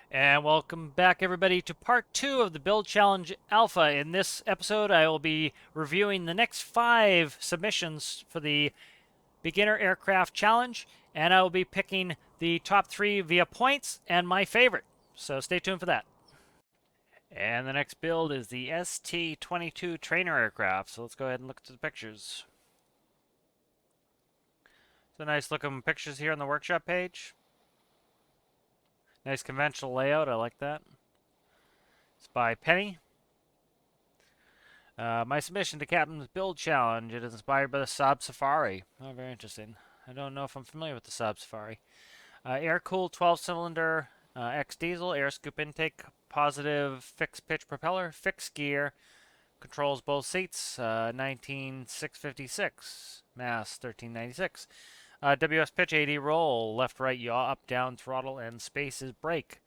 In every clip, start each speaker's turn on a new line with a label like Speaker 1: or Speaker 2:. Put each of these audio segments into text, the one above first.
Speaker 1: And welcome back, everybody, to part 2 of the Build Challenge Alpha. In this episode, I will be reviewing the next 5 submissions for the Beginner Aircraft Challenge, and I will be picking the top 3 via points and my favorite. So stay tuned for that. And the next build is the ST-22 trainer aircraft. So let's go ahead and look at the pictures. So nice looking pictures here on the workshop page. Nice conventional layout, I like that. It's by Penny. My submission to Captain's Build Challenge. It is inspired by the Saab Safari. Oh, very interesting. I don't know if I'm familiar with the Saab Safari. Air-cooled 12-cylinder X-diesel, air scoop intake, positive fixed pitch propeller, fixed gear, controls both seats, 19656, mass 1396. WS pitch 80 roll, left, right, yaw, up, down, throttle, and space is brake.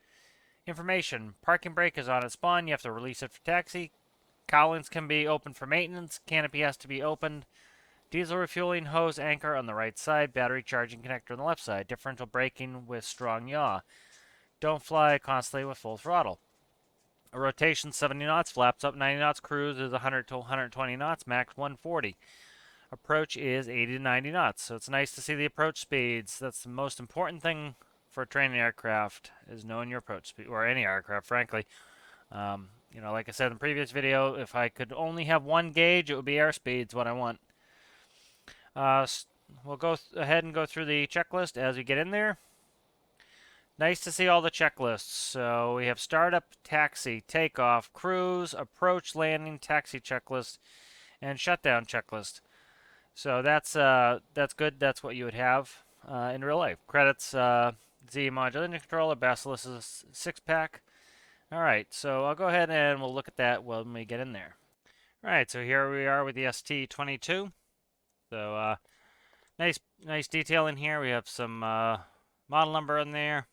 Speaker 1: Information: parking brake is on at spawn. You have to release it for taxi. Cowlings can be opened for maintenance. Canopy has to be opened. Diesel refueling hose anchor on the right side. Battery charging connector on the left side. Differential braking with strong yaw. Don't fly constantly with full throttle. A rotation 70 knots. Flaps up 90 knots. Cruise is 100 to 120 knots. Max 140. Approach is 80 to 90 knots. So it's nice to see the approach speeds. That's the most important thing for a training aircraft, is knowing your approach speed, or any aircraft, frankly. You know, like I said in the previous video, if I could only have one gauge, it would be airspeed's what I want. We'll go ahead and go through the checklist as we get in there. Nice to see all the checklists. So we have startup, taxi, takeoff, cruise, approach, landing, taxi checklist, and shutdown checklist. So that's good. That's what you would have in real life. Credits, Z module engine controller, Basilisk is 6-pack. All right, so I'll go ahead and we'll look at that when we get in there. All right, so here we are with the ST-22. So nice detail in here. We have some model number in there.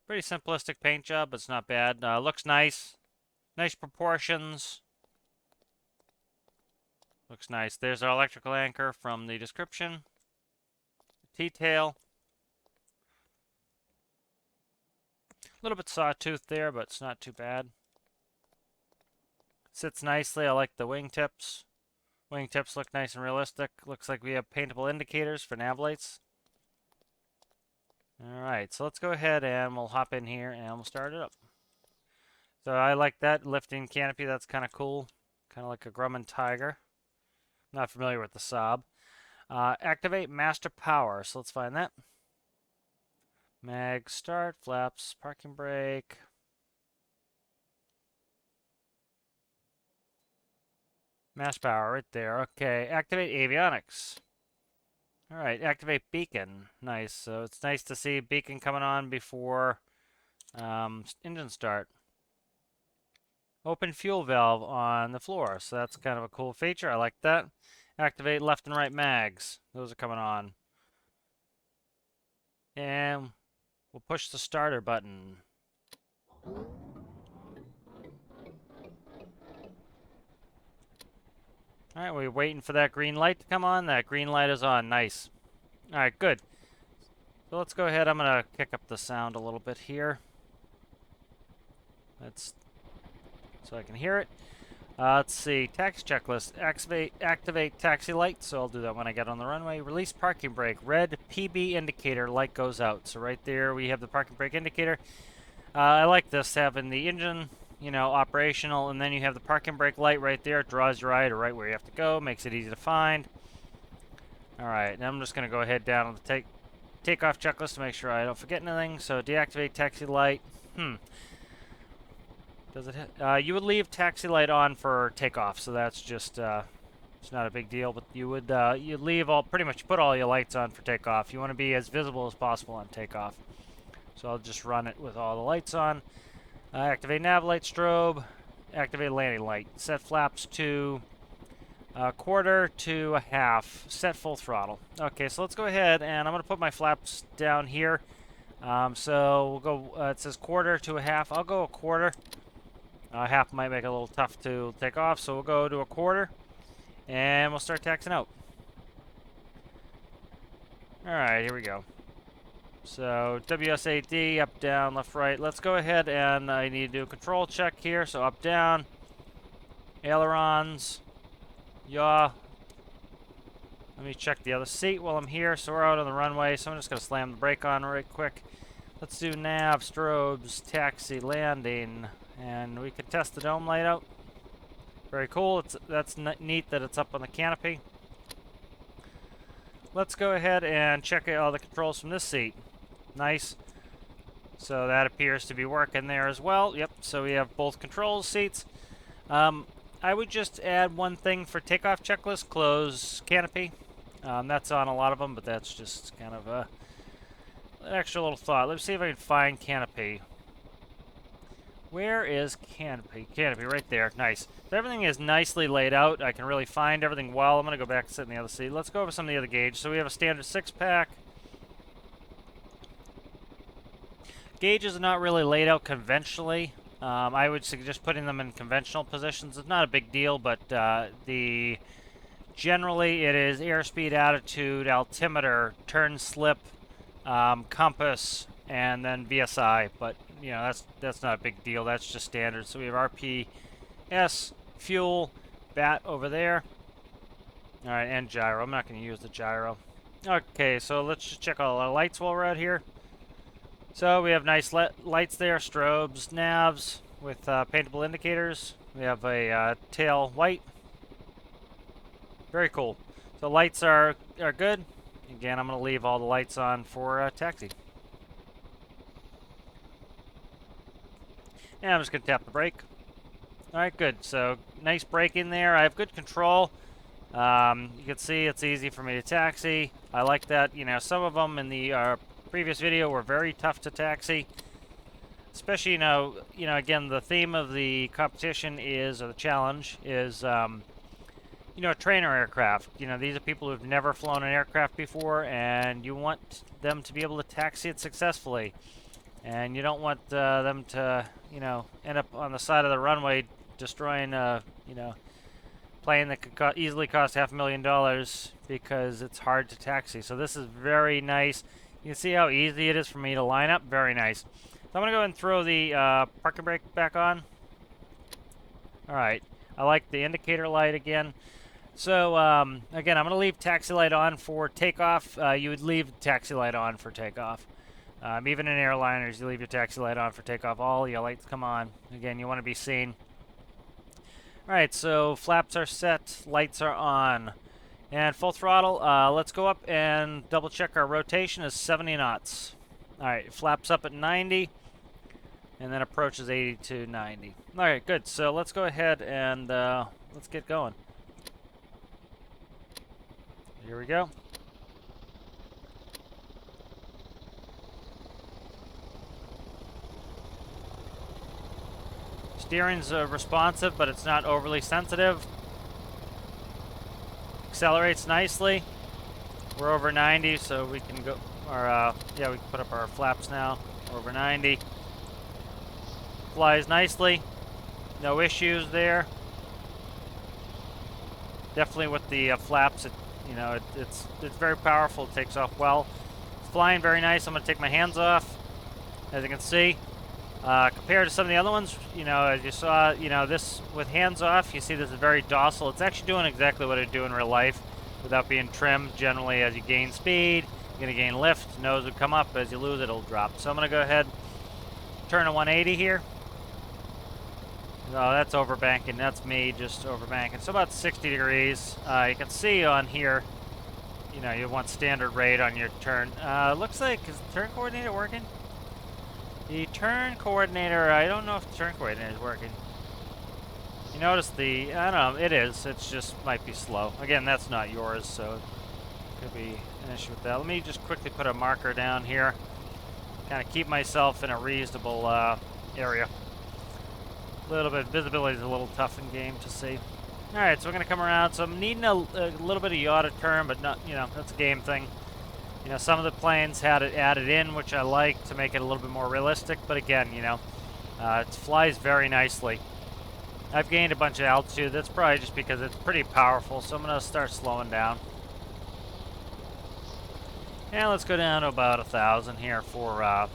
Speaker 1: Pretty simplistic paint job, but it's not bad. Looks nice. Nice proportions. Looks nice. There's our electrical anchor from the description. T-tail. A little bit sawtooth there, but it's not too bad. Sits nicely. I like the wingtips. Wingtips look nice and realistic. Looks like we have paintable indicators for nav lights. Alright, so let's go ahead and we'll hop in here and we'll start it up. So I like that lifting canopy. That's kind of cool. Kind of like a Grumman Tiger. Not familiar with the Saab. Activate master power. So let's find that. Mag start, flaps, parking brake. Master power right there. Okay, activate avionics. All right, activate beacon. Nice. So it's nice to see beacon coming on before engine start. Open fuel valve on the floor. So that's kind of a cool feature. I like that. Activate left and right mags. Those are coming on. And we'll push the starter button. All right, we're waiting for that green light to come on. That green light is on. Nice. All right, good. So let's go ahead. I'm going to kick up the sound a little bit here. So I can hear it. Let's see. Taxi checklist. Activate taxi light. So I'll do that when I get on the runway. Release parking brake. Red PB indicator light goes out. So right there we have the parking brake indicator. I like this, having the engine, you know, operational, and then you have the parking brake light right there. It draws your eye to right where you have to go. Makes it easy to find. All right, now I'm just going to go ahead down on the takeoff checklist to make sure I don't forget anything. So deactivate taxi light. Does it hit? You would leave taxi light on for takeoff, so that's just it's not a big deal. But you would you leave pretty much put all your lights on for takeoff. You want to be as visible as possible on takeoff. So I'll just run it with all the lights on. Activate nav light strobe. Activate landing light. Set flaps to a quarter to a half. Set full throttle. Okay, so let's go ahead and I'm going to put my flaps down here. So we'll go. It says quarter to a half. I'll go a quarter. Half might make it a little tough to take off, so we'll go to a quarter, and we'll start taxing out. All right, here we go. So WS8D, up, down, left, right. Let's go ahead and I need to do a control check here. So up, down, ailerons, yaw. Let me check the other seat while I'm here. So we're out on the runway, so I'm just going to slam the brake on right quick. Let's do nav, strobes, taxi, landing, and we can test the dome light out. Very cool. That's neat that it's up on the canopy. Let's go ahead and check out all the controls from this seat. Nice. So that appears to be working there as well. Yep, so we have both control seats. I would just add one thing for takeoff checklist, close canopy. That's on a lot of them, but that's just kind of an extra little thought. Let's see if I can find canopy. Where is canopy? Canopy, right there. Nice. So everything is nicely laid out. I can really find everything well. I'm going to go back and sit in the other seat. Let's go over some of the other gauges. So we have a standard 6-pack. Gauges are not really laid out conventionally. I would suggest putting them in conventional positions. It's not a big deal, but generally it is airspeed, attitude, altimeter, turn slip, compass, and then VSI. But you know, that's not a big deal. That's just standard. So we have RPS, fuel, bat over there. All right, and gyro. I'm not going to use the gyro. Okay, so let's just check all our lights while we're out here. So we have nice lights there, strobes, navs with paintable indicators. We have a tail white. Very cool. So lights are good. Again, I'm going to leave all the lights on for taxi. And I'm just going to tap the brake. All right, good. So nice braking there. I have good control. You can see it's easy for me to taxi. I like that. You know, some of them in the previous video were very tough to taxi. Especially, you know, again, the theme of the competition is, or the challenge is, you know, trainer aircraft. You know, these are people who've never flown an aircraft before, and you want them to be able to taxi it successfully. And you don't want them to, you know, end up on the side of the runway destroying, you know, plane that could easily cost $500,000 because it's hard to taxi. So this is very nice. You can see how easy it is for me to line up. Very nice. So I'm going to go ahead and throw the parking brake back on. All right. I like the indicator light again. So, again, I'm going to leave taxi light on for takeoff. You would leave taxi light on for takeoff. Even in airliners, you leave your taxi light on for takeoff. All your lights come on. Again, you want to be seen. All right, so flaps are set. Lights are on. And full throttle. Let's go up and double check our rotation is 70 knots. All right, flaps up at 90. And then approaches 80 to 90. All right, good. So let's go ahead and let's get going. Here we go. Steering's responsive, but it's not overly sensitive. Accelerates nicely. We're over 90, so we can go, or yeah, we can put up our flaps now. We're over 90. Flies nicely. No issues there. Definitely with the flaps, you know, it's very powerful. It takes off well. It's flying very nice. I'm going to take my hands off, as you can see. Compared to some of the other ones, you know, as you saw, you know, this with hands off, you see this is very docile. It's actually doing exactly what it do in real life without being trimmed. Generally, as you gain speed, you're going to gain lift. Nose will come up. As you lose it, it'll drop. So I'm going to go ahead, turn to 180 here. Oh, that's overbanking. That's me just overbanking. So about 60 degrees. You can see on here, you know, you want standard rate on your turn. Looks like, is the turn coordinator working? The turn coordinator, I don't know if the turn coordinator is working. You notice the, I don't know, it is. It's just might be slow. Again, that's not yours, so it could be an issue with that. Let me just quickly put a marker down here. Kind of keep myself in a reasonable area. A little bit, visibility is a little tough in game to see. All right, so we're going to come around. So I'm needing a little bit of yaw to turn, but not, you know, that's a game thing. You know, some of the planes had it added in, which I like to make it a little bit more realistic. But again, you know, it flies very nicely. I've gained a bunch of altitude. That's probably just because it's pretty powerful. So I'm going to start slowing down. And let's go down to about 1,000 here for,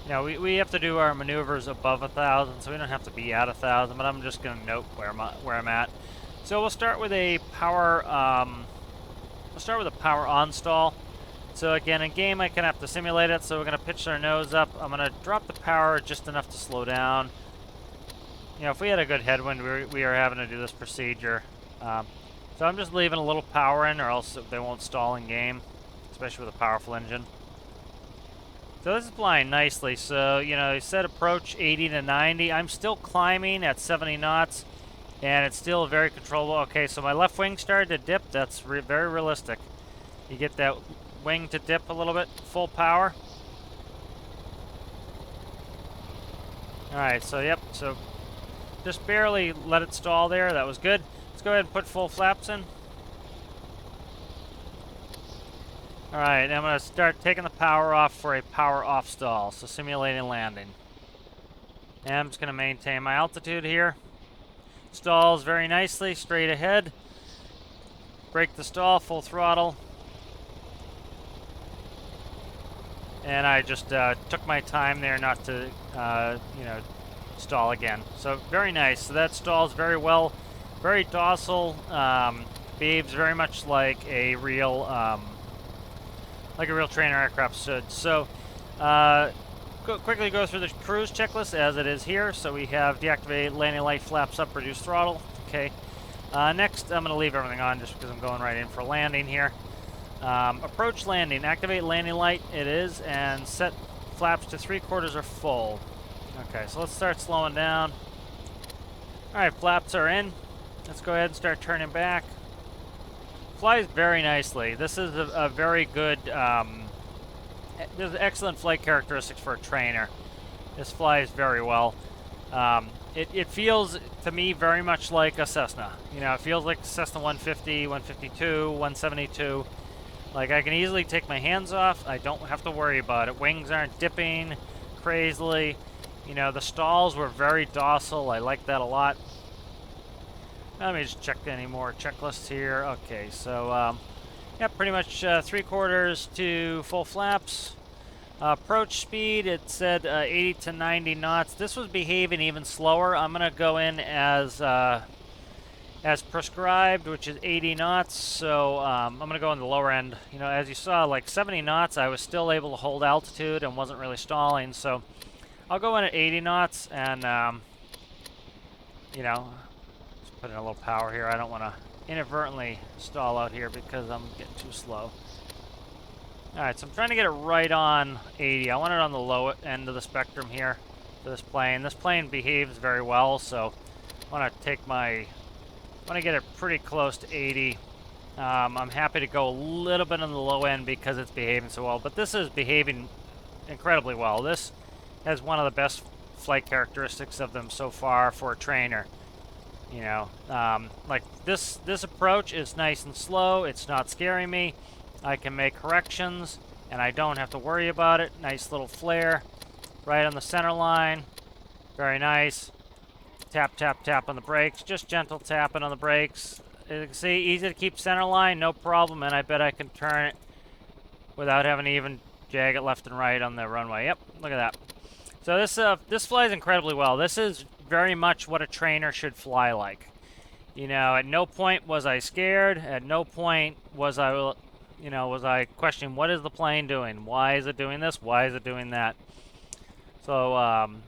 Speaker 1: you know, we have to do our maneuvers above 1,000, so we don't have to be at 1,000, but I'm just going to note where I'm at. So we'll start with a power, on stall. So again, in game I can have to simulate it, so we're going to pitch our nose up. I'm going to drop the power just enough to slow down. You know, if we had a good headwind, we are having to do this procedure. So I'm just leaving a little power in, or else they won't stall in game, especially with a powerful engine. So this is flying nicely. So, you know, you said approach 80 to 90. I'm still climbing at 70 knots, and it's still very controllable. Okay, so my left wing started to dip. That's very realistic. You get that wing to dip a little bit, full power. All right, so yep, so just barely let it stall there. That was good. Let's go ahead and put full flaps in. All right, I'm going to start taking the power off for a power off stall, so simulating landing. And I'm just going to maintain my altitude here. Stalls very nicely, straight ahead. Break the stall, full throttle. And I just took my time there not to, you know, stall again. So very nice. So that stalls very well, very docile. Behaves very much like a real trainer aircraft should. So quickly go through the cruise checklist as it is here. So we have deactivate landing light, flaps up, reduce throttle. Okay. Next, I'm going to leave everything on just because I'm going right in for landing here. Approach landing, activate landing light, it is, and set flaps to 3/4 or full. Okay, so let's start slowing down. Alright, flaps are in. Let's go ahead and start turning back. Flies very nicely. This is a very good, there's excellent flight characteristics for a trainer. This flies very well. It feels, to me, very much like a Cessna. You know, it feels like Cessna 150, 152, 172. Like, I can easily take my hands off. I don't have to worry about it. Wings aren't dipping crazily. You know, the stalls were very docile. I like that a lot. Let me just check any more checklists here. Okay, so, yeah, pretty much 3/4 to full flaps. Approach speed, it said 80 to 90 knots. This was behaving even slower. I'm going to go in as prescribed, which is 80 knots. So I'm going to go in the lower end. You know, as you saw, like 70 knots, I was still able to hold altitude and wasn't really stalling. So I'll go in at 80 knots and, you know, just put in a little power here. I don't want to inadvertently stall out here because I'm getting too slow. Alright, so I'm trying to get it right on 80. I want it on the low end of the spectrum here for this plane. This plane behaves very well, so I want to take my... I want to get it pretty close to 80. I'm happy to go a little bit on the low end because it's behaving so well, but this is behaving incredibly well. This has one of the best flight characteristics of them so far for a trainer. You know, like this approach is nice and slow. It's not scaring me. I can make corrections, and I don't have to worry about it. Nice little flare right on the center line. Very nice. Tap, tap, tap on the brakes. Just gentle tapping on the brakes. As you can see, easy to keep center line, no problem, and I bet I can turn it without having to even jag it left and right on the runway. Yep, look at that. So this flies incredibly well. This is very much what a trainer should fly like. You know, at no point was I scared. At no point was I... You know, was I questioning what is the plane doing? Why is it doing this? Why is it doing that? So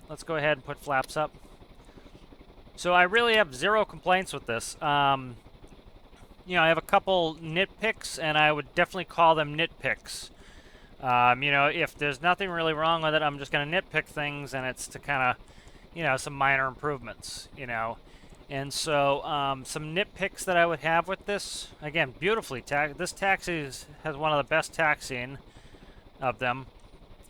Speaker 1: let's go ahead and put flaps up. So I really have zero complaints with this. You know, I have a couple nitpicks, and I would definitely call them nitpicks. You know, if there's nothing really wrong with it, I'm just going to nitpick things, and it's to kind of, you know, some minor improvements, you know. And so some nitpicks that I would have with this, again, beautifully this taxi has one of the best taxiing of them.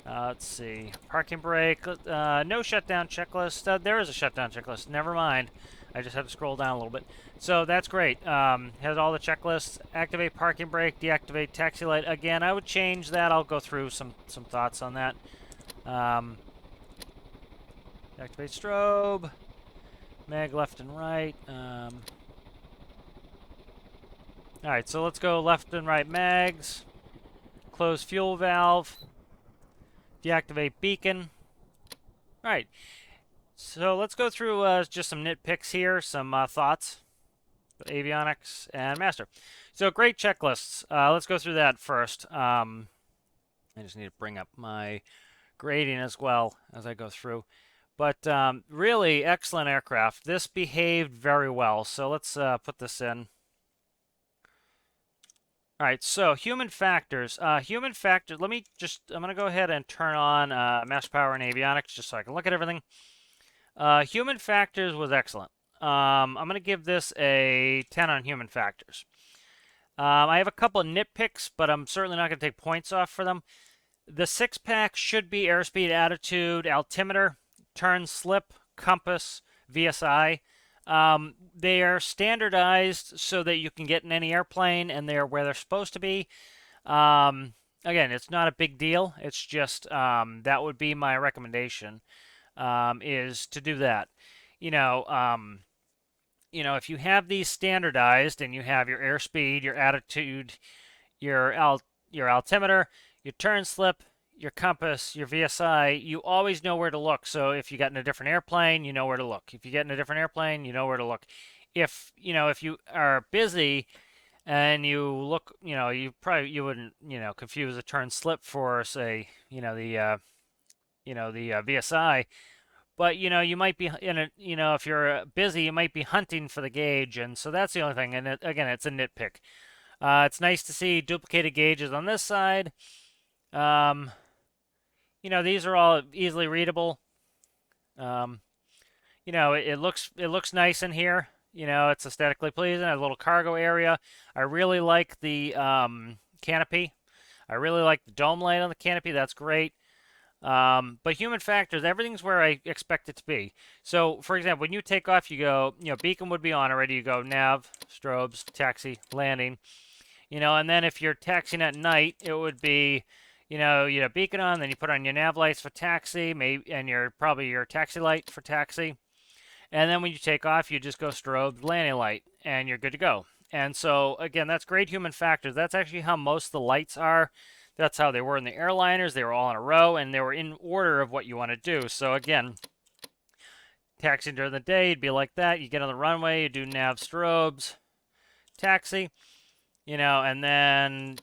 Speaker 1: Let's see, parking brake, no shutdown checklist. There is a shutdown checklist, never mind. I just had to scroll down a little bit. So that's great. Has all the checklists. Activate parking brake, deactivate taxi light. Again, I would change that. I'll go through some thoughts on that. Activate strobe. Mag left and right. Alright, so let's go left and right mags. close fuel valve. Deactivate beacon. All right. So let's go through just some nitpicks here, some thoughts. Avionics and master. So great checklists. Let's go through that first. I just need to bring up my grading as well as I go through. But really excellent aircraft. This behaved very well. So let's put this in. All right, so human factors. Human factors, I'm going to go ahead and turn on mass power and avionics just so I can look at everything. Human factors was excellent. I'm going to give this a 10 on human factors. I have a couple of nitpicks, but I'm certainly not going to take points off for them. The six-pack should be airspeed, attitude, altimeter, turn, slip, compass, VSI. They are standardized so that you can get in any airplane, and they're where they're supposed to be. Again, it's not a big deal. It's just that would be my recommendation, is to do that. If you have these standardized and you have your airspeed, your attitude, your altimeter, your turn slip, your compass, your VSI, you always know where to look. So if you get in a different airplane, you know where to look. If you get in a different airplane, you know where to look. If you are busy and you look, you wouldn't, confuse a turn slip for, say, the VSI. But, you might be in a, if you're busy, you might be hunting for the gauge. And so that's the only thing. And again, it's a nitpick. It's nice to see duplicated gauges on this side. These are all easily readable. It looks nice in here. It's aesthetically pleasing. A little cargo area. I really like the canopy. I really like the dome light on the canopy. That's great. But human factors, everything's where I expect it to be. So, for example, when you take off, you go, beacon would be on already. You go nav, strobes, taxi, landing. And then if you're taxiing at night, it would be, you have beacon on, then you put on your nav lights for taxi, and probably your taxi light for taxi. And then when you take off, you just go strobe, landing light, and you're good to go. And so, again, that's great human factors. That's actually how most of the lights are. That's how they were in the airliners. They were all in a row, and they were in order of what you want to do. So, again, taxiing during the day, you'd be like that. You get on the runway, you do nav strobes, taxi, and then,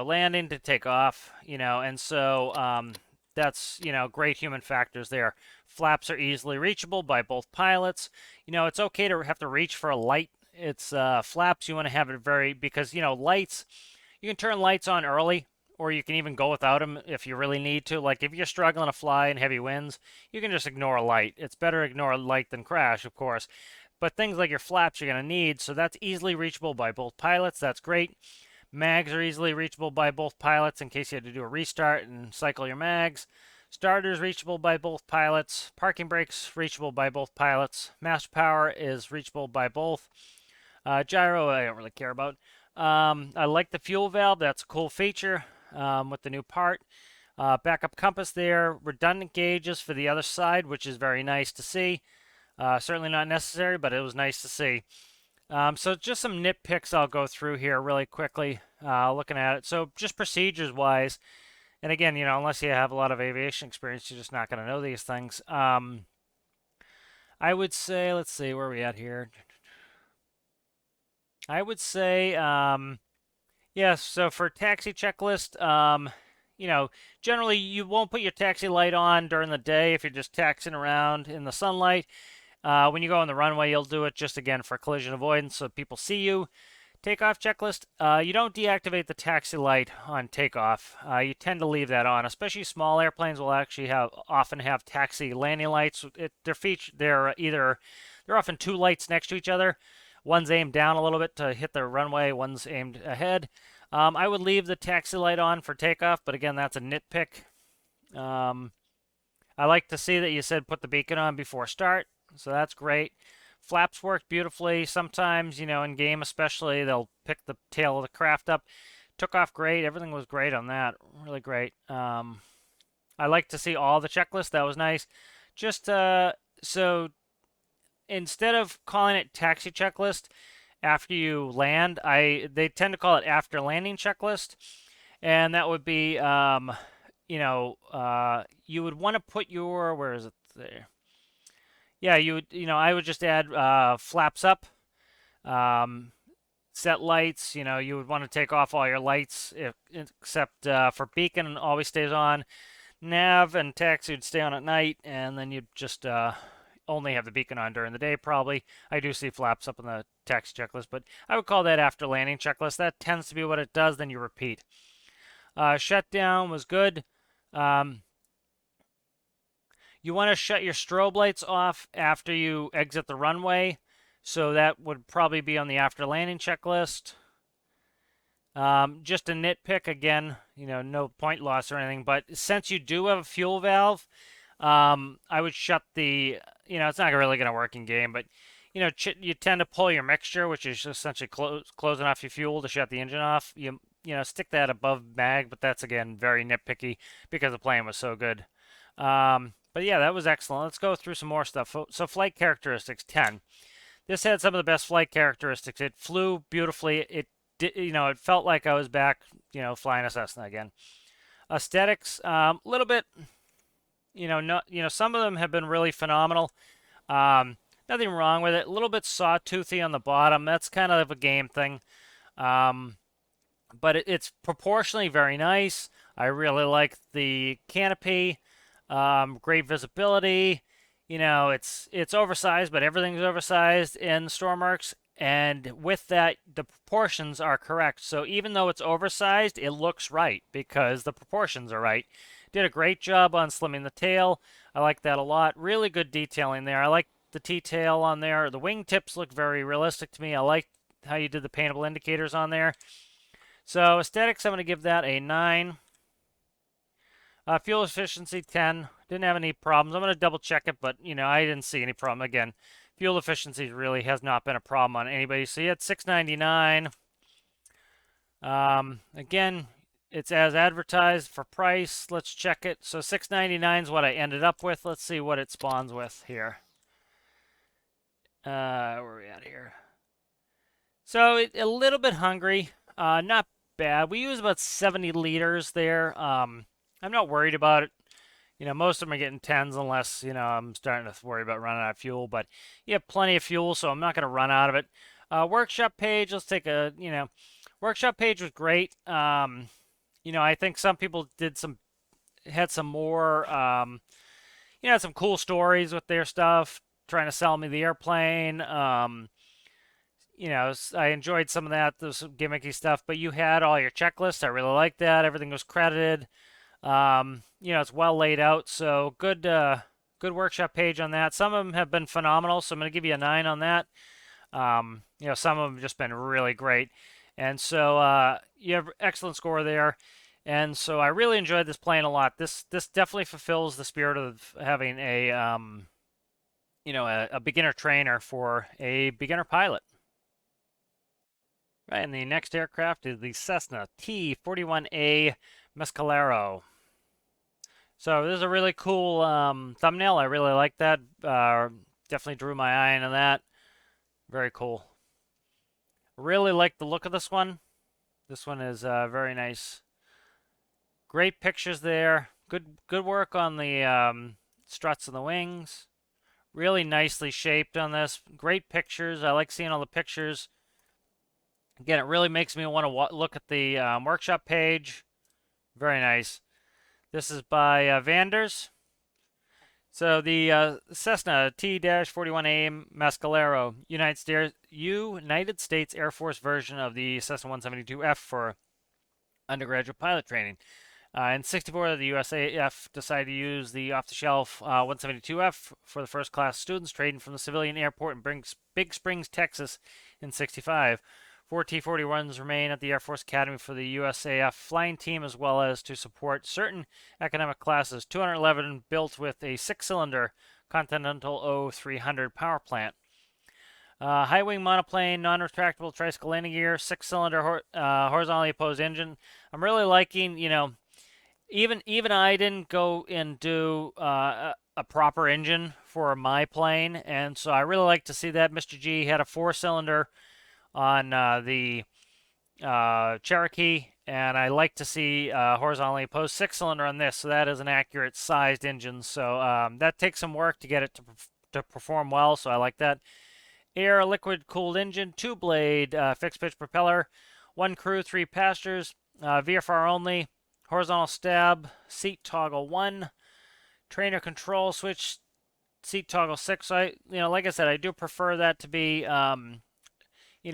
Speaker 1: landing to take off, and so that's, great human factors there. Flaps are easily reachable by both pilots. It's okay to have to reach for a light. It's flaps, you want to have it because, lights, you can turn lights on early, or you can even go without them if you really need to. Like if you're struggling to fly in heavy winds, you can just ignore a light. It's better to ignore a light than crash, of course. But things like your flaps you're going to need, so that's easily reachable by both pilots. That's great. Mags are easily reachable by both pilots in case you had to do a restart and cycle your mags. Starters reachable by both pilots. Parking brakes reachable by both pilots. Master power is reachable by both. Gyro I don't really care about. I like the fuel valve. That's a cool feature. With the new part. Backup compass there. Redundant gauges for the other side, which is very nice to see. Certainly not necessary, but it was nice to see. So just some nitpicks I'll go through here really quickly, looking at it. So just procedures-wise, and again, unless you have a lot of aviation experience, you're just not going to know these things. I would say, let's see, where are we at here? I would say... Yes, so for taxi checklist, generally you won't put your taxi light on during the day if you're just taxiing around in the sunlight. When you go on the runway, you'll do it just again for collision avoidance so people see you. Takeoff checklist, you don't deactivate the taxi light on takeoff. You tend to leave that on, especially small airplanes will actually often have taxi landing lights. They're often two lights next to each other. One's aimed down a little bit to hit the runway, one's aimed ahead. I would leave the taxi light on for takeoff, but again, that's a nitpick. I like to see that you said put the beacon on before start, so that's great. Flaps work beautifully. Sometimes, in game especially, they'll pick the tail of the craft up. Took off great. Everything was great on that. Really great. I like to see all the checklists. That was nice. Just so... Instead of calling it taxi checklist after you land, they tend to call it after landing checklist. and that would be, you would want to put your, where is it there? Yeah, I would just add flaps up, um, set lights. You would want to take off all your lights, except for beacon, always stays on. Nav and taxi would stay on at night, and then you'd just only have the beacon on during the day, probably. I do see flaps up in the taxi checklist, but I would call that after landing checklist. That tends to be what it does, then you repeat. Shutdown was good. Um, you want to shut your strobe lights off after you exit the runway, so that would probably be on the after landing checklist. Just a nitpick again, no point loss or anything, but since you do have a fuel valve, I would shut it's not really going to work in game, but you tend to pull your mixture, which is essentially closing off your fuel to shut the engine off. Stick that above mag, but that's again very nitpicky because the plane was so good. But yeah, that was excellent. Let's go through some more stuff. So flight characteristics 10. This had some of the best flight characteristics. It flew beautifully. It felt like I was back, flying a Cessna again. Aesthetics, little bit, some of them have been really phenomenal. Nothing wrong with it. A little bit sawtoothy on the bottom. That's kind of a game thing. But it's proportionally very nice. I really like the canopy. Great visibility. It's oversized, but everything's oversized in Stormworks. And with that, the proportions are correct. So even though it's oversized, it looks right because the proportions are right. Did a great job on slimming the tail. I like that a lot. Really good detailing there. I like the T-tail on there. The wingtips look very realistic to me. I like how you did the paintable indicators on there. So aesthetics, I'm going to give that a 9. Fuel efficiency 10. Didn't have any problems. I'm going to double check it, but I didn't see any problem. Again, fuel efficiency really has not been a problem on anybody. So you had 699. Again, it's as advertised for price. Let's check it. So 699 is what I ended up with. Let's see what it spawns with here. Where are we at here? So a little bit hungry. Not bad. We use about 70 liters there. I'm not worried about it. Most of them are getting 10s unless, I'm starting to worry about running out of fuel. But you have plenty of fuel, so I'm not going to run out of it. Workshop page, let's take a, workshop page was great. I think some people had some more, had some cool stories with their stuff, trying to sell me the airplane. I enjoyed some of that, those gimmicky stuff, but you had all your checklists. I really liked that. Everything was credited. It's well laid out, so good workshop page on that. Some of them have been phenomenal, so I'm going to give you a 9 on that. Some of them have just been really great. And so you have excellent score there. And so I really enjoyed this plane a lot. This definitely fulfills the spirit of having a beginner trainer for a beginner pilot. Right, and the next aircraft is the Cessna T-41A Mescalero. So this is a really cool thumbnail. I really like that. Definitely drew my eye into that. Very cool. Really like the look of this one. This one is very nice. Great pictures there. Good work on the struts and the wings. Really nicely shaped on this. Great pictures. I like seeing all the pictures. Again, it really makes me want to look at the workshop page. Very nice. This is by Vanders. So the Cessna T-41A Mescalero, United States Air Force version of the Cessna 172F for undergraduate pilot training. In 64, the USAF decided to use the off-the-shelf 172F for the first-class students trading from the civilian airport in Big Springs, Texas in 65. 4 T-41s remain at the Air Force Academy for the USAF flying team, as well as to support certain academic classes. 211 built with a 6-cylinder Continental O300 power plant. High-wing monoplane, non-retractable tricycle landing gear, 6-cylinder horizontally opposed engine. I'm really liking, even I didn't go and do a proper engine for my plane, and so I really like to see that. Mr. G had a 4-cylinder on the Cherokee, And I like to see horizontally opposed 6-cylinder on this, so that is an accurate sized engine. So that takes some work to get it to perform well, so I like that. Air liquid cooled engine, 2-blade fixed pitch propeller, 1 crew, 3 passengers, VFR only, horizontal stab, seat toggle 1, trainer control switch, seat toggle 6. So like I said, I do prefer that to be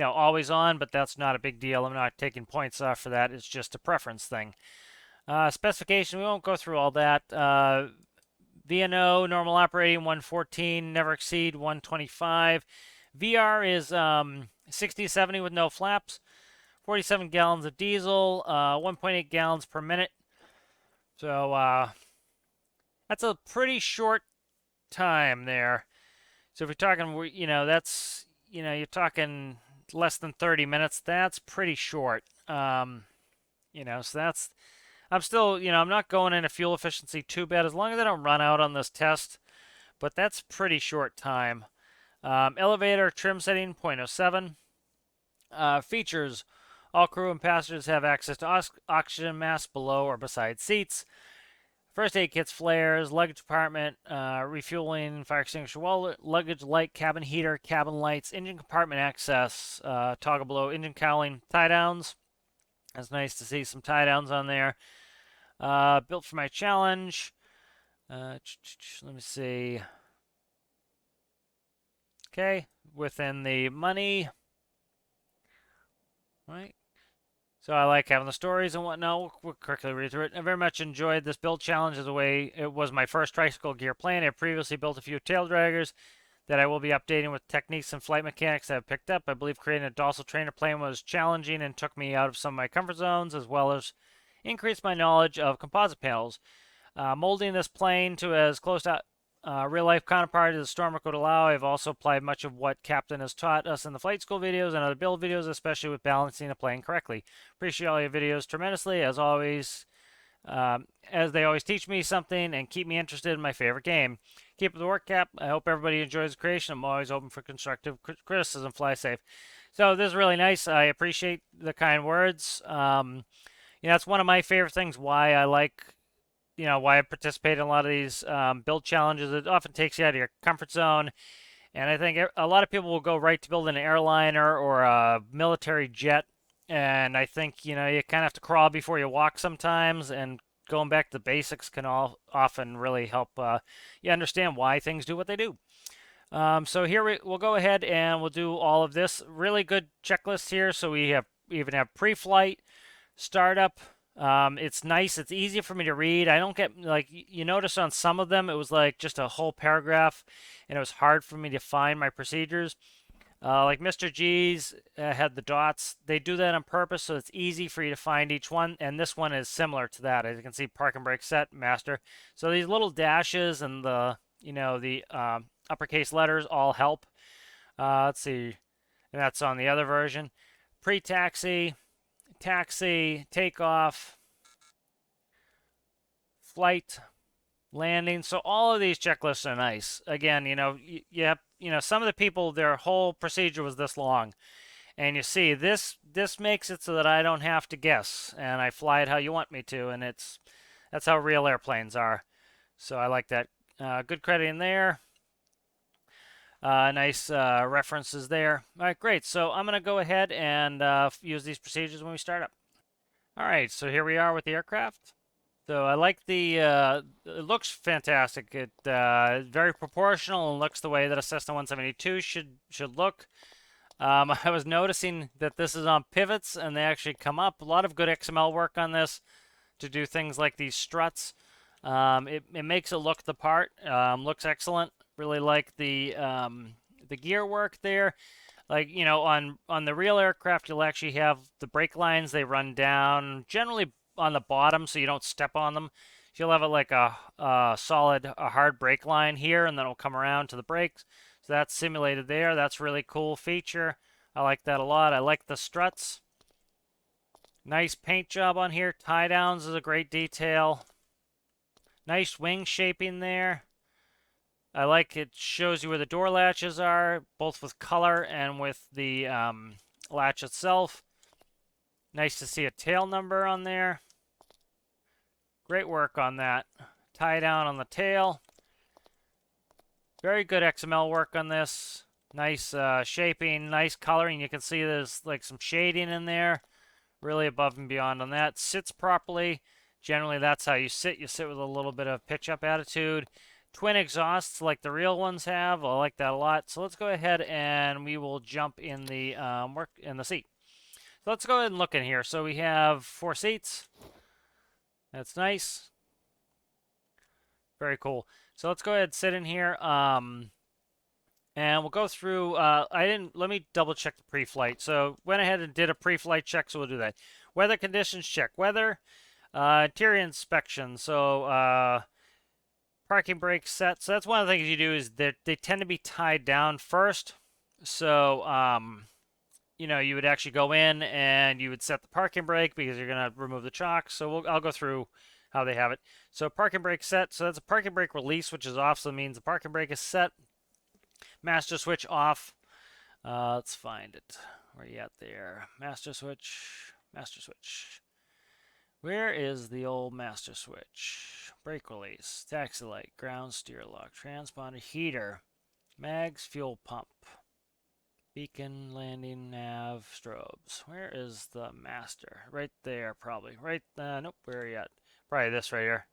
Speaker 1: always on, but that's not a big deal. I'm not taking points off for that. It's just a preference thing. Specification, we won't go through all that. VNO, normal operating, 114, never exceed 125. VR is 60-70 with no flaps. 47 gallons of diesel, 1.8 gallons per minute. So that's a pretty short time there. So if you're talking, that's, you're talking less than 30 minutes. That's pretty short. So that's, I'm still, I'm not going into fuel efficiency too bad as long as I don't run out on this test. But that's pretty short time. Elevator trim setting 0.07. Features: all crew and passengers have access to oxygen masks below or beside seats. First aid kits, flares, luggage compartment, refueling, fire extinguisher, wallet, luggage light, cabin heater, cabin lights, engine compartment access, toggle below, engine cowling, tie downs. That's nice to see some tie downs on there. Built for my challenge. Let me see. Okay, within the money. Right. So I like having the stories and whatnot. We'll quickly read through it. I very much enjoyed this build challenge as a way. It was my first tricycle gear plane. I previously built a few tail draggers that I will be updating with techniques and flight mechanics that I've picked up. I believe creating a dorsal trainer plane was challenging and took me out of some of my comfort zones, as well as increased my knowledge of composite panels. Molding this plane to as close to real-life counterpart as the Stormer could allow. I've also applied much of what Captain has taught us in the flight school videos and other build videos, especially with balancing the plane correctly. Appreciate all your videos tremendously, as always, as they always teach me something and keep me interested in my favorite game. Keep up the work, Cap. I hope everybody enjoys the creation. I'm always open for constructive criticism. Fly safe. So this is really nice. I appreciate the kind words. It's one of my favorite things, why I like why I participate in a lot of these build challenges. It often takes you out of your comfort zone. And I think a lot of people will go right to building an airliner or a military jet. And I think, you kind of have to crawl before you walk sometimes. And going back to the basics can often really help you understand why things do what they do. So here we'll go ahead and we'll do all of this. Really good checklist here. So we even have pre-flight, startup. It's nice. It's easy for me to read. I don't get, like, you notice on some of them, it was like just a whole paragraph, and it was hard for me to find my procedures. Like Mr. G's had the dots. They do that on purpose, so it's easy for you to find each one, and this one is similar to that. As you can see, park and brake set, master. So these little dashes and the, uppercase letters all help. Let's see, and that's on the other version. Pre-taxi, taxi, takeoff, flight, landing. So all of these checklists are nice. Again, you have, some of the people, their whole procedure was this long. And you see, this makes it so that I don't have to guess, and I fly it how you want me to, and that's how real airplanes are. So I like that. Good credit in there. Nice references there. All right, great. So I'm going to go ahead and use these procedures when we start up. All right, so here we are with the aircraft. So I like it looks fantastic. It very proportional and looks the way that a Cessna 172 should look. I was noticing that this is on pivots and they actually come up. A lot of good XML work on this to do things like these struts. It makes it look the part. Looks excellent. Really like the gear work there. Like, on the real aircraft, you'll actually have the brake lines. They run down generally on the bottom, so you don't step on them. So you'll have it like a hard brake line here, and then it'll come around to the brakes. So that's simulated there. That's a really cool feature. I like that a lot. I like the struts. Nice paint job on here. Tie downs is a great detail. Nice wing shaping there. I like it shows you where the door latches are, both with color and with the latch itself. Nice to see a tail number on there. Great work on that. Tie down on the tail. Very good XML work on this. Nice shaping, nice coloring. You can see there's like some shading in there. Really above and beyond on that. Sits properly. Generally, that's how you sit. You sit with a little bit of pitch-up attitude. Twin exhausts like the real ones have. I like that a lot. So let's go ahead and we will jump in the seat. So let's go ahead and look in here. So we have 4 seats. That's nice. Very cool. So let's go ahead and sit in here. And we'll go through. Let me double check the pre-flight. So went ahead and did a pre-flight check. So we'll do that. Weather conditions check. Weather. Interior inspection. So parking brake set. So that's one of the things you do is that they tend to be tied down first. So you know, you would actually go in and you would set the parking brake because you're going to remove the chocks. So I'll go through how they have it. So parking brake set. So that's a parking brake release, which is off. So it means the parking brake is set. Master switch off. Let's find it. Where are you at there? Master switch. Master switch. Where is the old master switch? Brake release. Taxi light. Ground steer lock. Transponder. Heater. Mags. Fuel pump. Beacon, landing, nav, strobes. Where is the master? Right there, probably. Right, nope, where are you at? Probably this right here.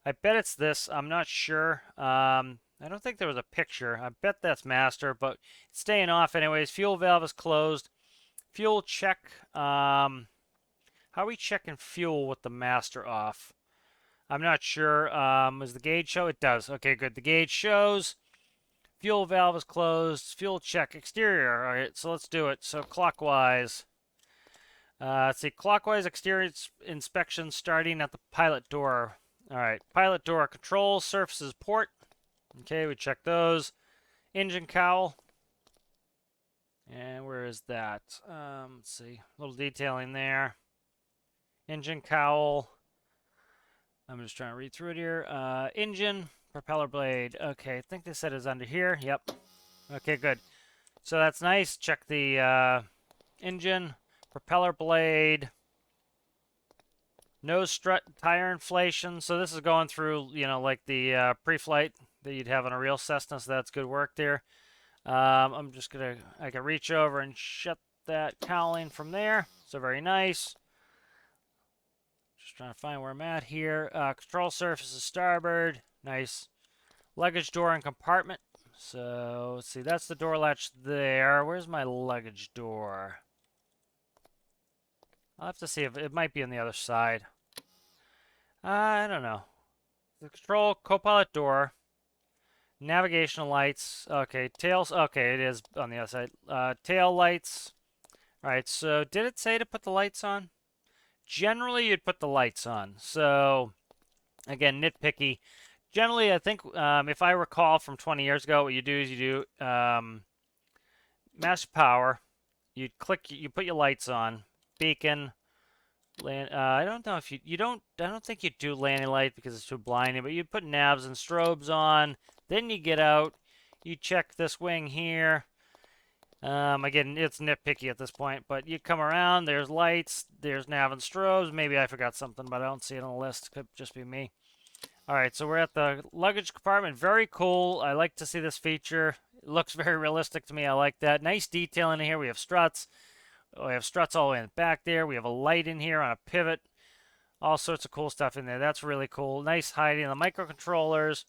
Speaker 1: I bet it's this. I'm not sure. I don't think there was a picture. I bet that's master, but it's staying off anyways. Fuel valve is closed. Fuel check. How are we checking fuel with the master off? I'm not sure. Does the gauge show? It does. Okay, good. The gauge shows. Fuel valve is closed. Fuel check. Exterior. All right, so let's do it. So clockwise. Let's see. Clockwise exterior inspection starting at the pilot door. All right. Pilot door. Control surfaces port. Okay, we check those. Engine cowl. And where is that? Let's see. A little detailing there. Engine cowl. I'm just trying to read through it here. Engine. Propeller blade. Okay, I think they said it's under here. Yep. Okay, good. So that's nice. Check the engine. Propeller blade. Nose strut. Tire inflation. So this is going through, you know, like the pre-flight that you'd have on a real Cessna. So that's good work there. I'm just going to, I can reach over and shut that cowling from there. So very nice. Just trying to find where I'm at here. Control surface is starboard. Nice. Luggage door and compartment. So, let's see. That's the door latch there. Where's my luggage door? I'll have to see if it might be on the other side. I don't know. The control, co-pilot door. Navigational lights. Okay, tails. Okay, it is on the other side. Tail lights. All right, so did it say to put the lights on? Generally, you'd put the lights on. So, again, nitpicky. Generally, I think if I recall from 20 years ago, what you do is you do master power. You click, you put your lights on. Beacon. I don't know if I don't think you do landing light because it's too blinding, but you put navs and strobes on. Then you get out. You check this wing here. Again, it's nitpicky at this point, but you come around. There's lights. There's nav and strobes. Maybe I forgot something, but I don't see it on the list. Could just be me. All right, so we're at the luggage compartment. Very cool. I like to see this feature. It looks very realistic to me. I like that. Nice detail in here. We have struts. We have struts all the way in the back there. We have a light in here on a pivot. All sorts of cool stuff in there. That's really cool. Nice hiding. The microcontrollers.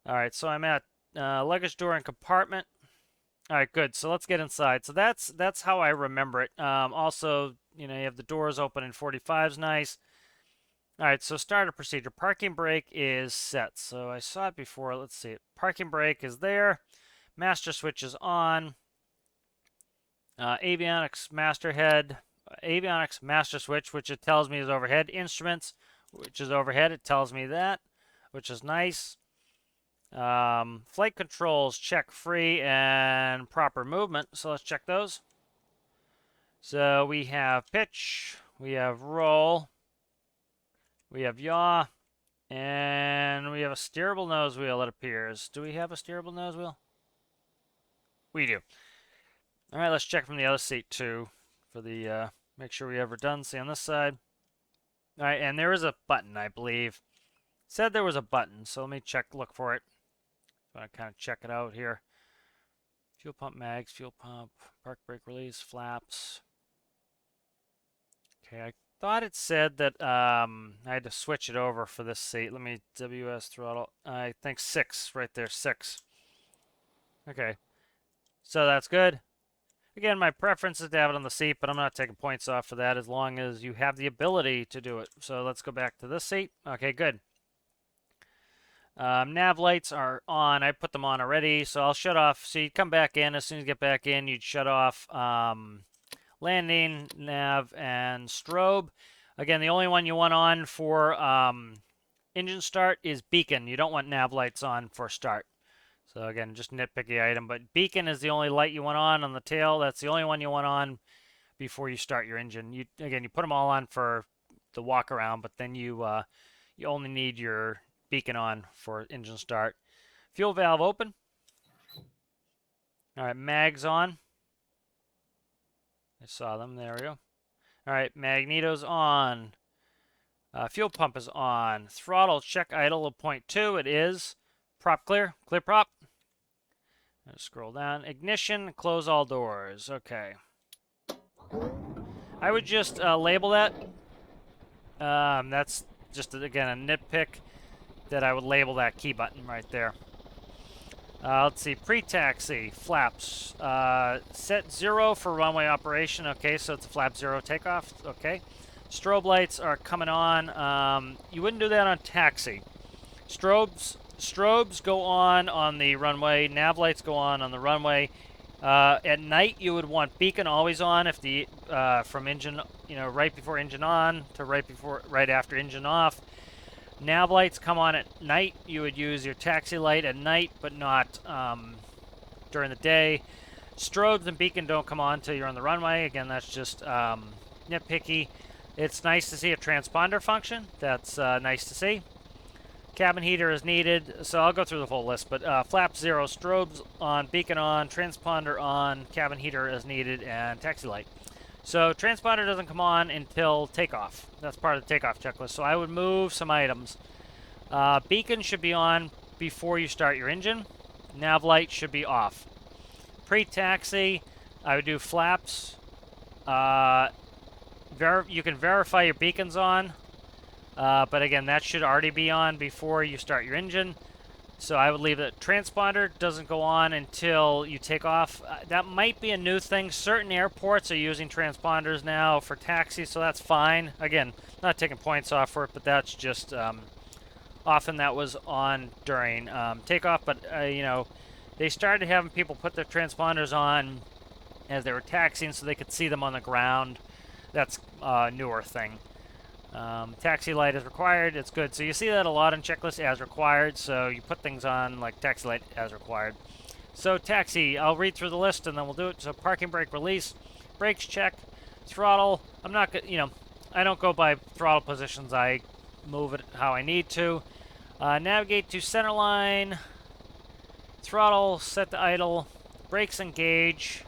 Speaker 1: All right, so I'm at luggage door and compartment. All right, good. So let's get inside. So that's how I remember it. Also, you know, you have the doors open in 45's nice. All right, so starter procedure. Parking brake is set. So I saw it before. Let's see it. Parking brake is there. Master switch is on. Avionics master head. Avionics master switch, which it tells me is overhead. Instruments, which is overhead. It tells me that, which is nice. Flight controls, check free and proper movement. So let's check those. So we have pitch. We have roll. We have yaw, and we have a steerable nose wheel, it appears. Do we have a steerable nose wheel? We do. All right, let's check from the other seat, too, for the Make sure we have redundancy on this side. All right, and there is a button, I believe. Said there was a button, so let me look for it. So I kind of check it out here. Fuel pump mags, fuel pump, park brake release, flaps. Okay, I thought it said that I had to switch it over for this seat. Let me WS throttle. I think 6 right there, 6. Okay, so that's good. Again, my preference is to have it on the seat, but I'm not taking points off for that as long as you have the ability to do it. So let's go back to this seat. Okay, good. Nav lights are on. I put them on already, so I'll shut off. So you'd come back in. As soon as you get back in, you'd shut off landing, nav, and strobe. Again, the only one you want on for engine start is beacon. You don't want nav lights on for start. So again, just nitpicky item, but beacon is the only light you want on the tail. That's the only one you want on before you start your engine. You put them all on for the walk around, but then you only need your beacon on for engine start. Fuel valve open. All right, mags on. I saw them. There we go. All right, magneto's on. Fuel pump is on. Throttle check idle of 0.2. It is. Prop clear. Clear prop. Scroll down. Ignition. Close all doors. Okay. I would just label that. That's just, again, a nitpick that I would label that key button right there. Let's see. Pre-taxi. Flaps. Set 0 for runway operation. Okay, so it's a flap 0 takeoff. Okay. Strobe lights are coming on. You wouldn't do that on taxi. Strobes go on the runway. Nav lights go on the runway. At night, you would want beacon always on if the from engine, right before engine on to right after engine off. Nav lights come on at night. You would use your taxi light at night, but not during the day. Strobes and beacon don't come on until you're on the runway. Again, that's just nitpicky. It's nice to see a transponder function. That's nice to see. Cabin heater is needed, so I'll go through the full list, but flap 0, strobes on, beacon on, transponder on, cabin heater is needed, and taxi light. So transponder doesn't come on until takeoff. That's part of the takeoff checklist, so I would move some items. Beacon should be on before you start your engine. Nav light should be off. Pre-taxi, I would do flaps. You can verify your beacon's on. But again, that should already be on before you start your engine. So I would leave it. Transponder doesn't go on until you take off. That might be a new thing. Certain airports are using transponders now for taxis, so that's fine. Again, not taking points off for it, but that's just often that was on during takeoff. But they started having people put their transponders on as they were taxiing so they could see them on the ground. That's a newer thing. Taxi light is required. It's good. So you see that a lot in checklists as required. So you put things on like taxi light as required. So taxi, I'll read through the list and then we'll do it. So parking brake release, brakes check, throttle. I'm not, I don't go by throttle positions. I move it how I need to. Navigate to center line. Throttle set to idle. Brakes engage.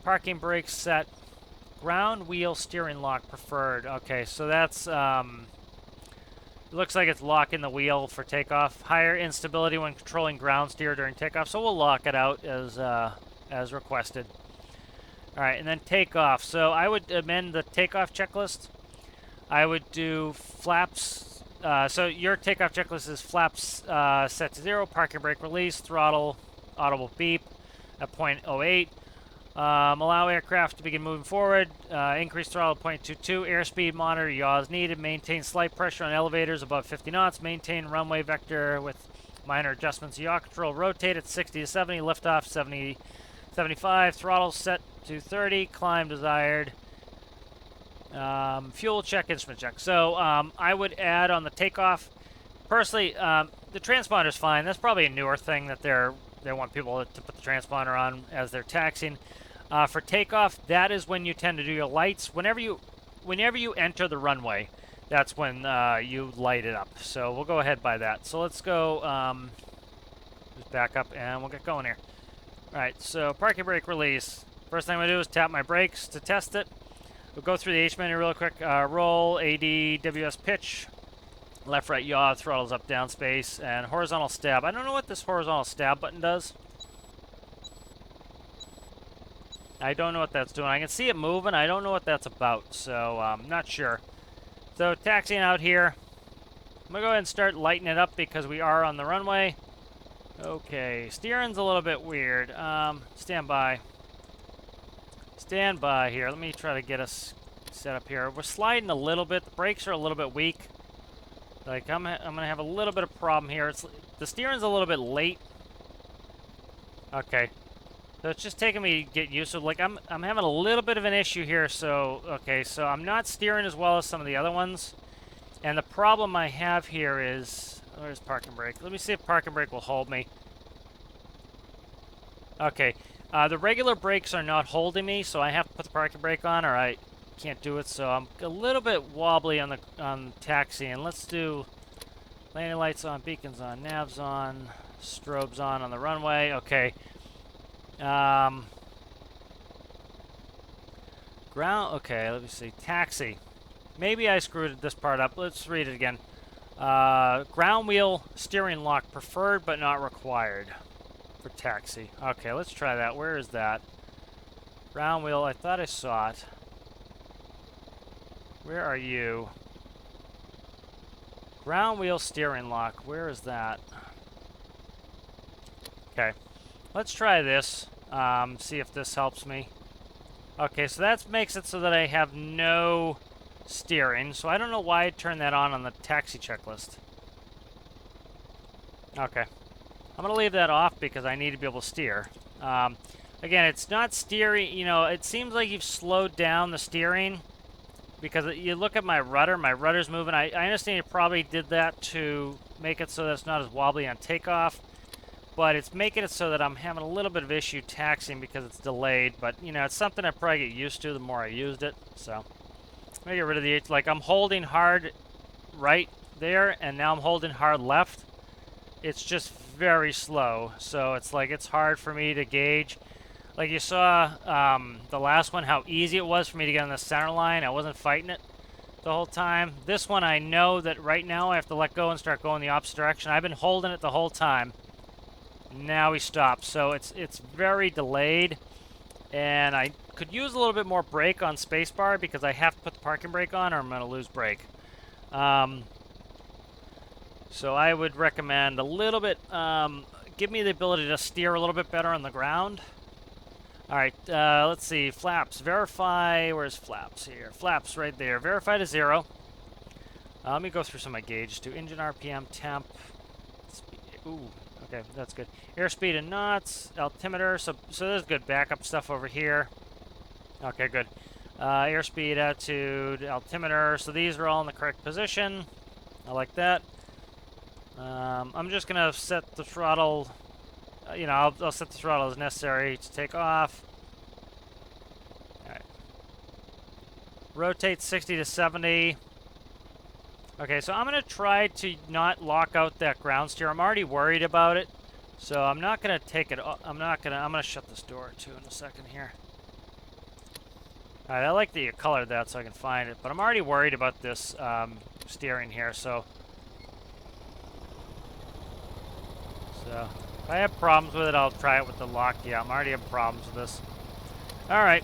Speaker 1: Parking brakes set. Ground wheel steering lock preferred. Okay, so that's it looks like it's locking the wheel for takeoff. Higher instability when controlling ground steer during takeoff, so we'll lock it out as requested. All right, and then takeoff. So I would amend the takeoff checklist. I would do flaps. So your takeoff checklist is flaps set to 0, parking brake release, throttle, audible beep at 0.08. Allow aircraft to begin moving forward. Increase throttle 0.22. Airspeed monitor yaw is needed. Maintain slight pressure on elevators above 50 knots. Maintain runway vector with minor adjustments. Yaw control rotate at 60 to 70. Liftoff 70, 75. Throttle set to 30. Climb desired. Fuel check, instrument check. So I would add on the takeoff. Personally, the transponder is fine. That's probably a newer thing that they want people to put the transponder on as they're taxiing. For takeoff, that is when you tend to do your lights. Whenever you enter the runway, that's when you light it up. So we'll go ahead by that. So let's go just back up and we'll get going here. All right, so parking brake release. First thing I'm going to do is tap my brakes to test it. We'll go through the H menu real quick. Roll, AD, WS pitch, left, right, yaw, throttles up, down, space, and horizontal stab. I don't know what this horizontal stab button does. I don't know what that's doing. I can see it moving. I don't know what that's about, so I'm not sure. So taxiing out here. I'm going to go ahead and start lighting it up because we are on the runway. Okay, steering's a little bit weird. Stand by. Stand by here. Let me try to get us set up here. We're sliding a little bit. The brakes are a little bit weak. Like, I'm going to have a little bit of problem here. The steering's a little bit late. Okay. So it's just taking me to get used to it. Like, I'm having a little bit of an issue here. So, okay, so I'm not steering as well as some of the other ones. And the problem I have here is... Where's parking brake? Let me see if parking brake will hold me. Okay. The regular brakes are not holding me, so I have to put the parking brake on or I can't do it. So I'm a little bit wobbly on the taxi. And let's do landing lights on, beacons on, navs on, strobes on the runway. Okay. Ground, okay, let me see. Taxi. Maybe I screwed this part up. Let's read it again. Ground wheel steering lock preferred but not required for taxi. Okay, let's try that. Where is that? Ground wheel, I thought I saw it. Where are you? Ground wheel steering lock. Where is that? Okay. Let's try this. See if this helps me. Okay, so that makes it so that I have no steering. So I don't know why I turned that on the taxi checklist. Okay. I'm going to leave that off because I need to be able to steer. Again, it's not steering. You know, it seems like you've slowed down the steering because you look at my rudder. My rudder's moving. I understand you probably did that to make it so that it's not as wobbly on takeoff. But it's making it so that I'm having a little bit of issue taxiing because it's delayed. But, you know, it's something I probably get used to the more I used it. So, I'm going to get rid of the H. Like, I'm holding hard right there, and now I'm holding hard left. It's just very slow. So, it's like it's hard for me to gauge. Like, you saw the last one, how easy it was for me to get on the center line. I wasn't fighting it the whole time. This one, I know that right now I have to let go and start going the opposite direction. I've been holding it the whole time. Now we stop, so it's very delayed, and I could use a little bit more brake on spacebar because I have to put the parking brake on or I'm going to lose brake. So I would recommend a little bit, give me the ability to steer a little bit better on the ground. Alright, let's see, flaps, verify, where's flaps here? Flaps right there, verify to 0. Let me go through some of my gauges too. Engine RPM, temp, speed, ooh. Okay, that's good. Airspeed and knots, altimeter, so there's good backup stuff over here. Okay, good. Airspeed, attitude, altimeter, so these are all in the correct position. I like that. I'm just going to set the throttle, you know, I'll set the throttle as necessary to take off. Alright. Rotate 60 to 70. Okay, so I'm going to try to not lock out that ground steer. I'm already worried about it, so I'm not going to take it. I'm going to shut this door too in a second here. All right, I like that you colored that so I can find it, but I'm already worried about this steering here. So if I have problems with it, I'll try it with the lock. Yeah, I'm already having problems with this. All right,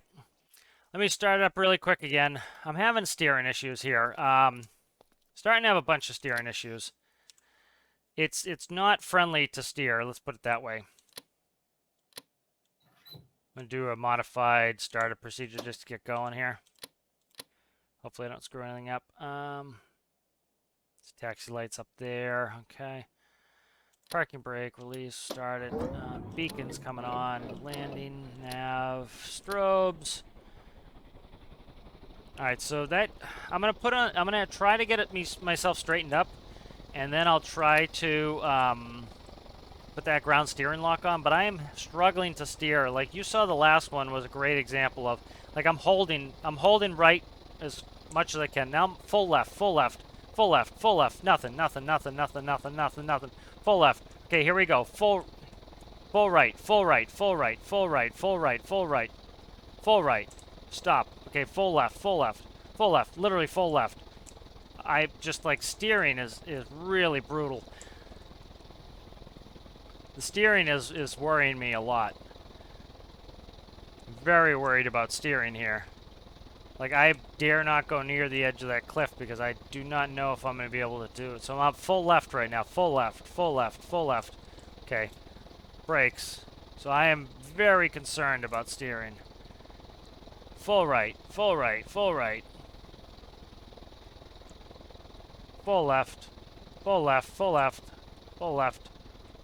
Speaker 1: let me start it up really quick again. I'm having steering issues here. Starting to have a bunch of steering issues. It's not friendly to steer, let's put it that way. I'm going to do a modified startup procedure just to get going here. Hopefully I don't screw anything up. Taxi lights up there, okay. Parking brake, release, started. Beacons coming on, landing, nav, strobes. All right, so that I'm gonna try to get it myself straightened up, and then I'll try to put that ground steering lock on. But I am struggling to steer. Like you saw, the last one was a great example of like I'm holding right as much as I can. Now I'm full left, full left, full left, full left. Nothing, nothing, nothing, nothing, nothing, nothing, nothing. Full left. Okay, here we go. Full right, full right, full right, full right, full right, full right, full right. Stop. Okay, full left, full left, full left, literally full left. I just like steering is really brutal. The steering is worrying me a lot. Very worried about steering here. Like, I dare not go near the edge of that cliff because I do not know if I'm going to be able to do it. So I'm up full left right now. Full left, full left, full left. Okay. Brakes. So I am very concerned about steering. Full right, full right, full right. Full left, full left, full left, full left.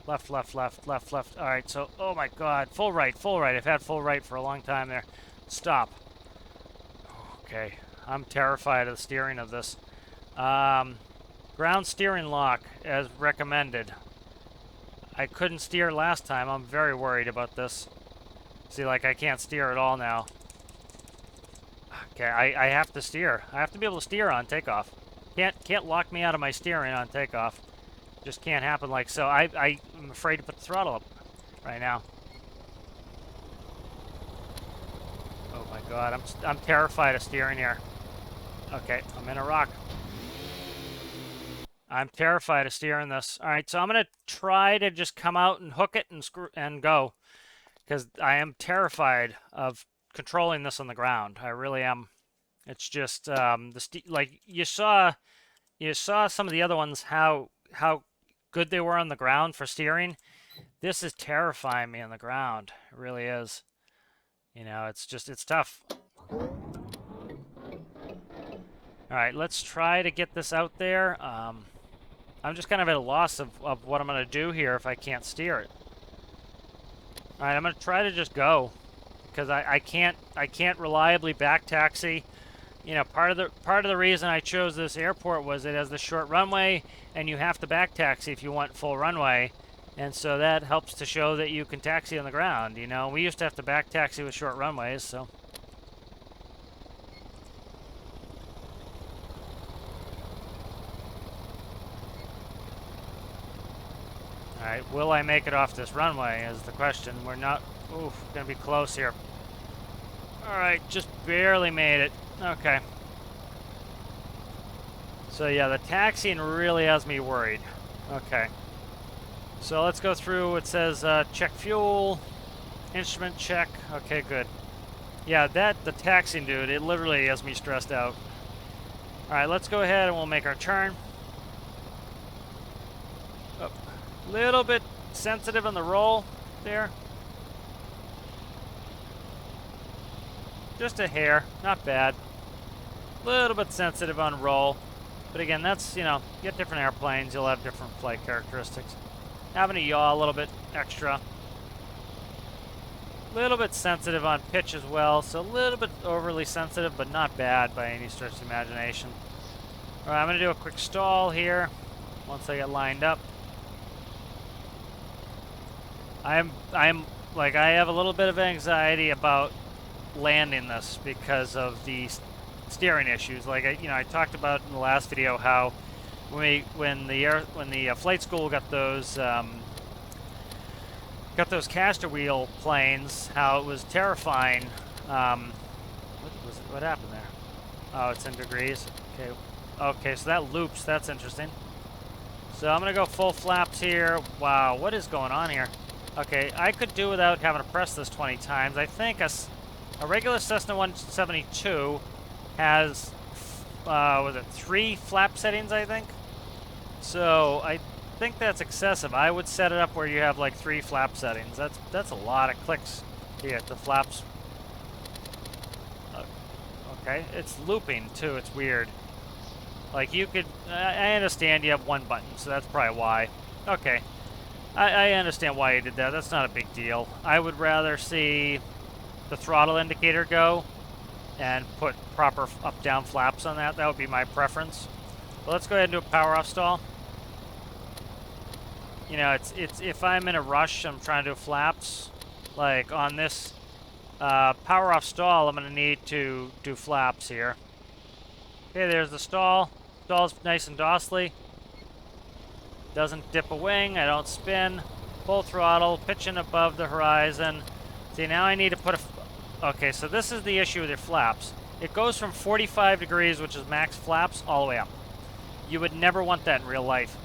Speaker 1: Left, left, left, left, left. All right, so, oh my God. Full right, full right. I've had full right for a long time there. Stop. Okay, I'm terrified of the steering of this. Ground steering lock, as recommended. I couldn't steer last time. I'm very worried about this. See, like, I can't steer at all now. Okay, I have to steer. I have to be able to steer on takeoff. Can't lock me out of my steering on takeoff. Just can't happen like so. I'm afraid to put the throttle up right now. Oh my God, I'm terrified of steering here. Okay, I'm in a rock. I'm terrified of steering this. All right, so I'm gonna try to just come out and hook it and go, because I am terrified of controlling this on the ground. I really am. It's just like you saw some of the other ones how good they were on the ground for steering. This is terrifying me on the ground. It really is. You know, it's tough. All right, let's try to get this out there. I'm just kind of at a loss of what I'm going to do here if I can't steer it. All right, I'm going to try to just go because I can't reliably back taxi. You know, part of the reason I chose this airport was it has the short runway, and you have to back taxi if you want full runway, and so that helps to show that you can taxi on the ground. You know, we used to have to back taxi with short runways, so. All right, will I make it off this runway is the question. We're not. Oof, gonna be close here. All right, just barely made it. Okay. So yeah, the taxiing really has me worried. Okay. So let's go through. It says check fuel, instrument check. Okay, good. Yeah, the taxiing, dude, it literally has me stressed out. All right, let's go ahead and we'll make our turn. Oh, little bit sensitive on the roll there. Just a hair, not bad. Little bit sensitive on roll. But again, that's, you know, you get different airplanes, you'll have different flight characteristics. Having to yaw a little bit extra. Little bit sensitive on pitch as well, so a little bit overly sensitive, but not bad by any stretch of the imagination. All right, I'm gonna do a quick stall here once I get lined up. I'm like, I have a little bit of anxiety about landing this because of the steering issues. Like I talked about in the last video how when the flight school got those caster wheel planes, how it was terrifying. What happened there? Oh, it's in degrees. Okay, so that loops. That's interesting. So I'm gonna go full flaps here. Wow, what is going on here? Okay, I could do without having to press this 20 times. I think a regular Cessna 172 has, was it 3 flap settings, I think? So I think that's excessive. I would set it up where you have like 3 flap settings. That's a lot of clicks to get the flaps. Okay, it's looping too. It's weird. Like you could, I understand you have 1 button, so that's probably why. Okay, I understand why you did that. That's not a big deal. I would rather see the throttle indicator go and put proper up-down flaps on that. That would be my preference. But let's go ahead and do a power off stall. You know, it's if I'm in a rush, I'm trying to do flaps. Like on this power off stall, I'm going to need to do flaps here. Okay, there's the stall. Stall's nice and docilely. Doesn't dip a wing. I don't spin. Full throttle, pitching above the horizon. See, now I need to put a... Okay, so this is the issue with your flaps. it goes from 45 degrees, which is max flaps, all the way up. You would never want that in real life.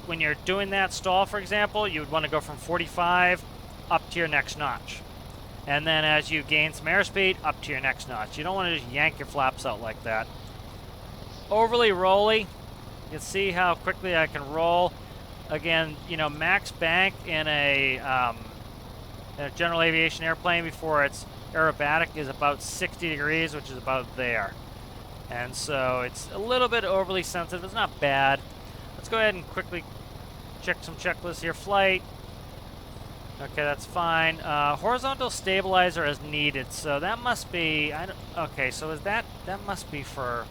Speaker 1: When you're doing that stall, for example, you would want to go from 45 up to your next notch. And then as you gain some airspeed, up to your next notch. You don't want to just yank your flaps out like that. Overly rolly. You can see how quickly I can roll. Again, you know, max bank in a general aviation airplane before it's aerobatic is about 60 degrees, which is about there. And so it's a little bit overly sensitive. It's not bad. Let's go ahead and quickly check some checklists here. Flight. Okay, that's fine. Horizontal stabilizer is needed, so that must be. Okay, so is that must be for?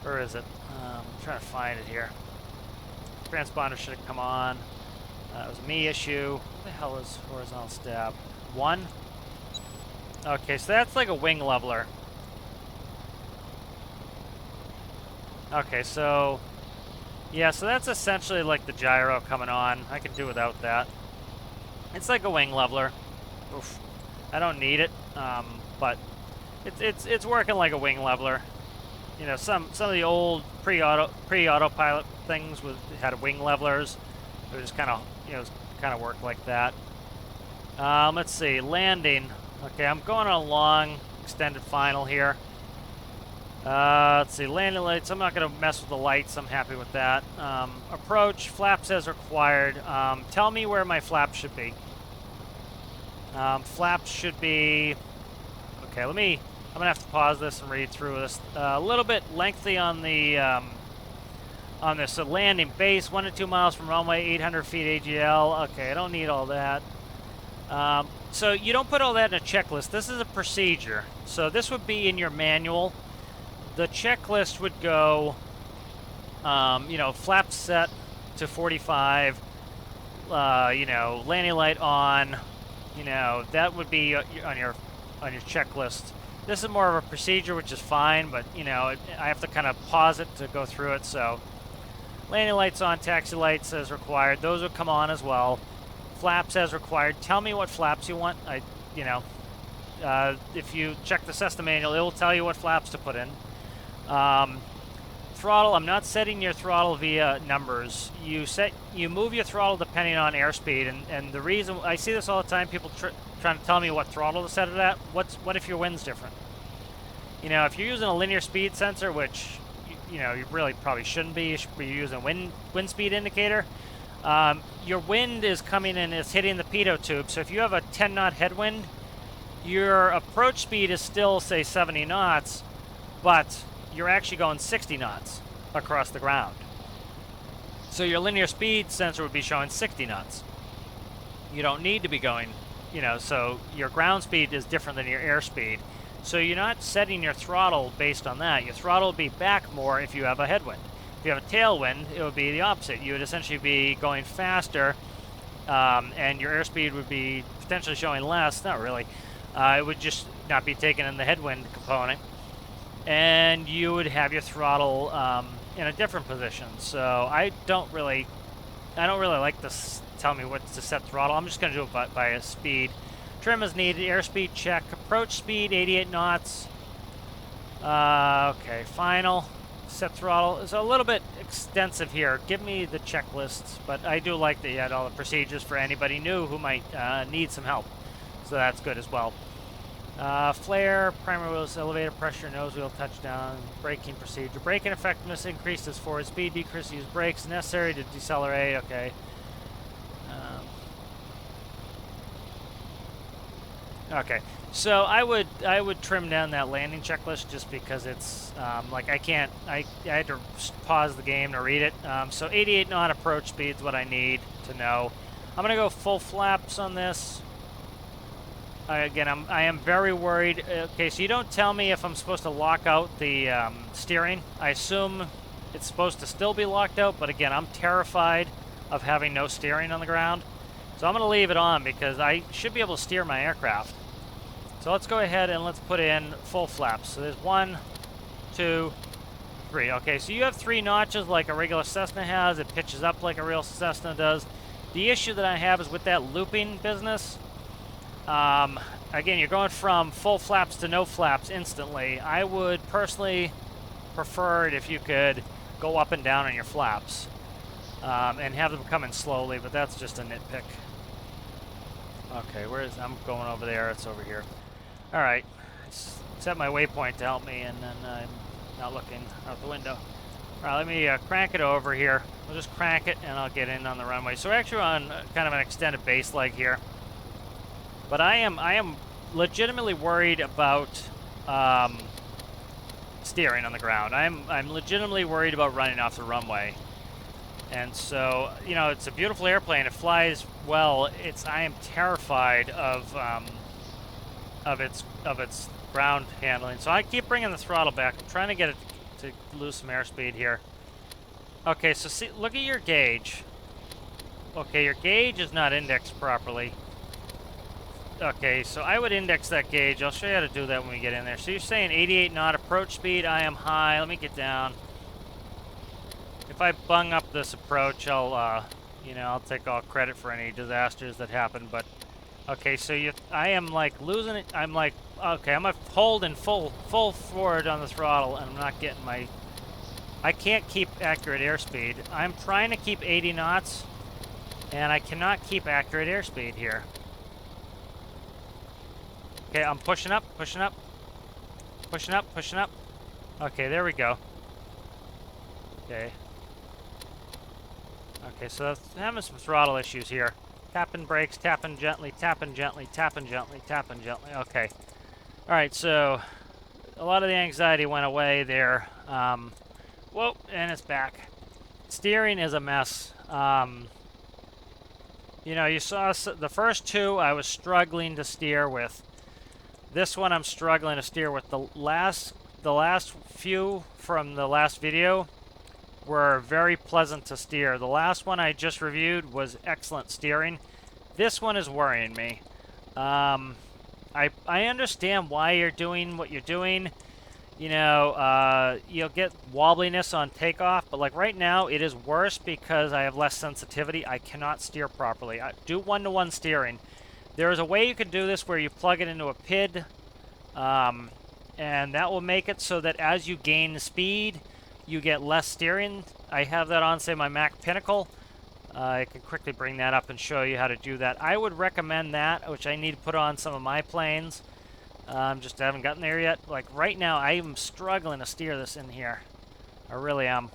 Speaker 1: Where is it? I'm trying to find it here. Transponder should have come on. It was a me issue. What the hell is horizontal stab? 1. Okay, so that's like a wing leveler. Okay, so yeah, so that's essentially like the gyro coming on. I can do without that. It's like a wing leveler. Oof. I don't need it, but it's working like a wing leveler. You know, some of the old pre-autopilot things had wing levelers. It was just kind of worked like that. Let's see, landing. Okay, I'm going on a long extended final here. Let's see, landing lights. I'm not going to mess with the lights. I'm happy with that. Approach, flaps as required. Tell me where my flaps should be. Flaps should be... Okay, I'm going to have to pause this and read through this. A little bit lengthy on the... on this. So landing base, 1 to 2 miles from runway, 800 feet AGL. Okay, I don't need all that. So you don't put all that in a checklist. This is a procedure. So this would be in your manual. The checklist would go, you know, flap set to 45, you know, landing light on, you know, that would be on your checklist. This is more of a procedure, which is fine, but, you know, I have to kind of pause it to go through it. So landing lights on, taxi lights as required. Those would come on as well. Flaps as required. Tell me what flaps you want. You know, if you check the Cessna manual, it will tell you what flaps to put in. Throttle, I'm not setting your throttle via numbers. You move your throttle depending on airspeed, and the reason I see this all the time, people trying to tell me what throttle to set it at. What if your wind's different? You know, if you're using a linear speed sensor, which you know you really probably shouldn't be. You should be using a wind speed indicator. Your wind is coming in, it's hitting the pitot tube. So if you have a 10 knot headwind, your approach speed is still, say, 70 knots, but you're actually going 60 knots across the ground. So your linear speed sensor would be showing 60 knots. You don't need to be going, you know, so your ground speed is different than your airspeed. So you're not setting your throttle based on that. Your throttle will be back more if you have a headwind. If you have a tailwind, it would be the opposite. You would essentially be going faster, and your airspeed would be potentially showing less. Not really. It would just not be taken in the headwind component. And you would have your throttle in a different position. So I don't really like this. Tell me what to set throttle. I'm just going to do it by a speed. Trim is needed. Airspeed check. Approach speed 88 knots. Okay, final. Set throttle is a little bit extensive here. Give me the checklists, but I do like that you had all the procedures for anybody new who might need some help. So that's good as well. Flare, primary wheels, elevator pressure, nose wheel touchdown, braking procedure. Braking effectiveness increased as forward speed, decrease use brakes necessary to decelerate. Okay. Okay, so I would trim down that landing checklist just because it's like I had to pause the game to read it. So 88 knot approach speed is what I need to know. I'm gonna go full flaps on this. Again, I am very worried. Okay, so you don't tell me if I'm supposed to lock out the steering. I assume it's supposed to still be locked out, but again, I'm terrified of having no steering on the ground. So I'm going to leave it on because I should be able to steer my aircraft. So let's go ahead and let's put in full flaps. So there's 1, 2, 3. Okay, so you have 3 notches like a regular Cessna has. It pitches up like a real Cessna does. The issue that I have is with that looping business. again, you're going from full flaps to no flaps instantly. I would personally prefer it if you could go up and down on your flaps and have them come in slowly, but that's just a nitpick. Okay, I'm going over there. It's over here. All right, set my waypoint to help me, and then I'm not looking out the window. All right, let me crank it over here. We'll just crank it, and I'll get in on the runway. So we're actually on kind of an extended base leg here, but I am legitimately worried about steering on the ground. I'm legitimately worried about running off the runway. And so, you know, it's a beautiful airplane. It flies well. I am terrified of its ground handling. So I keep bringing the throttle back. I'm trying to get it to lose some airspeed here. Okay, so see, look at your gauge. Okay, your gauge is not indexed properly. Okay, so I would index that gauge. I'll show you how to do that when we get in there. So you're saying 88 knot approach speed. I am high. Let me get down. If I bung up this approach, I'll take all credit for any disasters that happen. But okay, so I am like losing it. I'm like, okay, I'm holding full forward on the throttle, and I'm not getting I can't keep accurate airspeed. I'm trying to keep 80 knots, and I cannot keep accurate airspeed here. Okay, I'm pushing up. Okay, there we go. Okay. Okay, so that's having some throttle issues here. Tapping brakes, tapping gently. Okay. All right, so a lot of the anxiety went away there. Whoa, and it's back. Steering is a mess. You know, you saw the first two I was struggling to steer with. This one I'm struggling to steer with. The last few from the last video were very pleasant to steer. The last one I just reviewed was excellent steering. This one is worrying me. I understand why you're doing what you're doing. You know, you'll get wobbliness on takeoff, but like right now it is worse because I have less sensitivity. I cannot steer properly. I do one-to-one steering. There is a way you can do this where you plug it into a PID, and that will make it so that as you gain speed, you get less steering. I have that on, say, my Mac Pinnacle. I can quickly bring that up and show you how to do that. I would recommend that, which I need to put on some of my planes. Just haven't gotten there yet. Like right now, I am struggling to steer this in here. I really am.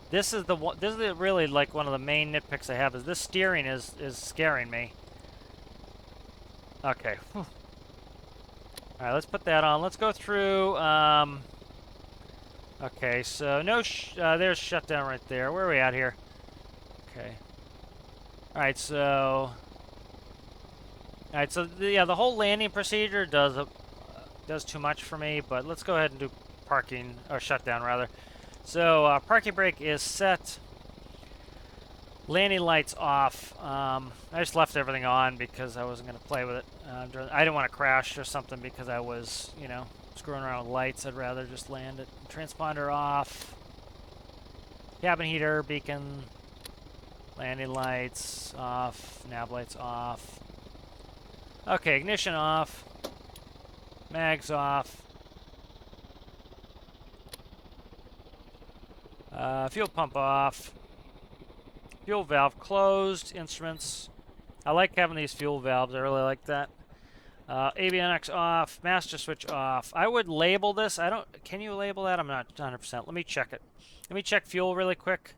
Speaker 1: This is really like one of the main nitpicks I have. Is this steering is scaring me. Okay. Whew. All right, let's put that on. Let's go through. Okay, so there's shutdown right there. Where are we at here? Okay. All right, so the whole landing procedure does too much for me, but let's go ahead and do parking or shutdown rather. So parking brake is set. Landing lights off. I just left everything on because I wasn't going to play with it. I didn't want to crash or something because I was, you know, screwing around with lights. I'd rather just land it. Transponder off. Cabin heater, beacon. Landing lights off. Nav lights off. Okay, ignition off. Mags off. Fuel pump off. Fuel valve closed. Instruments. I like having these fuel valves. I really like that. Avionics off. Master switch off. I would label this. Can you label that? I'm not 100%. Let me check it. Let me check fuel really quick.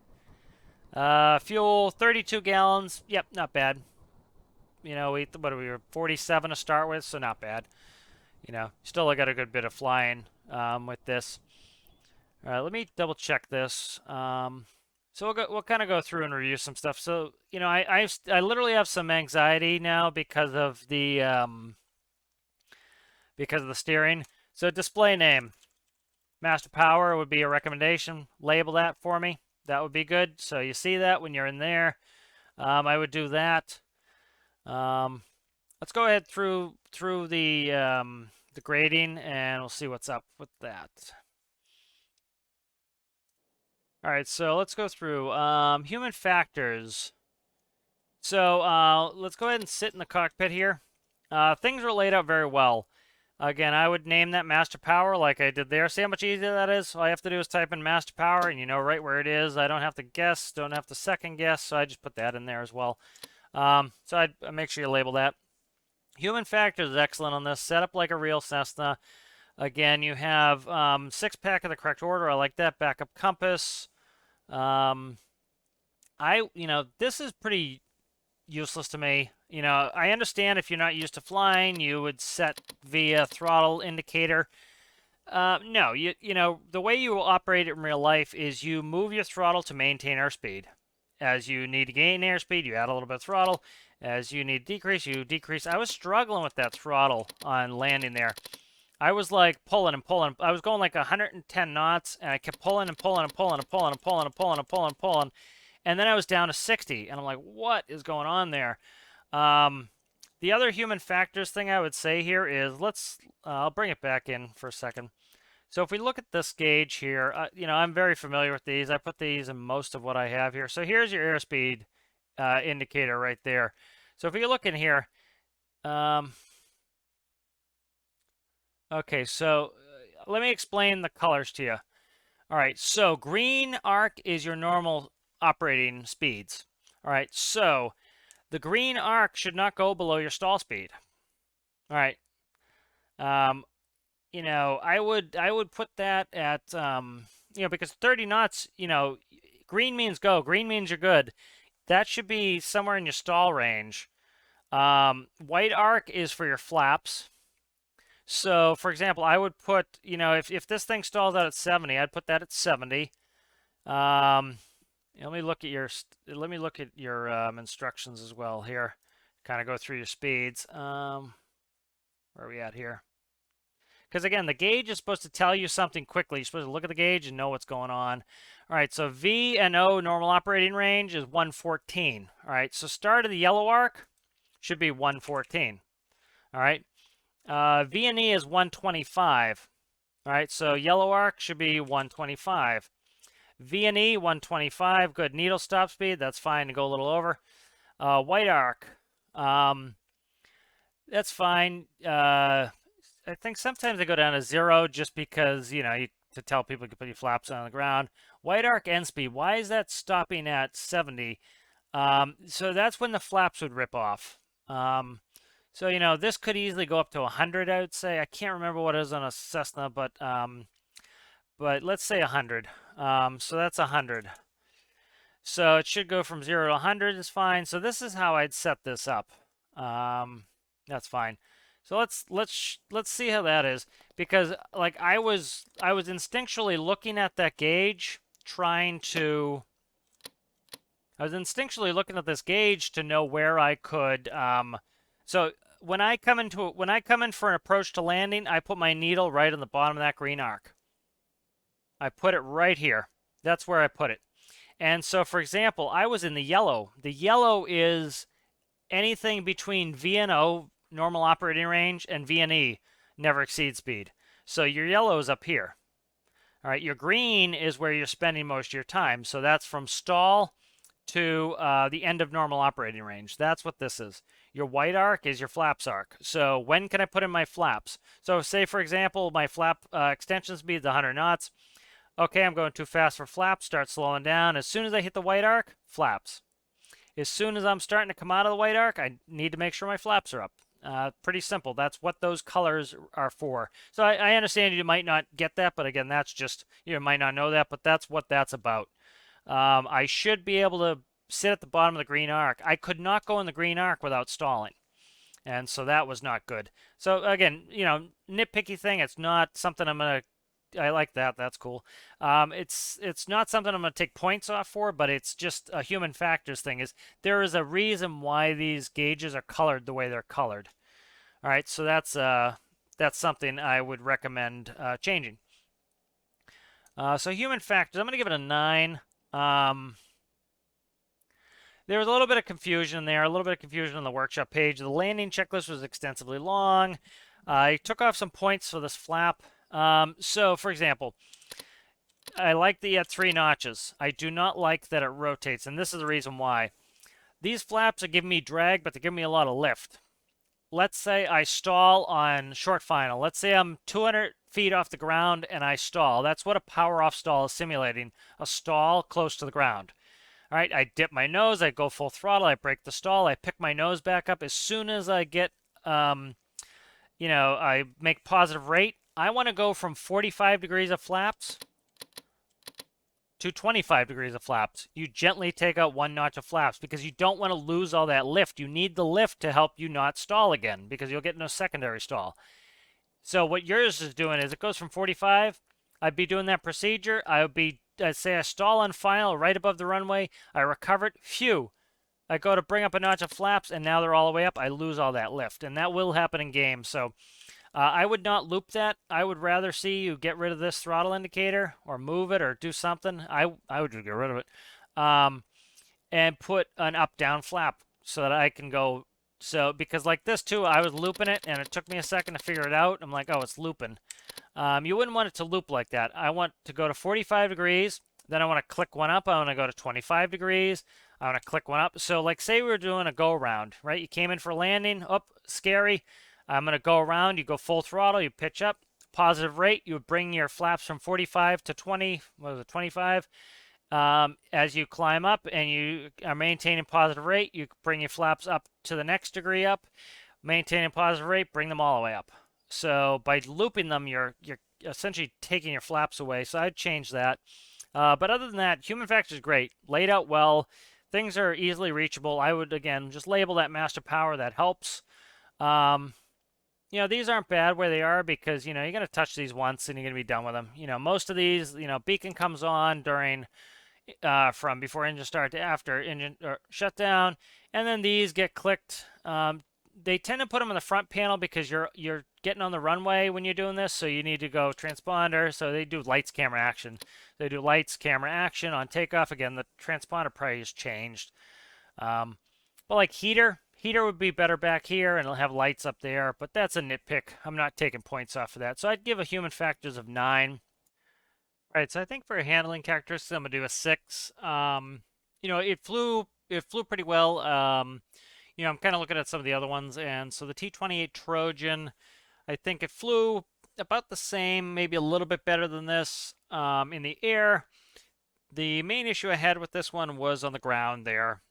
Speaker 1: Fuel, 32 gallons. Yep, not bad. You know, we were 47 to start with, so not bad. You know, still I got a good bit of flying with this. All right, let me double check this. So we'll kind of go through and review some stuff. So, you know, I literally have some anxiety now because of the steering. So display name, Master Power would be a recommendation. Label that for me. That would be good. So you see that when you're in there. I would do that. Let's go ahead through the grading, and we'll see what's up with that. All right, so let's go through human factors. So let's go ahead and sit in the cockpit here. Things are laid out very well. Again, I would name that master power like I did there. See how much easier that is? All I have to do is type in master power and you know right where it is. I don't have to guess, don't have to second guess, so I just put that in there as well. So I'd make sure you label that. Human factors is excellent on this. Set up like a real Cessna. Again, you have 6-pack in the correct order. I like that. Backup compass. This is pretty useless to me. I understand if you're not used to flying, you would set via throttle indicator. No, the way you will operate it in real life is you move your throttle to maintain airspeed. As you need to gain airspeed, you add a little bit of throttle. As you need to decrease, you decrease. I was struggling with that throttle on landing there. I was like pulling and pulling. I was going like 110 knots, and I kept pulling and pulling and pulling and pulling and pulling and pulling and pulling and pulling. And then I was down to 60, and I'm like, what is going on there? The other human factors thing I would say here is I'll bring it back in for a second. So if we look at this gauge here, I'm very familiar with these. I put these in most of what I have here. So here's your airspeed indicator right there. So if you look in here, okay, so let me explain the colors to you. All right, so green arc is your normal operating speeds. All right, so the green arc should not go below your stall speed. All right. I would put that at because 30 knots, green means go, green means you're good. That should be somewhere in your stall range. White arc is for your flaps. So, for example, I would put, if this thing stalls out at 70, I'd put that at 70. Let me look at your instructions as well here. Kind of go through your speeds. Where are we at here? Because again, the gauge is supposed to tell you something quickly. You're supposed to look at the gauge and know what's going on. All right, so V and O normal operating range is 114. All right, so start of the yellow arc should be 114. All right, V and E is 125. All right, so yellow arc should be 125. V and E 125. Good needle stop speed. That's fine to go a little over. White arc. That's fine. I think sometimes they go down to 0 just because, to tell people you can put your flaps on the ground. White arc end speed, why is that stopping at 70? So that's when the flaps would rip off. So, this could easily go up to 100, I would say. I can't remember what it is on a Cessna, but let's say 100. So that's 100. So it should go from 0 to 100 is fine. So this is how I'd set this up. That's fine. So let's see how that is, because like I was instinctually looking at that gauge, I was instinctually looking at this gauge to know where I could. So when I come in for an approach to landing, I put my needle right on the bottom of that green arc. I put it right here. That's where I put it. And so, for example, I was in the yellow. The yellow is anything between V and O, normal operating range, and V and E, never exceed speed. So your yellow is up here. All right, your green is where you're spending most of your time. So that's from stall to the end of normal operating range. That's what this is. Your white arc is your flaps arc. So when can I put in my flaps? So say, for example, my flap extension speed is 100 knots. Okay, I'm going too fast for flaps. Start slowing down. As soon as I hit the white arc, flaps. As soon as I'm starting to come out of the white arc, I need to make sure my flaps are up. Pretty simple. That's what those colors are for. So I understand you might not get that, but again, that's just, you might not know that, but that's what that's about. I should be able to sit at the bottom of the green arc. I could not go in the green arc without stalling. And so that was not good. So again, nitpicky thing. It's not something I like that. That's cool. It's not something I'm going to take points off for, but it's just a human factors thing. There is a reason why these gauges are colored the way they're colored. All right, so that's something I would recommend changing. So human factors, I'm going to give it a 9. There was a little bit of confusion there, a little bit of confusion on the workshop page. The landing checklist was extensively long. I took off some points for this flap. So, for example, I like that you have 3 notches. I do not like that it rotates, and this is the reason why. These flaps are giving me drag, but they're giving me a lot of lift. let's say I stall on short final. Let's say I'm 200 feet off the ground and I stall. That's what a power off stall is simulating, a stall close to the ground. All right, I dip my nose, I go full throttle, I break the stall, I pick my nose back up. As soon as I get, I make positive rate, I want to go from 45 degrees of flaps to 25 degrees of flaps. You gently take out 1 notch of flaps because you don't want to lose all that lift. You need the lift to help you not stall again because you'll get no secondary stall. So what yours is doing is it goes from 45. I'd be doing that procedure. I'd say I stall on final right above the runway. I recover it. Phew. I go to bring up a notch of flaps, and now they're all the way up. I lose all that lift, and that will happen in game. So I would not loop that. I would rather see you get rid of this throttle indicator or move it or do something. I would just get rid of it and put an up-down flap so that I can go. So because like this too, I was looping it, and it took me a second to figure it out. I'm like, oh, it's looping. You wouldn't want it to loop like that. I want to go to 45 degrees. Then I want to click one up. I want to go to 25 degrees. I want to click one up. So like say we were doing a go around, right? You came in for landing. Oh, scary. I'm going to go around. You go full throttle. You pitch up. Positive rate. You would bring your flaps from 45 to 20. What was it, 25? As you climb up and you are maintaining positive rate, you bring your flaps up to the next degree up. Maintaining positive rate, bring them all the way up. So by looping them, you're essentially taking your flaps away. So I'd change that. But other than that, human factor is great. Laid out well. Things are easily reachable. I would, again, just label that master power. That helps. These aren't bad where they are because, you're going to touch these once and you're going to be done with them. Most of these, beacon comes on during, from before engine start to after engine shutdown. And then these get clicked. They tend to put them in the front panel because you're getting on the runway when you're doing this, so you need to go transponder. So they do lights, camera, action. They do lights, camera, action on takeoff. Again, the transponder probably has changed. But like heater would be better back here, and it'll have lights up there. But that's a nitpick. I'm not taking points off of that. So I'd give a human factors of 9. All right, so I think for handling characteristics, I'm gonna do a 6. It flew pretty well. I'm kind of looking at some of the other ones, and so the T-28 Trojan, I think it flew about the same, maybe a little bit better than this in the air. The main issue I had with this one was on the ground there.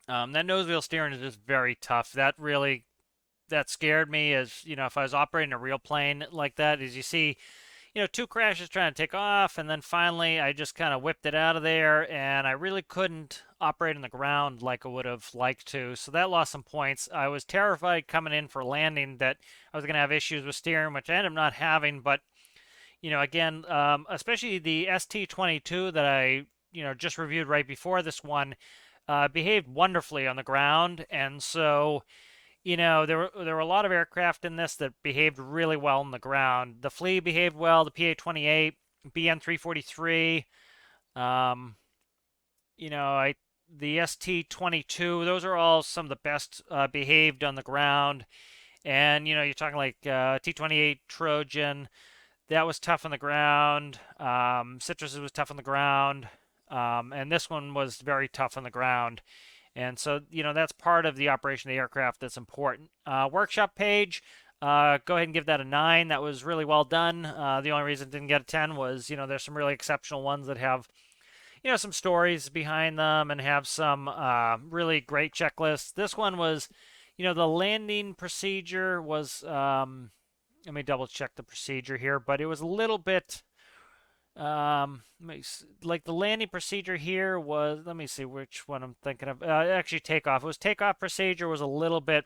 Speaker 1: That nose wheel steering is just very tough. That scared me as, if I was operating a real plane like that, as you see, 2 crashes trying to take off, and then finally I just kind of whipped it out of there, and I really couldn't operate on the ground like I would have liked to, so that lost some points. I was terrified coming in for landing that I was going to have issues with steering, which I ended up not having, but, again, especially the ST-22 that I, just reviewed right before this one, behaved wonderfully on the ground, and so there were a lot of aircraft in this that behaved really well on the ground. The Flea behaved well, the PA-28, BN-343, the ST-22, those are all some of the best behaved on the ground. And, you're talking like T-28 Trojan, that was tough on the ground. Citrus was tough on the ground. And this one was very tough on the ground. And so, that's part of the operation of the aircraft that's important. Workshop page, go ahead and give that a 9. That was really well done. The only reason it didn't get a 10 was, there's some really exceptional ones that have, some stories behind them and have some really great checklists. This one was, the landing procedure was, let me double check the procedure here, but it was a little bit, like the landing procedure here was, let me see which one I'm thinking of. Actually, takeoff. It was takeoff procedure was a little bit,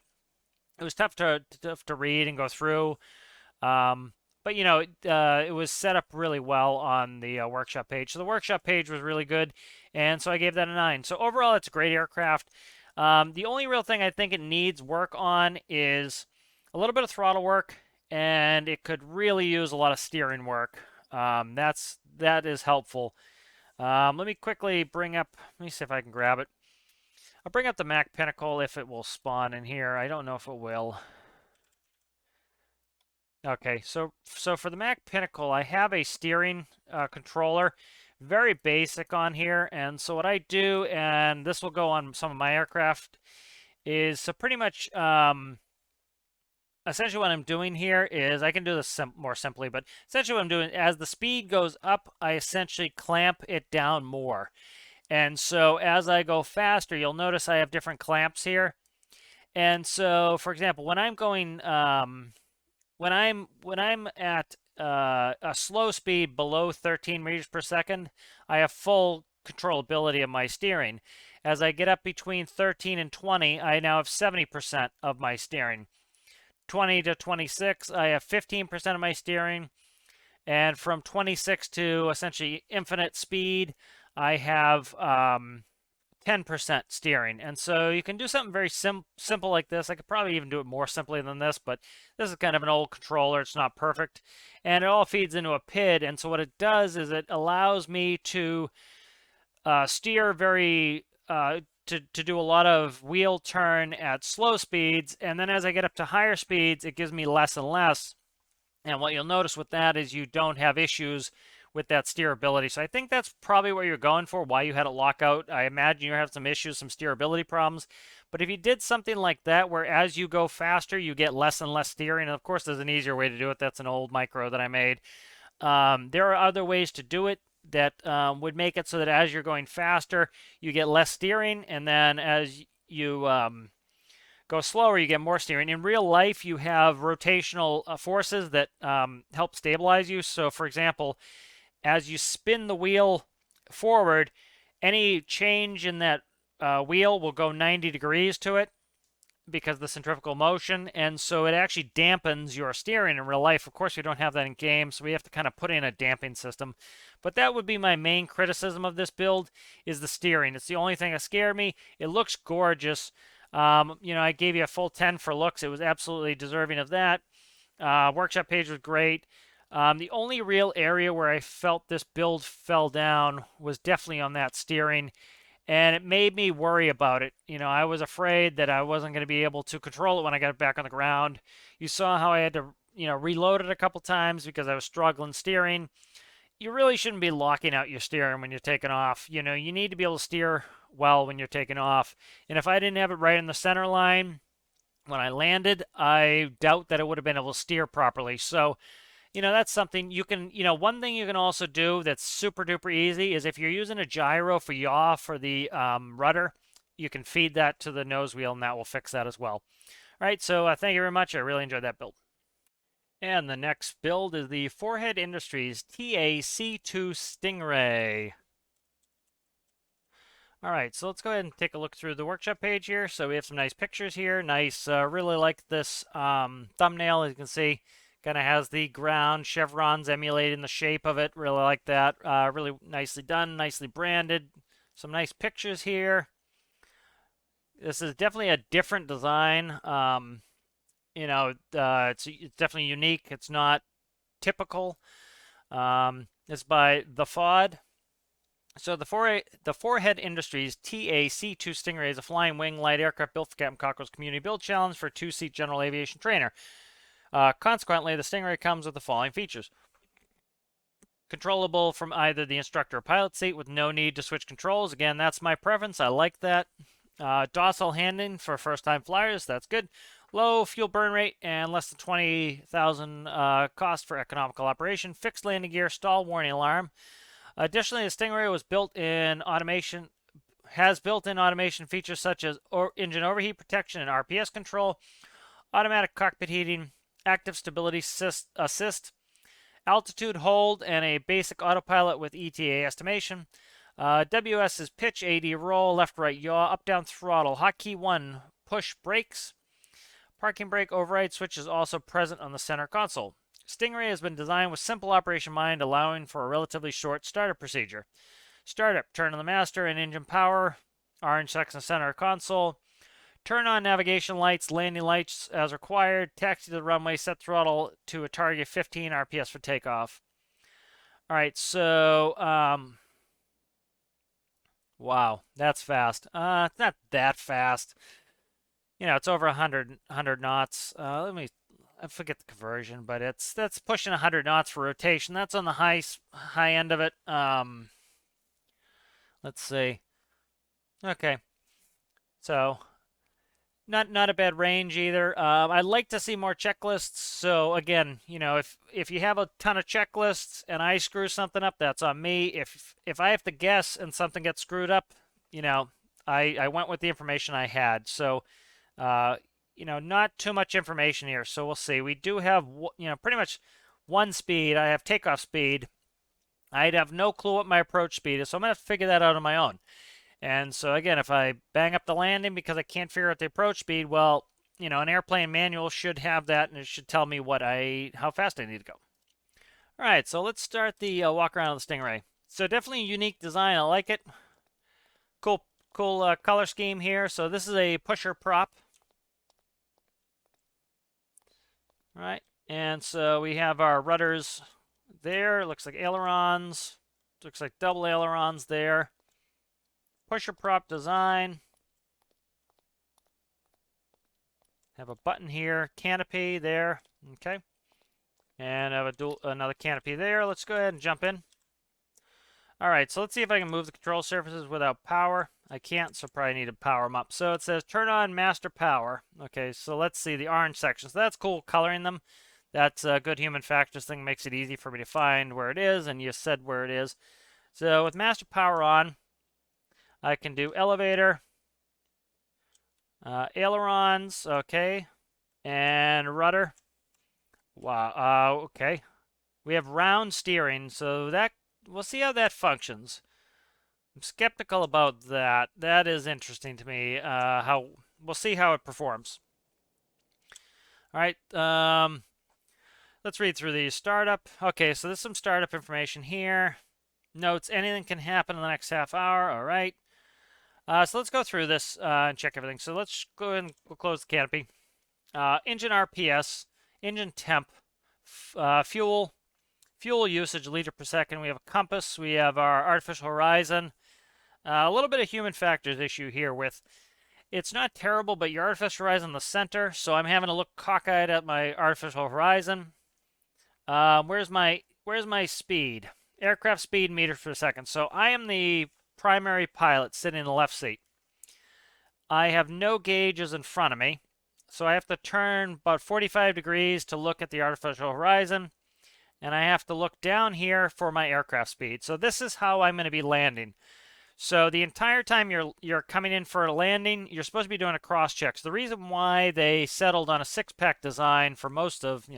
Speaker 1: it was tough to read and go through. But it was set up really well on the workshop page. So the workshop page was really good, and so I gave that a 9. So overall, it's a great aircraft. The only real thing I think it needs work on is a little bit of throttle work, and it could really use a lot of steering work. That is helpful. Let me quickly bring up, let me see if I can grab it. I'll bring up the Mac Pinnacle if it will spawn in here. I don't know if it will. Okay, so for the Mac Pinnacle, I have a steering controller, very basic on here. And so what I do, and this will go on some of my aircraft, is so pretty much essentially what I'm doing here is, I can do this more simply, but essentially what I'm doing, as the speed goes up, I essentially clamp it down more. And so as I go faster, you'll notice I have different clamps here. And so, for example, when I'm going, when I'm at a slow speed below 13 meters per second, I have full controllability of my steering. As I get up between 13 and 20, I now have 70% of my steering. 20 to 26, I have 15% of my steering. And from 26 to essentially infinite speed, I have 10% steering. And so you can do something very simple like this. I could probably even do it more simply than this, but this is kind of an old controller. It's not perfect. And it all feeds into a PID. And so what it does is it allows me to steer very, to do a lot of wheel turn at slow speeds. And then as I get up to higher speeds, it gives me less and less. And what you'll notice with that is you don't have issues with that steerability. So I think that's probably what you're going for, why you had a lockout. I imagine you have some issues, some steerability problems. But if you did something like that, where as you go faster, you get less and less steering, and of course there's an easier way to do it. That's an old micro that I made. There are other ways to do it that would make it so that as you're going faster, you get less steering, and then as you go slower, you get more steering. In real life, you have rotational forces that help stabilize you. So, for example, as you spin the wheel forward, any change in that wheel will go 90 degrees to it because of the centrifugal motion, and so it actually dampens your steering in real life. Of course, we don't have that in games, so we have to kind of put in a damping system. But that would be my main criticism of this build, is the steering. It's the only thing that scared me. It looks gorgeous. I gave you a full 10 for looks. It was absolutely deserving of that. Workshop page was great. The only real area where I felt this build fell down was definitely on that steering, and it made me worry about it. I was afraid that I wasn't going to be able to control it when I got it back on the ground. You saw how I had to, reload it a couple times because I was struggling steering. You really shouldn't be locking out your steering when you're taking off. You need to be able to steer well when you're taking off. And if I didn't have it right in the center line when I landed, I doubt that it would have been able to steer properly. So, that's something you can, one thing you can also do that's super duper easy is if you're using a gyro for yaw for the rudder, you can feed that to the nose wheel and that will fix that as well. All right, so thank you very much. I really enjoyed that build. And the next build is the Forehead Industries TAc2 Stingray. All right, so let's go ahead and take a look through the workshop page here. So we have some nice pictures here. Nice, really like this thumbnail, as you can see. Kind of has the ground chevrons emulating the shape of it. Really like that. Really nicely done, nicely branded. Some nice pictures here. This is definitely a different design. It's definitely unique. It's not typical. It's by The Fod. So the Forehead Industries TAc2 Stingray is a flying wing light aircraft built for Captain Cockrell's Community Build Challenge for a two-seat general aviation trainer. Consequently, the Stingray comes with the following features. Controllable from either the instructor or pilot seat with no need to switch controls. Again, that's my preference. I like that. Docile handling for first-time flyers. That's good. Low fuel burn rate and less than 20,000 cost for economical operation. Fixed landing gear, stall warning alarm. Additionally, the Stingray was has built-in automation features such as engine overheat protection and RPS control, automatic cockpit heating, active stability assist, altitude hold, and a basic autopilot with ETA estimation. WS is pitch, AD roll, left, right, yaw, up, down, throttle, hotkey 1, push brakes. Parking brake override switch is also present on the center console. Stingray has been designed with simple operation in mind, allowing for a relatively short startup procedure. Startup, turn on the master and engine power, orange Cessna center console. Turn on navigation lights, landing lights as required. Taxi to the runway, set throttle to a target 15 RPS for takeoff. All right, so, wow, that's fast. It's not that fast. It's over 100 knots. I forget the conversion, but that's pushing 100 knots for rotation. That's on the high end of it. Let's see. Okay. So Not a bad range either. I'd like to see more checklists. So again, you know, if you have a ton of checklists and I screw something up, that's on me. If I have to guess and something gets screwed up, you know, I went with the information I had. So uh, you know, not too much information here. So we'll see. We do have you know pretty much one speed. I have takeoff speed. I'd have no clue what my approach speed is, so I'm gonna have to figure that out on my own. And so again, if I bang up the landing because I can't figure out the approach speed, well, you know, an airplane manual should have that, and it should tell me how fast I need to go. All right, so let's start the walk around of the Stingray. So definitely a unique design. I like it. Cool color scheme here. So this is a pusher prop. All right, and so we have our rudders there. It looks like ailerons. Looks like double ailerons there. Pusher prop design. Have a button here, canopy there, okay. And have another canopy there. Let's go ahead and jump in. All right, so let's see if I can move the control surfaces without power. I can't, so probably need to power them up. So it says turn on master power. Okay, so let's see the orange section. So that's cool, coloring them. That's a good human factors thing. Makes it easy for me to find where it is, and you said where it is. So with master power on, I can do elevator, ailerons, okay, and rudder. Wow, okay. We have round steering, so that we'll see how that functions. I'm skeptical about that. That is interesting to me. How we'll see how it performs. All right. Let's read through these. Startup. Okay, so there's some startup information here. Notes: anything can happen in the next half hour. All right. So let's go through this and check everything. So let's go ahead and we'll close the canopy. Engine RPS, engine temp, fuel usage, liter per second. We have a compass. We have our artificial horizon. A little bit of human factors issue here with it's not terrible, but your artificial horizon in the center, so I'm having to look cockeyed at my artificial horizon. Where's my speed? Aircraft speed meters per second. So I am the primary pilot sitting in the left seat. I have no gauges in front of me, so I have to turn about 45 degrees to look at the artificial horizon, and I have to look down here for my aircraft speed. So this is how I'm going to be landing. So the entire time you're coming in for a landing, you're supposed to be doing a cross check. So the reason why they settled on a six-pack design for most of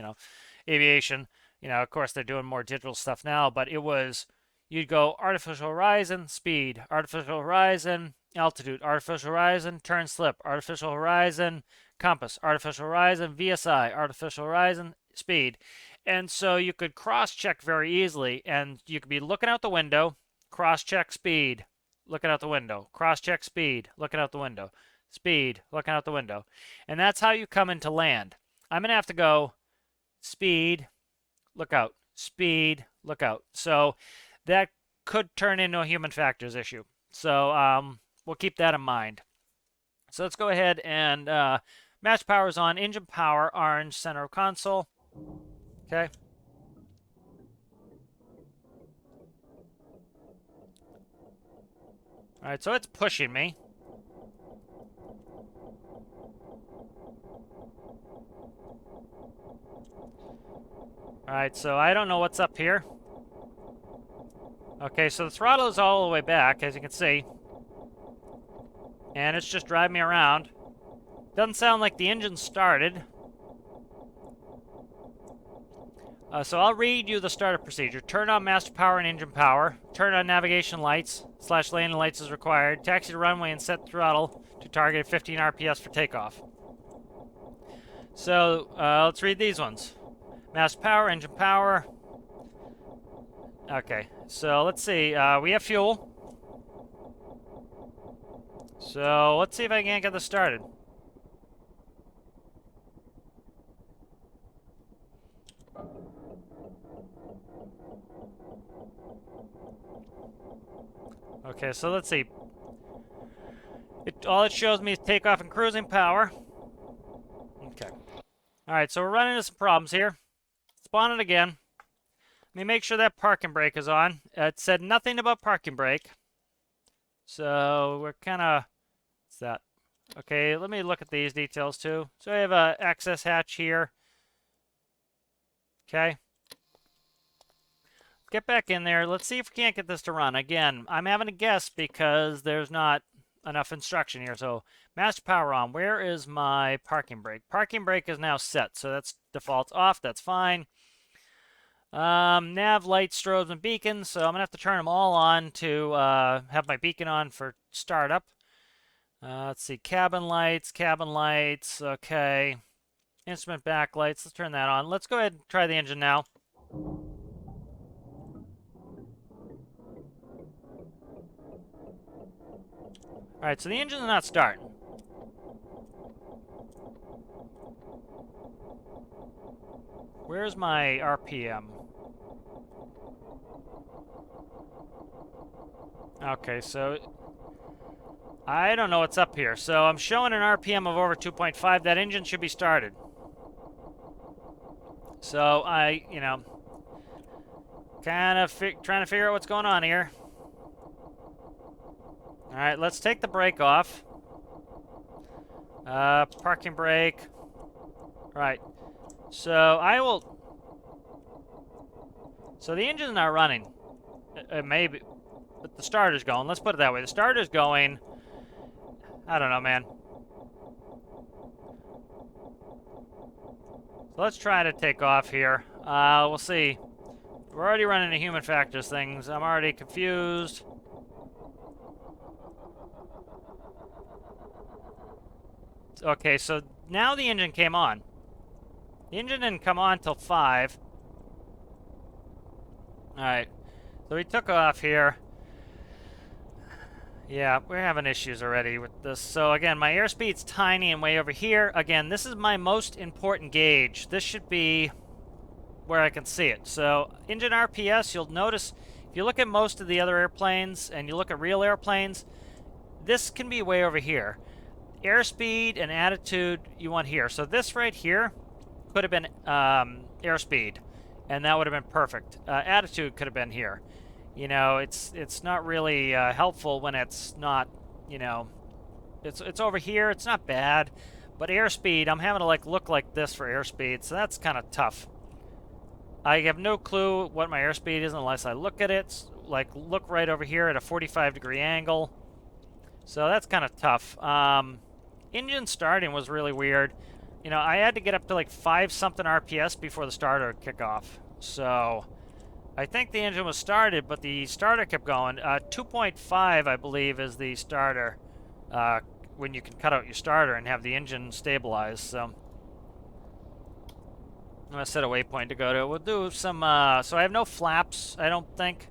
Speaker 1: aviation, of course they're doing more digital stuff now, but it was you'd go artificial horizon, speed, artificial horizon, altitude, artificial horizon, turn slip, artificial horizon, compass, artificial horizon, VSI, artificial horizon, speed. And so you could cross-check very easily, and you could be looking out the window, cross-check speed, looking out the window, cross-check speed, looking out the window, speed, looking out the window. And that's how you come into land. I'm going to have to go speed, look out, speed, look out. So that could turn into a human factors issue. So we'll keep that in mind. So let's go ahead and match power is on. Engine power, orange, center of console. Okay. All right, so it's pushing me. All right, so I don't know what's up here. Okay, so the throttle is all the way back, as you can see. And it's just driving me around. Doesn't sound like the engine started. So I'll read you the startup procedure. Turn on master power and engine power. Turn on navigation lights / landing lights as required. Taxi to runway and set throttle to target at 15 RPS for takeoff. So let's read these ones. Master power, engine power. Okay, so let's see. We have fuel. So let's see if I can't get this started. Okay, so let's see. All it shows me is takeoff and cruising power. Okay. All right, so we're running into some problems here. Spawn it again. Let me make sure that parking brake is on. It said nothing about parking brake. So we're kind of, what's that? Okay, let me look at these details too. So I have a access hatch here. Okay. Get back in there. Let's see if we can't get this to run. Again, I'm having to guess because there's not enough instruction here. So master power on. Where is my parking brake? Parking brake is now set, so that's default off. That's fine. Nav, lights, strobes, and beacons. So I'm gonna have to turn them all on to have my beacon on for startup. Let's see, cabin lights. Okay, instrument backlights. Let's turn that on. Let's go ahead and try the engine now. All right, so the engine's not starting. Where's my RPM? Okay, so I don't know what's up here. So I'm showing an RPM of over 2.5. That engine should be started. So kind of trying to figure out what's going on here. All right, let's take the brake off. Parking brake. Right. So I will. So the engine's not running. Maybe, but the starter's going. Let's put it that way. The starter's going. I don't know, man. So let's try to take off here. We'll see. We're already running the human factors things. I'm already confused. Okay, so now the engine came on. The engine didn't come on till 5. Alright, so we took off here. Yeah, we're having issues already with this. So again, my airspeed's tiny and way over here. Again, this is my most important gauge. This should be where I can see it. So engine RPS, you'll notice, if you look at most of the other airplanes and you look at real airplanes, this can be way over here. Airspeed and attitude you want here. So this right here could have been airspeed, and that would have been perfect. Attitude could have been here. You know, it's not really helpful when it's not, you know, it's over here. It's not bad, but airspeed, I'm having to look like this for airspeed, so that's kind of tough. I have no clue what my airspeed is unless I look at it. Look right over here at a 45-degree angle. So that's kind of tough. Engine starting was really weird. You know, I had to get up to 5-something RPS before the starter would kick off. So I think the engine was started, but the starter kept going. 2.5, I believe, is the starter when you can cut out your starter and have the engine stabilized. So I'm going to set a waypoint to go to. We'll do some, so I have no flaps, I don't think.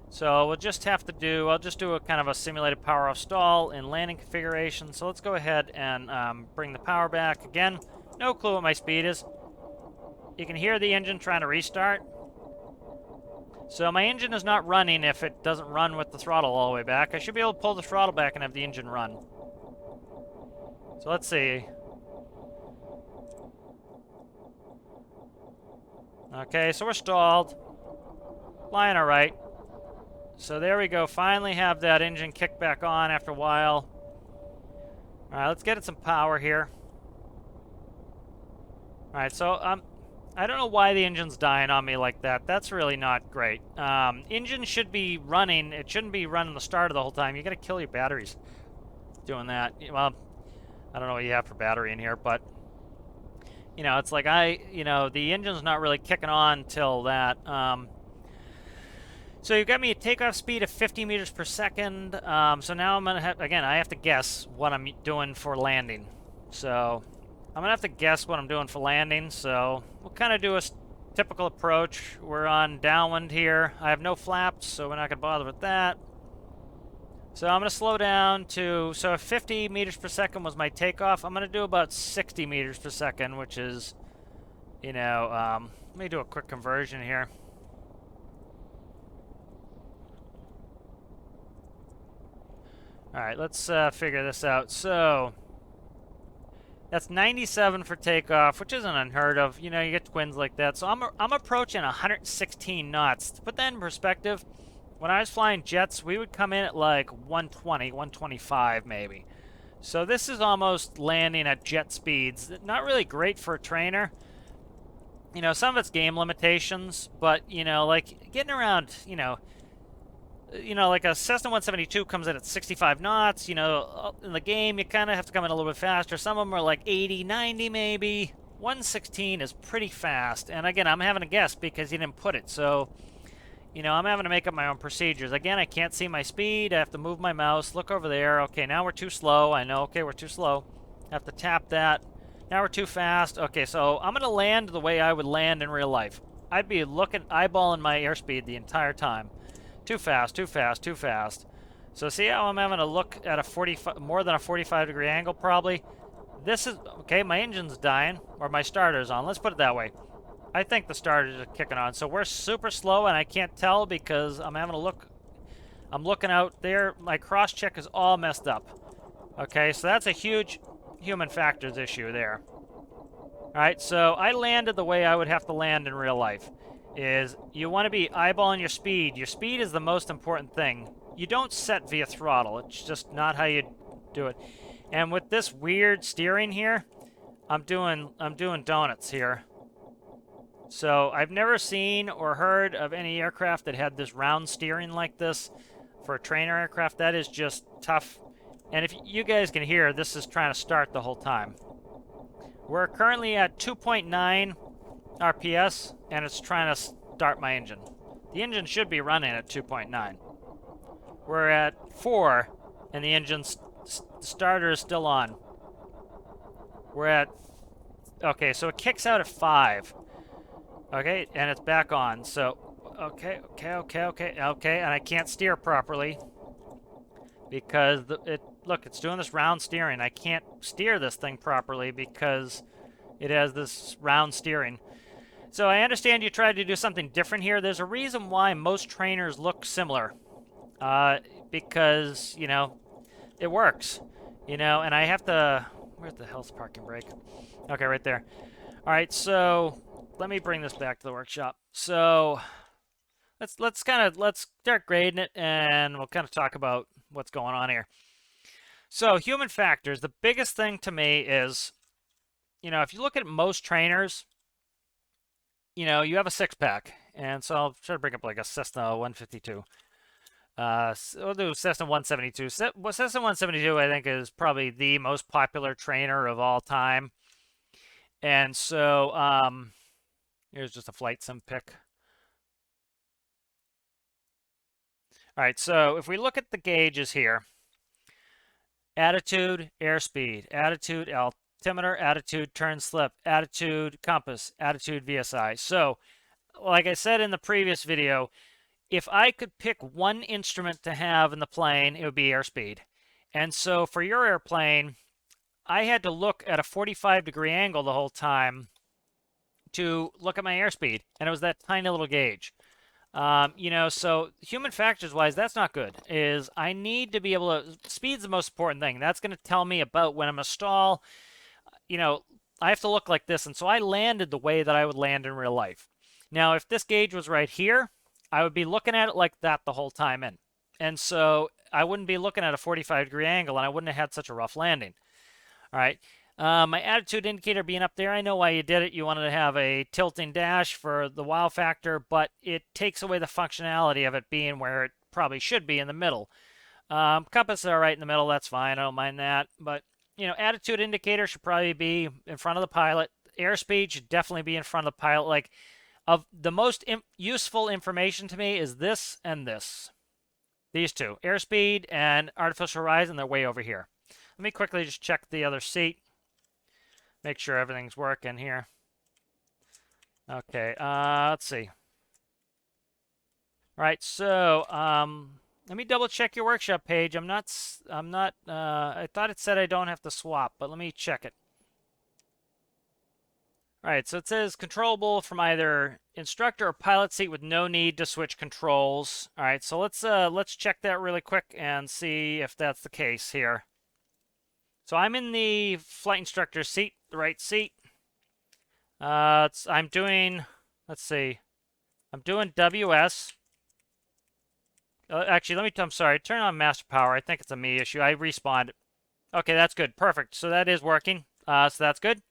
Speaker 1: So we'll just have to do, I'll just do a kind of a simulated power off stall in landing configuration. So let's go ahead and bring the power back. Again, no clue what my speed is. You can hear the engine trying to restart. So my engine is not running if it doesn't run with the throttle all the way back. I should be able to pull the throttle back and have the engine run. So let's see. Okay, so we're stalled. Flying all right. So there we go. Finally have that engine kick back on after a while. All right, let's get it some power here. All right, so I don't know why the engine's dying on me like that. That's really not great. Engine should be running. It shouldn't be running the starter the whole time. You got to kill your batteries doing that. Well, I don't know what you have for battery in here, but you know, it's like the engine's not really kicking on till that. So you've got me a takeoff speed of 50 meters per second. So now I'm going to have, again, I have to guess what I'm doing for landing. So I'm going to have to guess what I'm doing for landing. So we'll kind of do a typical approach. We're on downwind here. I have no flaps, so we're not going to bother with that. So I'm going to slow down to, so if 50 meters per second was my takeoff, I'm going to do about 60 meters per second, which is, you know, let me do a quick conversion here. All right, let's figure this out. So that's 97 for takeoff, which isn't unheard of. You know, you get twins like that. So I'm approaching 116 knots. To put that in perspective, when I was flying jets, we would come in at 120, 125 maybe. So this is almost landing at jet speeds. Not really great for a trainer. You know, some of it's game limitations, but, you know, like getting around, like a Cessna 172 comes in at 65 knots. You know, in the game, you kind of have to come in a little bit faster. Some of them are like 80, 90 maybe. 116 is pretty fast. And again, I'm having a guess because you didn't put it. So, you know, I'm having to make up my own procedures. Again, I can't see my speed. I have to move my mouse, look over there. Okay, now we're too slow. I know, okay, we're too slow. Have to tap that. Now we're too fast. Okay, so I'm going to land the way I would land in real life. I'd be eyeballing my airspeed the entire time. Too fast, too fast, too fast. So see how I'm having to look at a more than a 45-degree angle probably? This is, okay, my engine's dying, or my starter's on. Let's put it that way. I think the starters are kicking on. So we're super slow, and I can't tell because I'm having to look. I'm looking out there. My cross-check is all messed up. Okay, so that's a huge human factors issue there. All right, so I landed the way I would have to land in real life. Is you want to be eyeballing your speed. Your speed is the most important thing. You don't set via throttle. It's just not how you do it. And with this weird steering here, I'm doing donuts here. So I've never seen or heard of any aircraft that had this round steering like this for a trainer aircraft. That is just tough. And if you guys can hear, this is trying to start the whole time. We're currently at 2.9 RPS, and it's trying to start my engine. The engine should be running at 2.9. We're at 4, and the engine's starter is still on. We're at... Okay, so it kicks out at 5. Okay, and it's back on. So, okay, and I can't steer properly because look, it's doing this round steering. I can't steer this thing properly because it has this round steering. So I understand you tried to do something different here. There's a reason why most trainers look similar, because, you know, it works, you know, and I have to... Where's the health parking brake? Okay, right there. All right, so... Let me bring this back to the workshop. So let's start grading it, and we'll kind of talk about what's going on here. So human factors, the biggest thing to me is, you know, if you look at most trainers, you know, you have a six-pack. And so I'll try to bring up like a Cessna 152. We'll do Cessna 172. Cessna 172, I think, is probably the most popular trainer of all time. And so, here's just a flight sim pic. All right, so if we look at the gauges here, attitude, airspeed, attitude, altimeter, attitude, turn slip, attitude, compass, attitude, VSI. So, like I said in the previous video, if I could pick one instrument to have in the plane, it would be airspeed. And so for your airplane, I had to look at a 45-degree angle the whole time to look at my airspeed, and it was that tiny little gauge. You know, so human factors wise, that's not good. Is I need to be able to... Speed's the most important thing. That's going to tell me about when I'm a stall. You know, I have to look like this, and so I landed the way that I would land in real life. Now, if this gauge was right here, I would be looking at it like that the whole time in. And so I wouldn't be looking at a 45-degree angle, and I wouldn't have had such a rough landing. All right. My attitude indicator being up there, I know why you did it. You wanted to have a tilting dash for the wow factor, but it takes away the functionality of it being where it probably should be in the middle. Compass are right in the middle. That's fine. I don't mind that. But, you know, attitude indicator should probably be in front of the pilot. Airspeed should definitely be in front of the pilot. Like, of the most useful information to me is this and this. These two, airspeed and artificial horizon, they're way over here. Let me quickly just check the other seat. Make sure everything's working here. Okay, let's see. All right, so let me double check your workshop page. I thought it said I don't have to swap, but let me check it. All right, so it says controllable from either instructor or pilot seat with no need to switch controls. All right, so let's check that really quick and see if that's the case here. So I'm in the flight instructor seat, the right seat. I'm doing, let's see, I'm doing WS. Actually, I'm sorry, turn on master power. I think it's a me issue. I respawned it. Okay, that's good. Perfect. So that is working. So that's good.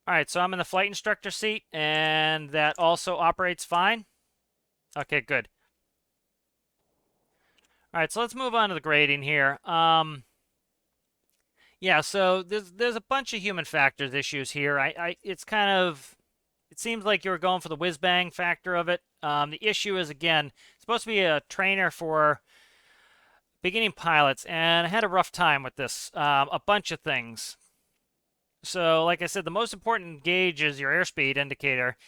Speaker 1: All right, so I'm in the flight instructor seat, and that also operates fine. Okay, good. All right, so let's move on to the grading here. Yeah, so there's a bunch of human factors issues here. It's kind of, it seems like you were going for the whiz bang factor of it. The issue is, again, it's supposed to be a trainer for beginning pilots, and I had a rough time with this. A bunch of things. So, like I said, the most important gauge is your airspeed indicator,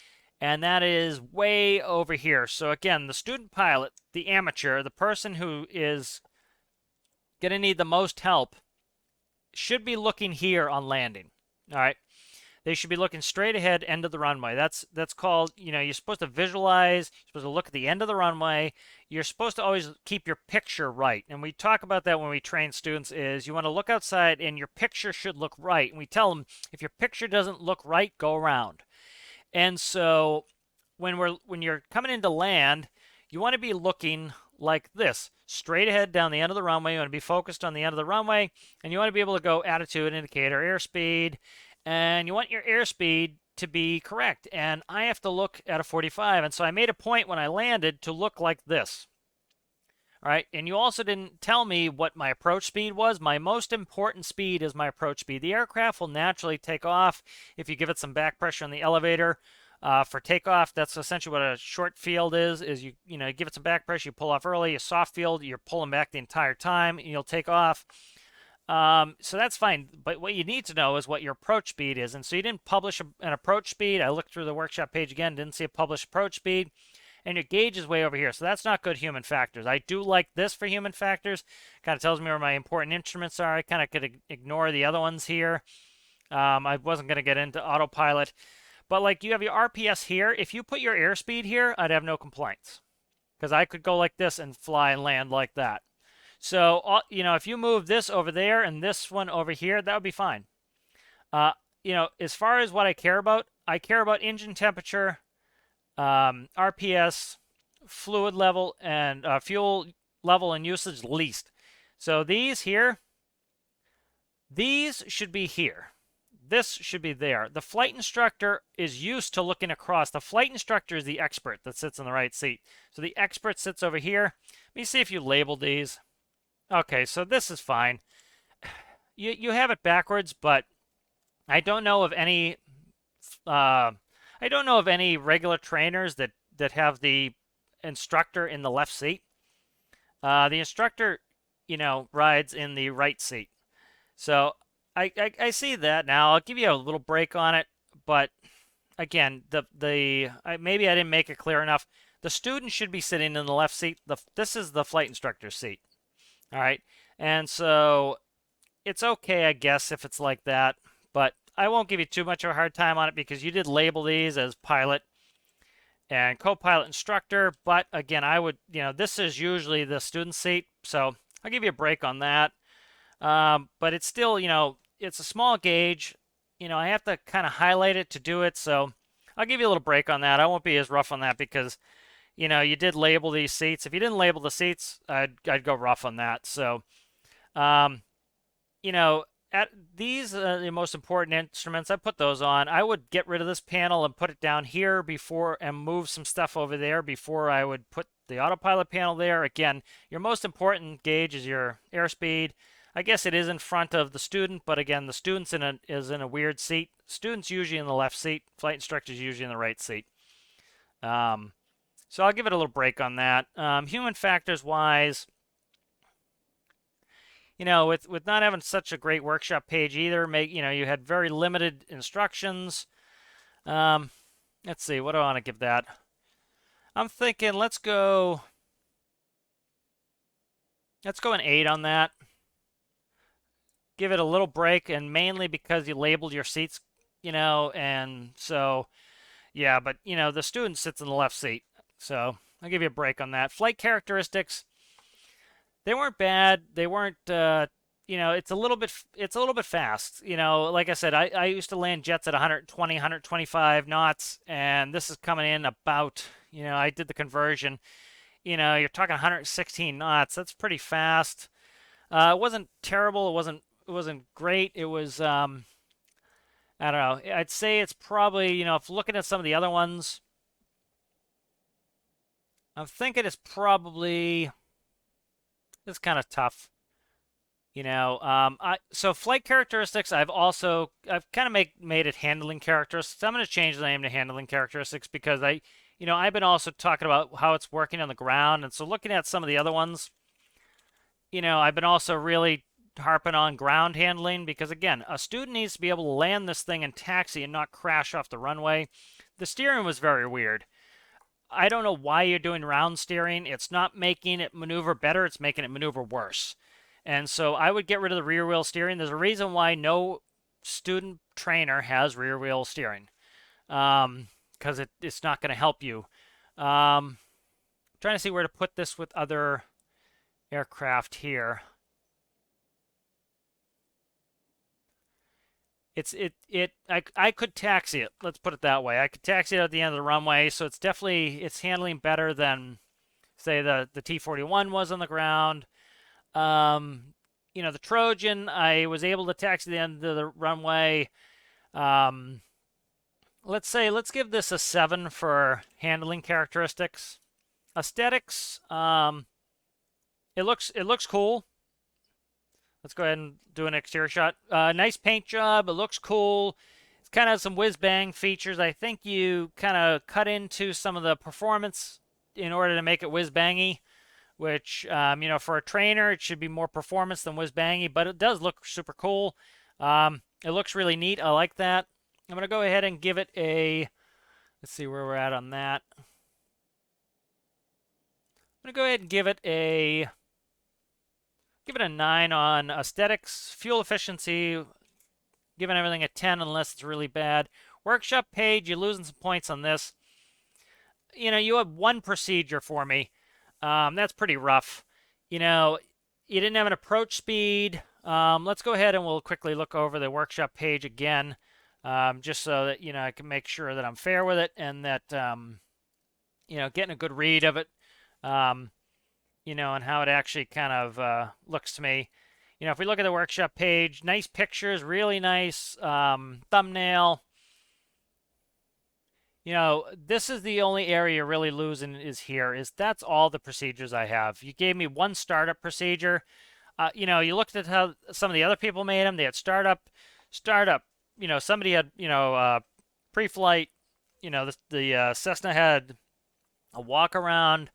Speaker 1: and that is way over here. So again, the student pilot, the amateur, the person who is going to need the most help should be looking here on landing. All right. They should be looking straight ahead, end of the runway. That's called, you're supposed to visualize, you're supposed to look at the end of the runway. You're supposed to always keep your picture right. And we talk about that when we train students is you want to look outside and your picture should look right. And we tell them if your picture doesn't look right, go around. And so when you're coming into land, you want to be looking like this, straight ahead down the end of the runway. You want to be focused on the end of the runway, and you want to be able to go attitude indicator, airspeed, and you want your airspeed to be correct. And I have to look at a 45, and so I made a point when I landed to look like this. All right, and you also didn't tell me what my approach speed was. My most important speed is my approach speed. The aircraft will naturally take off if you give it some back pressure on the elevator. For takeoff, that's essentially what a short field is you give it some back pressure, you pull off early. A soft field, you're pulling back the entire time, and you'll take off. So that's fine, but what you need to know is what your approach speed is. And so you didn't publish an approach speed. I looked through the workshop page again, didn't see a published approach speed. And your gauge is way over here. So that's not good human factors. I do like this for human factors. Kind of tells me where my important instruments are. I kind of could ignore the other ones here. I wasn't going to get into autopilot. But like you have your RPS here. If you put your airspeed here, I'd have no complaints. Because I could go like this and fly and land like that. So, if you move this over there and this one over here, that would be fine. As far as what I care about engine temperature, RPS, fluid level, and fuel level and usage least. So these here, these should be here. This should be there. The flight instructor is used to looking across. The flight instructor is the expert that sits in the right seat. So the expert sits over here. Let me see if you labeled these. Okay, so this is fine. You have it backwards, but I don't know of any regular trainers that have the instructor in the left seat. The instructor, rides in the right seat. So I see that now. I'll give you a little break on it, but again, maybe I didn't make it clear enough. The student should be sitting in the left seat. This is the flight instructor's seat. All right, and so it's okay, I guess, if it's like that, but I won't give you too much of a hard time on it because you did label these as pilot and co-pilot instructor. But again, I would, this is usually the student seat, so I'll give you a break on that. But it's still, it's a small gauge. I have to kind of highlight it to do it, so I'll give you a little break on that. I won't be as rough on that because, you did label these seats. If you didn't label the seats, I'd go rough on that. So, at these the most important instruments, I put those on. I would get rid of this panel and put it down here before and move some stuff over there before I would put the autopilot panel there. Again, your most important gauge is your airspeed. I guess it is in front of the student, but again, the student's is in a weird seat. Student's usually in the left seat. Flight instructor's usually in the right seat. So I'll give it a little break on that. Human factors wise, with not having such a great workshop page either, you had very limited instructions. Let's see, what do I want to give that? I'm thinking let's go an 8 on that. Give it a little break, and mainly because you labeled your seats, and so yeah, but the student sits in the left seat. So I'll give you a break on that. Flight characteristics, they weren't bad. They weren't, it's a little bit fast. Like I said, I used to land jets at 120, 125 knots, and this is coming in about, I did the conversion. you're talking 116 knots. That's pretty fast. It wasn't terrible. It wasn't great. It was I don't know. I'd say it's probably, if looking at some of the other ones, I'm thinking it's kind of tough. So flight characteristics, I've kind of made it handling characteristics. I'm going to change the name to handling characteristics because I've been also talking about how it's working on the ground, and so looking at some of the other ones, I've been also really harping on ground handling because again, a student needs to be able to land this thing and taxi and not crash off the runway. The steering was very weird. I don't know why you're doing round steering. It's not making it maneuver better, it's making it maneuver worse. And so I would get rid of the rear wheel steering. There's a reason why no student trainer has rear wheel steering, because it's not going to help you. Trying to see where to put this with other aircraft here. I could taxi it. Let's put it that way. I could taxi it at the end of the runway, so it's handling better than say the T-41 was on the ground. The Trojan, I was able to taxi the end of the runway. Let's give this a 7 for handling characteristics. Aesthetics, it looks cool. Let's go ahead and do an exterior shot. Nice paint job. It looks cool. It's kind of some whiz-bang features. I think you kind of cut into some of the performance in order to make it whiz-bangy, which, for a trainer, it should be more performance than whiz-bangy, but it does look super cool. It looks really neat. I like that. I'm going to go ahead and give it let's see where we're at on that. I'm going to go ahead and give it a 9 on aesthetics. Fuel efficiency, giving everything a 10 unless it's really bad. Workshop page, you're losing some points on this. You have one procedure for me. That's pretty rough. You didn't have an approach speed. Let's go ahead and we'll quickly look over the workshop page again, just so that, I can make sure that I'm fair with it and that, getting a good read of it. And how it actually kind of looks to me. If we look at the workshop page, nice pictures, really nice thumbnail. This is the only area you're really losing is here. That's all the procedures I have. You gave me one startup procedure. You looked at how some of the other people made them. They had startup. Somebody had, pre-flight. The Cessna had a walk around.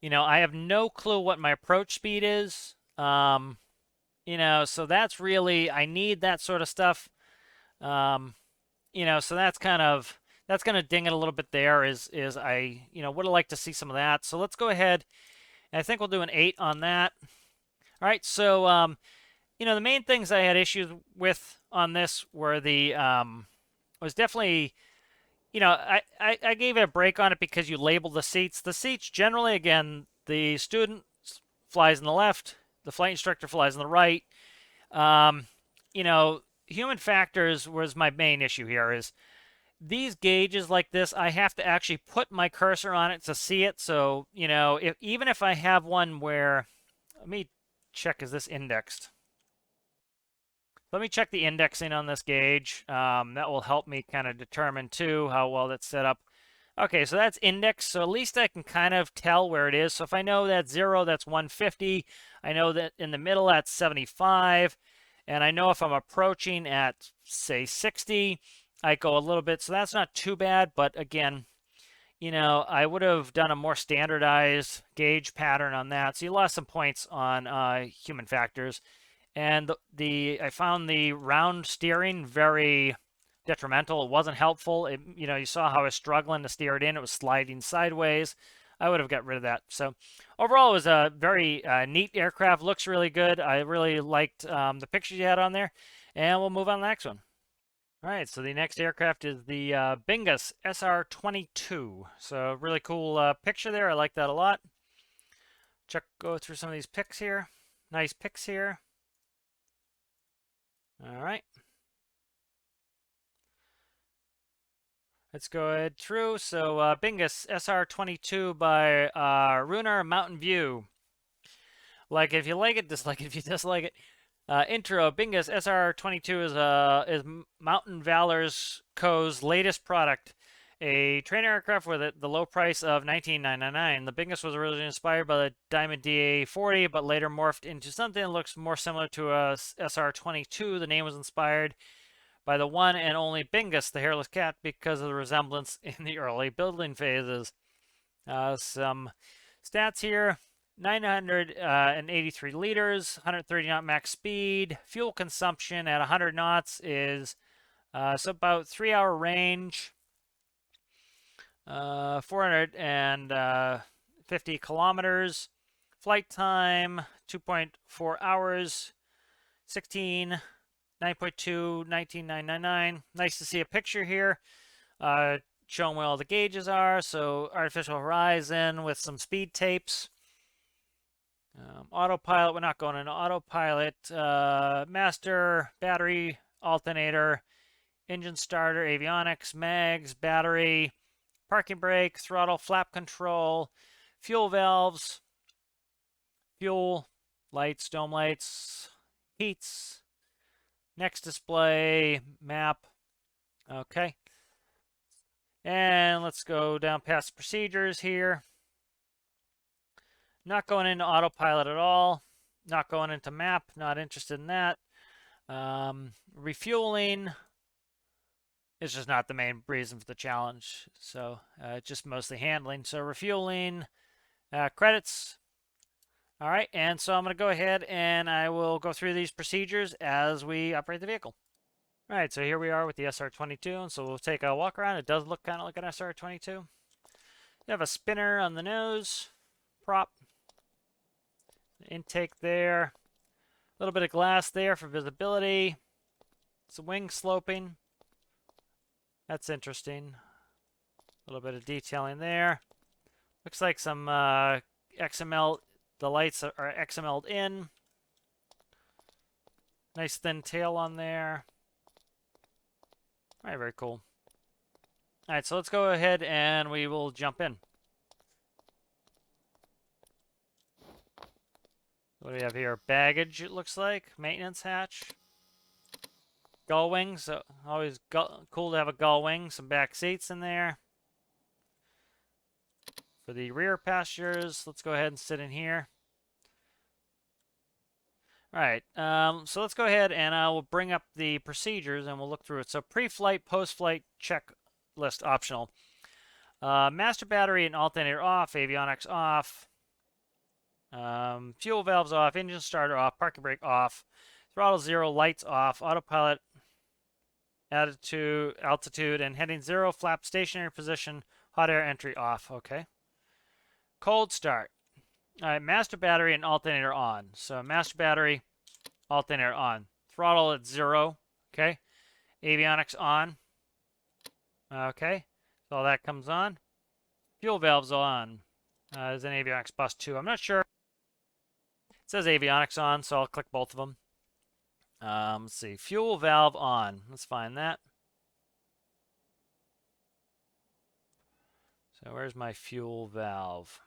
Speaker 1: I have no clue what my approach speed is. So that's really, I need that sort of stuff. So that's going to ding it a little bit there is I, would have liked to see some of that. So let's go ahead. And I think we'll do an 8 on that. All right. So, the main things I had issues with on this were was definitely, I gave it a break on it because you labeled the seats. The seats generally, again, the student flies on the left, the flight instructor flies on the right. Human factors was my main issue here is these gauges like this, I have to actually put my cursor on it to see it. So, even if I have one where, let me check, is this indexed? Let me check the indexing on this gauge. That will help me kind of determine, too, how well that's set up. Okay, so that's indexed, so at least I can kind of tell where it is. So if I know that's 0, that's 150. I know that in the middle, that's 75. And I know if I'm approaching at, say, 60, I go a little bit. So that's not too bad, but again, I would have done a more standardized gauge pattern on that. So you lost some points on human factors. And I found the round steering very detrimental. It wasn't helpful. You saw how I was struggling to steer it in. It was sliding sideways. I would have got rid of that. So overall, it was a very neat aircraft. Looks really good. I really liked the pictures you had on there. And we'll move on to the next one. All right, so the next aircraft is the Bingus SR-22. So really cool picture there. I like that a lot. Go through some of these pics here. Nice pics here. All right. Let's go ahead through. So Bingus SR22 by Runar Mountain View. Like if you like it, dislike it if you dislike it. Intro: Bingus SR22 is Mountain Valor's Co.'s latest product, a trainer aircraft with the low price of $19,999. The Bingus was originally inspired by the Diamond DA40, but later morphed into something that looks more similar to a SR22. The name was inspired by the one and only Bingus, the hairless cat, because of the resemblance in the early building phases. Some stats here. 983 liters, 130 knot max speed. Fuel consumption at 100 knots is so about 3-hour range. 450 kilometers. Flight time 2.4 hours. 9.2, 19,999. Nice to see a picture here showing where all the gauges are. So artificial horizon with some speed tapes. Autopilot, we're not going into autopilot. Master, battery, alternator, engine starter, avionics, mags, battery, parking brake, throttle, flap control, fuel valves, fuel, lights, dome lights, heats, next display, map. Okay. And let's go down past the procedures here. Not going into autopilot at all. Not going into map. Not interested in that. Refueling is just not the main reason for the challenge. So just mostly handling. So refueling, credits. All right, and so I'm going to go ahead and I will go through these procedures as we operate the vehicle. All right, so here we are with the SR22, and so we'll take a walk around. It does look kind of like an SR22. You have a spinner on the nose, prop. Intake there, a little bit of glass there for visibility, some wing sloping, that's interesting, a little bit of detailing there, looks like some XML, the lights are XML'd in, nice thin tail on there. All right, very cool. All right, so let's go ahead and we will jump in. What do we have here? Baggage, it looks like. Maintenance hatch. Gull wings. So always cool to have a gull wing. Some back seats in there. For the rear passengers, let's go ahead and sit in here. All right. So let's go ahead and I will bring up the procedures and we'll look through it. So pre-flight, post-flight checklist optional. Master battery and alternator off. Avionics off. Fuel valves off, engine starter off, parking brake off, throttle 0, lights off, autopilot, altitude, and heading 0, flap stationary position, hot air entry off. Okay. Cold start. All right, master battery and alternator on. So master battery, alternator on. Throttle at 0. Okay. Avionics on. Okay. So all that comes on. Fuel valves on. There's an avionics bus too. I'm not sure. It says avionics on, so I'll click both of them. Let's see. Fuel valve on. Let's find that. So where's my fuel valve?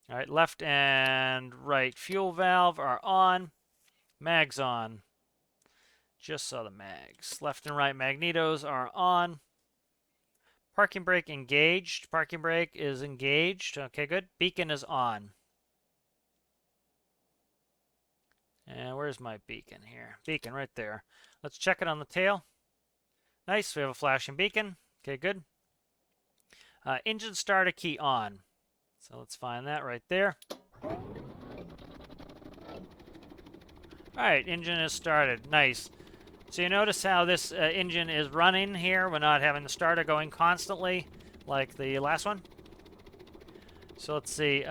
Speaker 1: All right, left and right fuel valve are on. Mags on. Just saw the mags. Left and right magnetos are on. Parking brake engaged. Parking brake is engaged. Okay, good. Beacon is on. And where's my beacon here? Beacon right there. Let's check it on the tail. Nice, we have a flashing beacon. Okay, good. Engine starter key on. So let's find that right there. All right, engine is started. Nice. So you notice how this engine is running here. We're not having the starter going constantly like the last one. So let's see.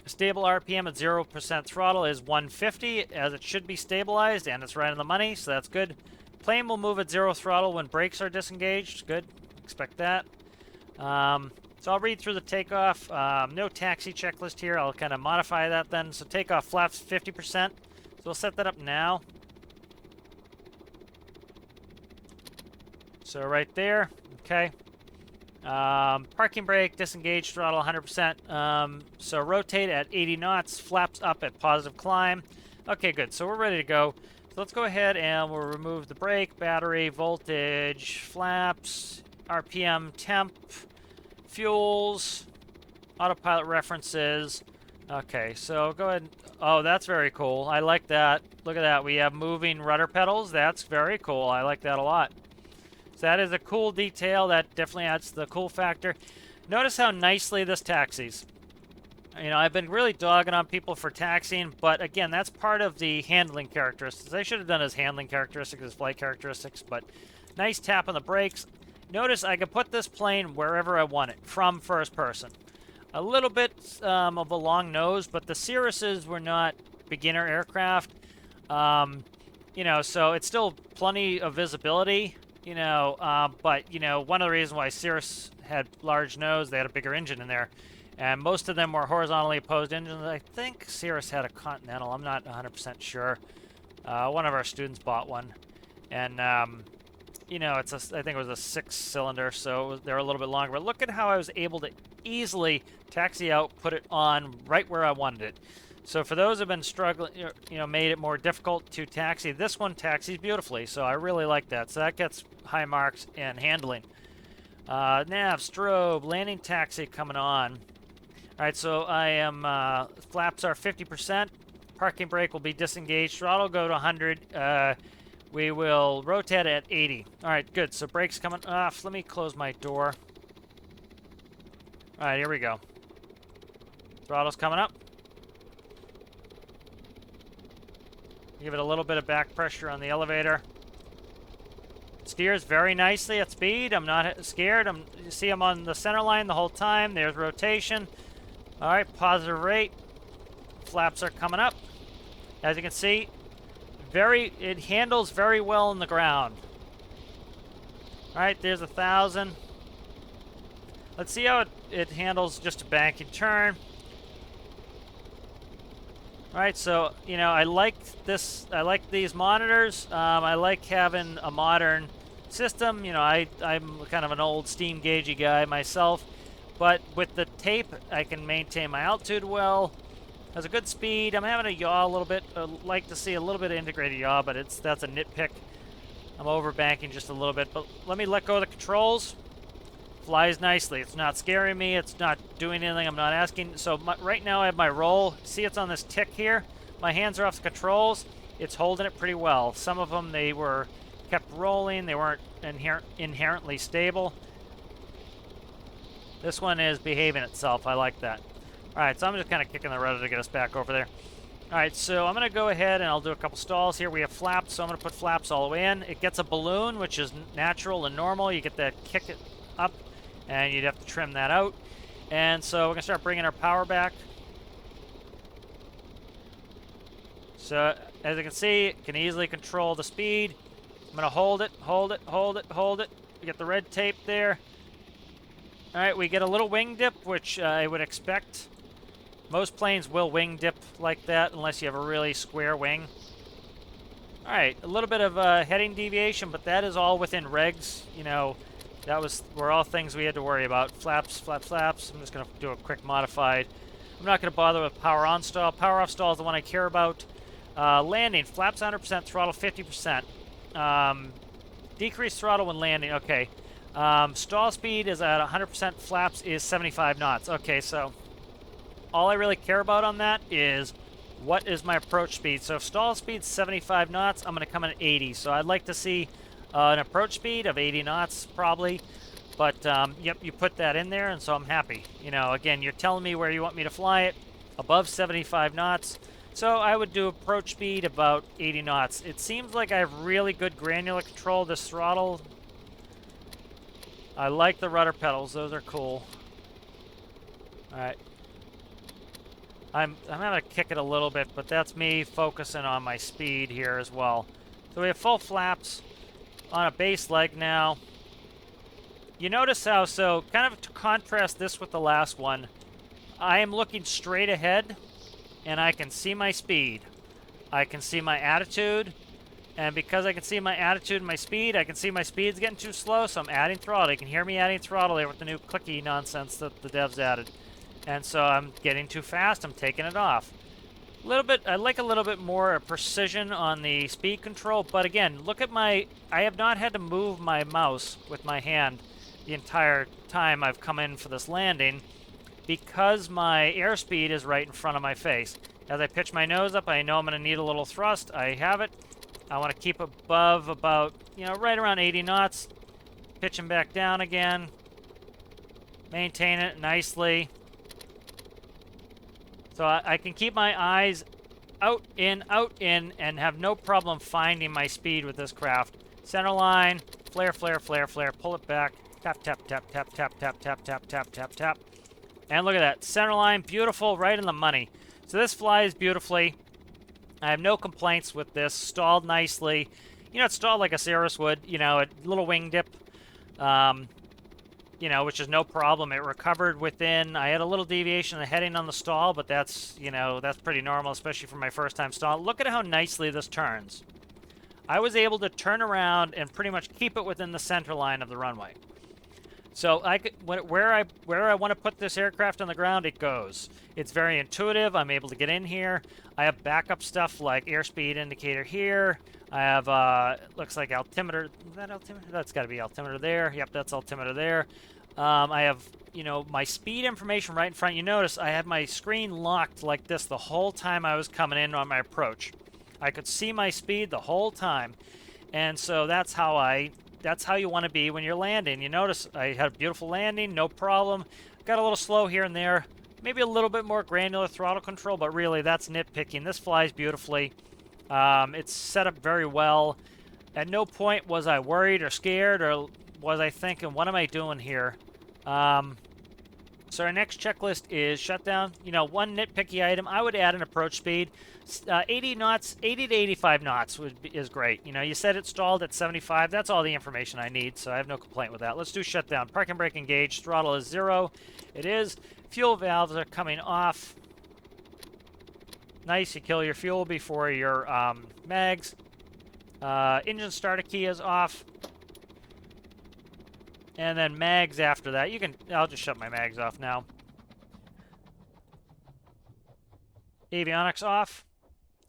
Speaker 1: Stable RPM at 0% throttle is 150, as it should be stabilized, and it's right on the money, so that's good. Plane will move at 0 throttle when brakes are disengaged. Good. Expect that. So I'll read through the takeoff. No taxi checklist here. I'll kind of modify that then. So takeoff flaps 50%. So we'll set that up now. So right there, okay. Parking brake, disengage throttle 100%. So rotate at 80 knots, flaps up at positive climb. Okay, good. So we're ready to go. So let's go ahead and we'll remove the brake, battery, voltage, flaps, RPM, temp, fuels, autopilot references. Okay, so go ahead. Oh, that's very cool. I like that. Look at that. We have moving rudder pedals. That's very cool. I like that a lot. So that is a cool detail. That definitely adds to the cool factor. Notice how nicely this taxis. You know, I've been really dogging on people for taxiing, but again, that's part of the handling characteristics. I should have done as handling characteristics as flight characteristics, but nice tap on the brakes. Notice I can put this plane wherever I want it, from first person. A little bit of a long nose, but the Cirruses were not beginner aircraft. You know, so it's still plenty of visibility, you know, but, you know, one of the reasons why Cirrus had large nose, they had a bigger engine in there. And most of them were horizontally opposed engines. I think Cirrus had a Continental. I'm not 100% sure. One of our students bought one. And, you know, I think it was a 6-cylinder, so they're a little bit longer. But look at how I was able to easily taxi out, put it on right where I wanted it. So for those who have been struggling, you know, made it more difficult to taxi, this one taxis beautifully. So I really like that. So that gets high marks in handling. Nav, strobe, landing taxi coming on. All right, so I am, flaps are 50%. Parking brake will be disengaged. Throttle go to 100. We will rotate at 80. All right, good. So brakes coming off. Let me close my door. All right, here we go. Throttle's coming up. Give it a little bit of back pressure on the elevator. Steers very nicely at speed. I'm not scared. You see I'm on the center line the whole time. There's rotation. All right, positive rate. Flaps are coming up. As you can see, it handles very well in the ground. All right, there's 1,000. Let's see how it handles just a bank and turn. All right, so, you know, I like this. I like these monitors. I like having a modern system. You know, I'm kind of an old steam gaugey guy myself. But with the tape, I can maintain my altitude well. Has a good speed. I'm having a yaw a little bit. I'd like to see a little bit of integrated yaw, but that's a nitpick. I'm overbanking just a little bit. But let me let go of the controls. Flies nicely. It's not scaring me. It's not doing anything I'm not asking. So right now I have my roll. See, it's on this tick here. My hands are off the controls. It's holding it pretty well. Some of them, they were kept rolling. They weren't inherently stable. This one is behaving itself. I like that. All right, so I'm just kind of kicking the rudder to get us back over there. All right, so I'm going to go ahead and I'll do a couple stalls here. We have flaps, so I'm going to put flaps all the way in. It gets a balloon, which is natural and normal. You get that kick it up, and you'd have to trim that out. And so we're going to start bringing our power back. So as you can see, it can easily control the speed. I'm going to hold it, hold it, hold it, hold it. We get the red tape there. All right, we get a little wing dip, which I would expect. Most planes will wing dip like that unless you have a really square wing. All right, a little bit of heading deviation, but that is all within regs. You know, were all things we had to worry about. Flaps, flaps, flaps. I'm just going to do a quick modified. I'm not going to bother with power on stall. Power off stall is the one I care about. Landing, flaps 100%, throttle 50%. Decrease throttle when landing, okay. Stall speed is at 100%, flaps is 75 knots. Okay, so all I really care about on that is what is my approach speed. So if stall speed's 75 knots, I'm going to come in at 80. So I'd like to see an approach speed of 80 knots probably. But, yep, you put that in there, and so I'm happy. You know, again, you're telling me where you want me to fly it, above 75 knots. So I would do approach speed about 80 knots. It seems like I have really good granular control of this throttle. I like the rudder pedals. Those are cool. All right. I'm having to kick it a little bit, but that's me focusing on my speed here as well. So we have full flaps on a base leg now. You notice how, so kind of to contrast this with the last one, I am looking straight ahead, and I can see my speed. I can see my attitude. And because I can see my attitude and my speed, I can see my speed's getting too slow, so I'm adding throttle. You can hear me adding throttle there with the new clicky nonsense that the devs added. And so I'm getting too fast, I'm taking it off. A little bit, I like a little bit more precision on the speed control, but again, look at I have not had to move my mouse with my hand the entire time I've come in for this landing because my airspeed is right in front of my face. As I pitch my nose up, I know I'm going to need a little thrust. I have it. I want to keep above about, right around 80 knots. Pitching back down again. Maintain it nicely. So I can keep my eyes out, in, and have no problem finding my speed with this craft. Center line, flare, flare, flare, flare, pull it back. Tap, tap, tap, tap, tap, tap, tap, tap, tap, tap, tap. And look at that. Center line, beautiful, right in the money. So this flies beautifully. I have no complaints with this. Stalled nicely. It stalled like a Cirrus would. A little wing dip. Which is no problem. It recovered within. I had a little deviation in the heading on the stall, but that's pretty normal, especially for my first time stall. Look at how nicely this turns. I was able to turn around and pretty much keep it within the center line of the runway. So where I want to put this aircraft on the ground, it goes. It's very intuitive. I'm able to get in here. I have backup stuff like airspeed indicator here. I have looks like altimeter. Is that altimeter? That's got to be altimeter there. Yep, that's altimeter there. I have my speed information right in front. You notice I had my screen locked like this the whole time I was coming in on my approach. I could see my speed the whole time, and so that's how you want to be when you're landing. You notice I had a beautiful landing, no problem. Got a little slow here and there. Maybe a little bit more granular throttle control, but really that's nitpicking. This flies beautifully. It's set up very well. At no point was I worried or scared or was I thinking, what am I doing here? So our next checklist is shutdown. One nitpicky item, I would add an approach speed. 80 knots, 80 to 85 knots is great. You said it stalled at 75. That's all the information I need, so I have no complaint with that. Let's do shutdown. Parking brake engaged. Throttle is 0. It is. Fuel valves are coming off. Nice. You kill your fuel before your mags. Engine starter key is off. And then mags after that. I'll just shut my mags off now. Avionics off.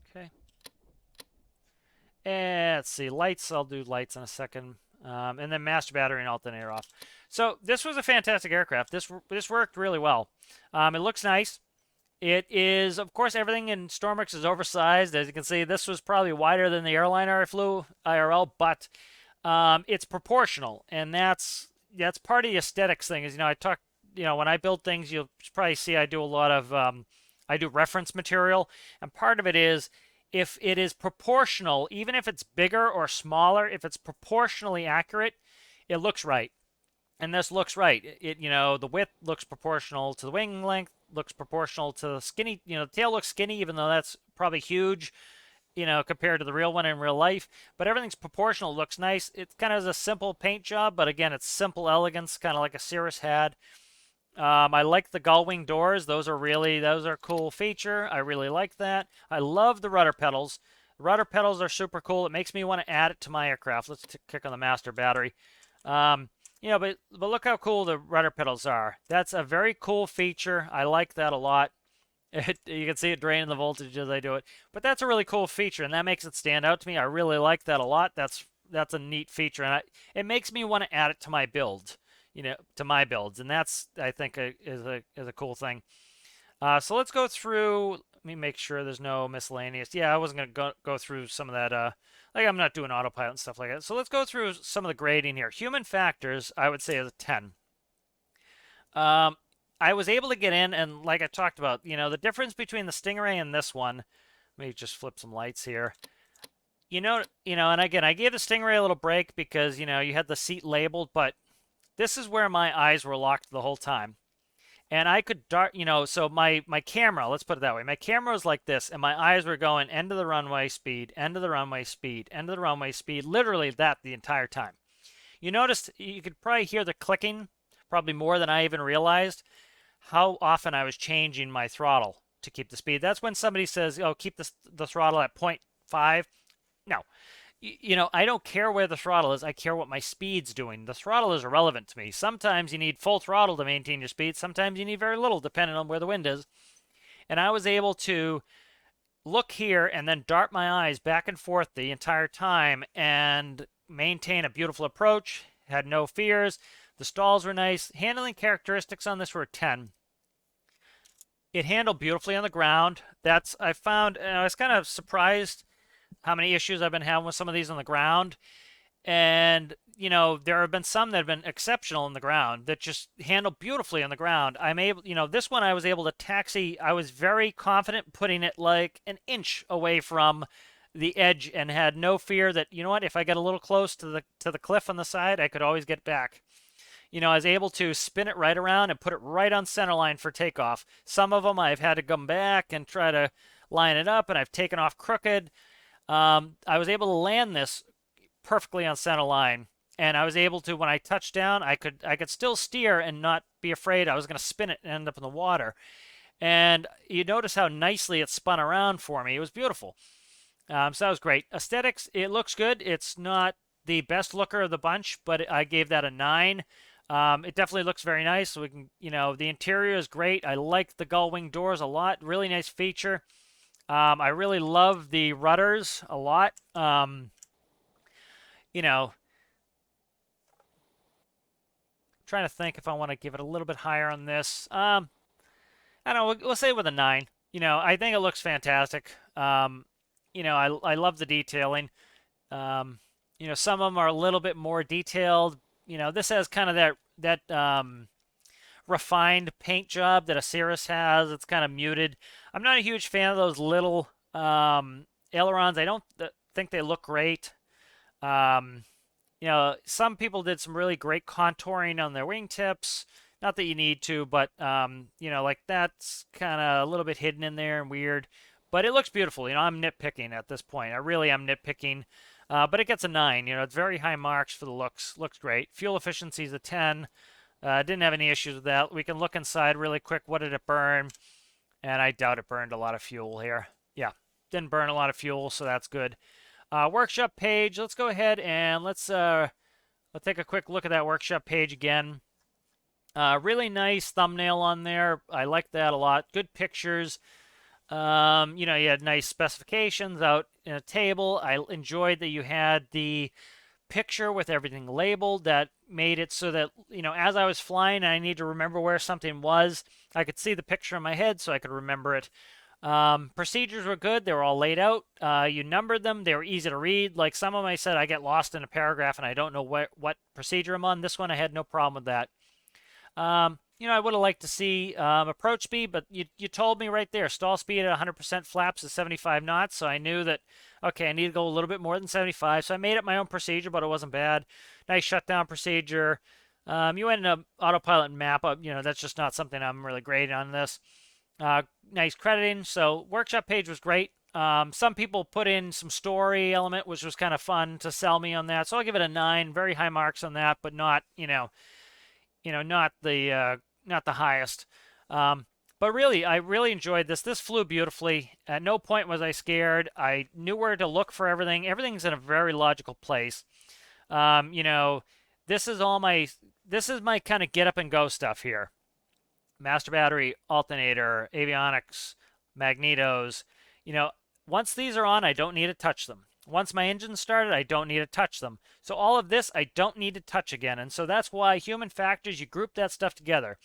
Speaker 1: Okay. And let's see, lights. I'll do lights in a second. And then master battery and alternator off. So this was a fantastic aircraft. This worked really well. It looks nice. It is, of course, everything in Stormworks is oversized. As you can see, this was probably wider than the airliner I flew IRL, but it's proportional, and that's part of the aesthetics thing. Is I talk, when I build things, you'll probably see I do a lot of I do reference material, and part of it is if it is proportional, even if it's bigger or smaller, if it's proportionally accurate, it looks right. And this looks right. The width looks proportional to the wing length, looks proportional to the skinny, the tail looks skinny, even though that's probably huge, compared to the real one in real life. But everything's proportional, looks nice. It kind of is a simple paint job, but again, it's simple elegance, kind of like a Cirrus had. I like the gull wing doors. Those are a cool feature. I really like that. I love the rudder pedals. The rudder pedals are super cool. It makes me want to add it to my aircraft. Let's kick on the master battery. But look how cool the rudder pedals are. That's a very cool feature. I like that a lot. You can see it draining the voltage as I do it. But that's a really cool feature, and that makes it stand out to me. I really like that a lot. That's a neat feature, and it makes me want to add it to my build, to my builds, and that's, I think, is a cool thing. So let's go through. Let me make sure there's no miscellaneous. Yeah, I wasn't going to go through some of that. Like I'm not doing autopilot and stuff like that. So let's go through some of the grading here. Human factors, I would say, is a 10. I was able to get in, and like I talked about, the difference between the Stingray and this one. Let me just flip some lights here. And again, I gave the Stingray a little break because, you had the seat labeled, but this is where my eyes were locked the whole time. And I could dart, so my camera, let's put it that way. My camera was like this, and my eyes were going end of the runway speed, end of the runway speed, end of the runway speed, literally that the entire time. You noticed, you could probably hear the clicking, probably more than I even realized, how often I was changing my throttle to keep the speed. That's when somebody says, oh, keep the throttle at 0.5. No. you know, I don't care where the throttle is. I care what my speed's doing. The throttle is irrelevant to me. Sometimes you need full throttle to maintain your speed. Sometimes you need very little, depending on where the wind is. And I was able to look here and then dart my eyes back and forth the entire time and maintain a beautiful approach. Had no fears. The stalls were nice. Handling characteristics on this were 10. It handled beautifully on the ground. That's I found. I was kind of surprised how many issues I've been having with some of these on the ground. And, you know, there have been some that have been exceptional on the ground that just handle beautifully on the ground. I'm able, you know, this one I was able to taxi. I was very confident putting it like an inch away from the edge and had no fear that, you know what, if I get a little close to the cliff on the side, I could always get back. You know, I was able to spin it right around and put it right on center line for takeoff. Some of them I've had to come back and try to line it up, and I've taken off crooked. I was able to land this perfectly on center line, and I was able to, when I touched down, I could still steer and not be afraid I was going to spin it and end up in the water. And you notice how nicely it spun around for me. It was beautiful. So that was great. Aesthetics, it looks good. It's not the best looker of the bunch, but I gave that a 9. It definitely looks very nice. We can, you know, the interior is great. I like the gull wing doors a lot. Really nice feature. I really love the rudders a lot. You know, trying to think if I want to give it a little bit higher on this. I don't know. We'll say with a 9. You know, I think it looks fantastic. You know, I love the detailing. You know, some of them are a little bit more detailed. You know, this has kind of that refined paint job that a Cirrus has. It's kind of muted. I'm not a huge fan of those little ailerons. I don't think they look great. You know, some people did some really great contouring on their wingtips. Not that you need to, but you know, like that's kind of a little bit hidden in there and weird. But it looks beautiful. You know, I'm nitpicking at this point. I really am nitpicking. But it gets a 9. You know, it's very high marks for the looks. Looks great. Fuel efficiency is a 10. Didn't have any issues with that. We can look inside really quick. What did it burn? And I doubt it burned a lot of fuel here. Yeah, didn't burn a lot of fuel, so that's good. Workshop page. Let's go ahead and let's take a quick look at that workshop page again. Really nice thumbnail on there. I like that a lot. Good pictures. You know, you had nice specifications out in a table. I enjoyed that you had the picture with everything labeled. That made it so that, you know, as I was flying and I need to remember where something was, I could see the picture in my head so I could remember it. Procedures were good. They were all laid out. You numbered them. They were easy to read. Like some of them I said, I get lost in a paragraph and I don't know what procedure I'm on. This one I had no problem with that. You know, I would have liked to see approach speed, but you told me right there, stall speed at 100% flaps is 75 knots, so I knew that, okay, I need to go a little bit more than 75, so I made up my own procedure, but it wasn't bad. Nice shutdown procedure. You went into autopilot and map up, you know, that's just not something I'm really great on this. Nice crediting, so workshop page was great. Some people put in some story element, which was kind of fun to sell me on that, so I'll give it a 9. Very high marks on that, but not, not the highest. But really, I really enjoyed this. This flew beautifully. At no point was I scared. I knew where to look for everything. Everything's in a very logical place. You know, this is my kind of get up and go stuff here. Master battery, alternator, avionics, magnetos. You know, once these are on, I don't need to touch them. Once my engine's started, I don't need to touch them. So all of this, I don't need to touch again. And so that's why human factors, you group that stuff together.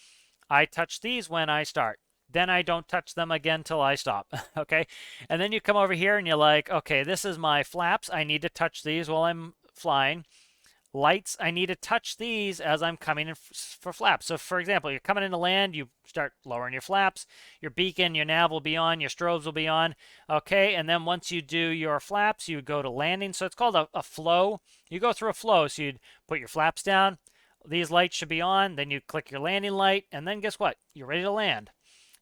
Speaker 1: I touch these when I start. Then I don't touch them again till I stop. Okay? And then you come over here and you're like, okay, this is my flaps. I need to touch these while I'm flying. Lights, I need to touch these as I'm coming in for flaps. So for example, you're coming into land, you start lowering your flaps, your beacon, your nav will be on, your strobes will be on. Okay, and then once you do your flaps, you go to landing. So it's called a flow. You go through a flow. So you'd put your flaps down, these lights should be on, then you click your landing light, and then guess what? You're ready to land.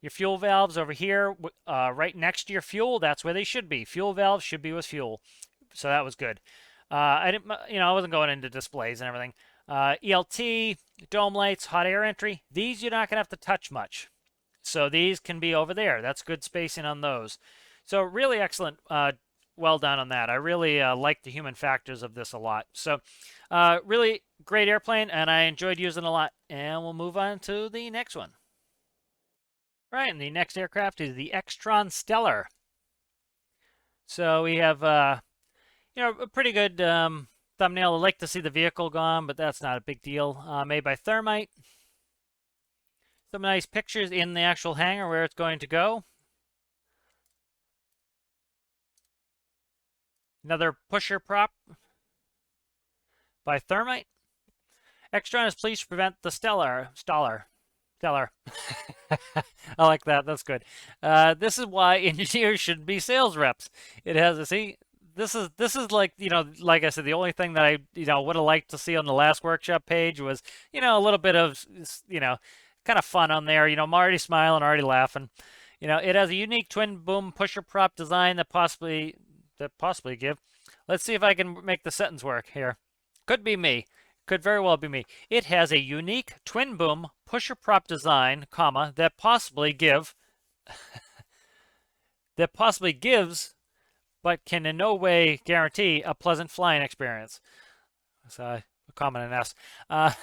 Speaker 1: Your fuel valves over here, right next to your fuel, that's where they should be. Fuel valves should be with fuel. So that was good. I didn't, I wasn't going into displays and everything. ELT, dome lights, hot air entry. These you're not going to have to touch much. So these can be over there. That's good spacing on those. So really excellent well done on that. I really like the human factors of this a lot. So really great airplane, and I enjoyed using it a lot. And we'll move on to the next one. All right, and the next aircraft is the Extron Stellar. So we have, a pretty good thumbnail. I'd like to see the vehicle gone, but that's not a big deal. Made by Thermite. Some nice pictures in the actual hangar where it's going to go. Another pusher prop by Thermite. Extron is pleased to prevent the Stellar. I like that. That's good. This is why engineers should be sales reps. It has a see. This is like, like I said, the only thing that I would have liked to see on the last workshop page was a little bit of kind of fun on there. I'm already smiling, already laughing. It has a unique twin boom pusher prop design that possibly give. Let's see if I can make the sentence work here. Could be me. Could very well be me. It has a unique twin boom pusher prop design, comma, that possibly gives, but can in no way guarantee a pleasant flying experience. So a comment in S. I'm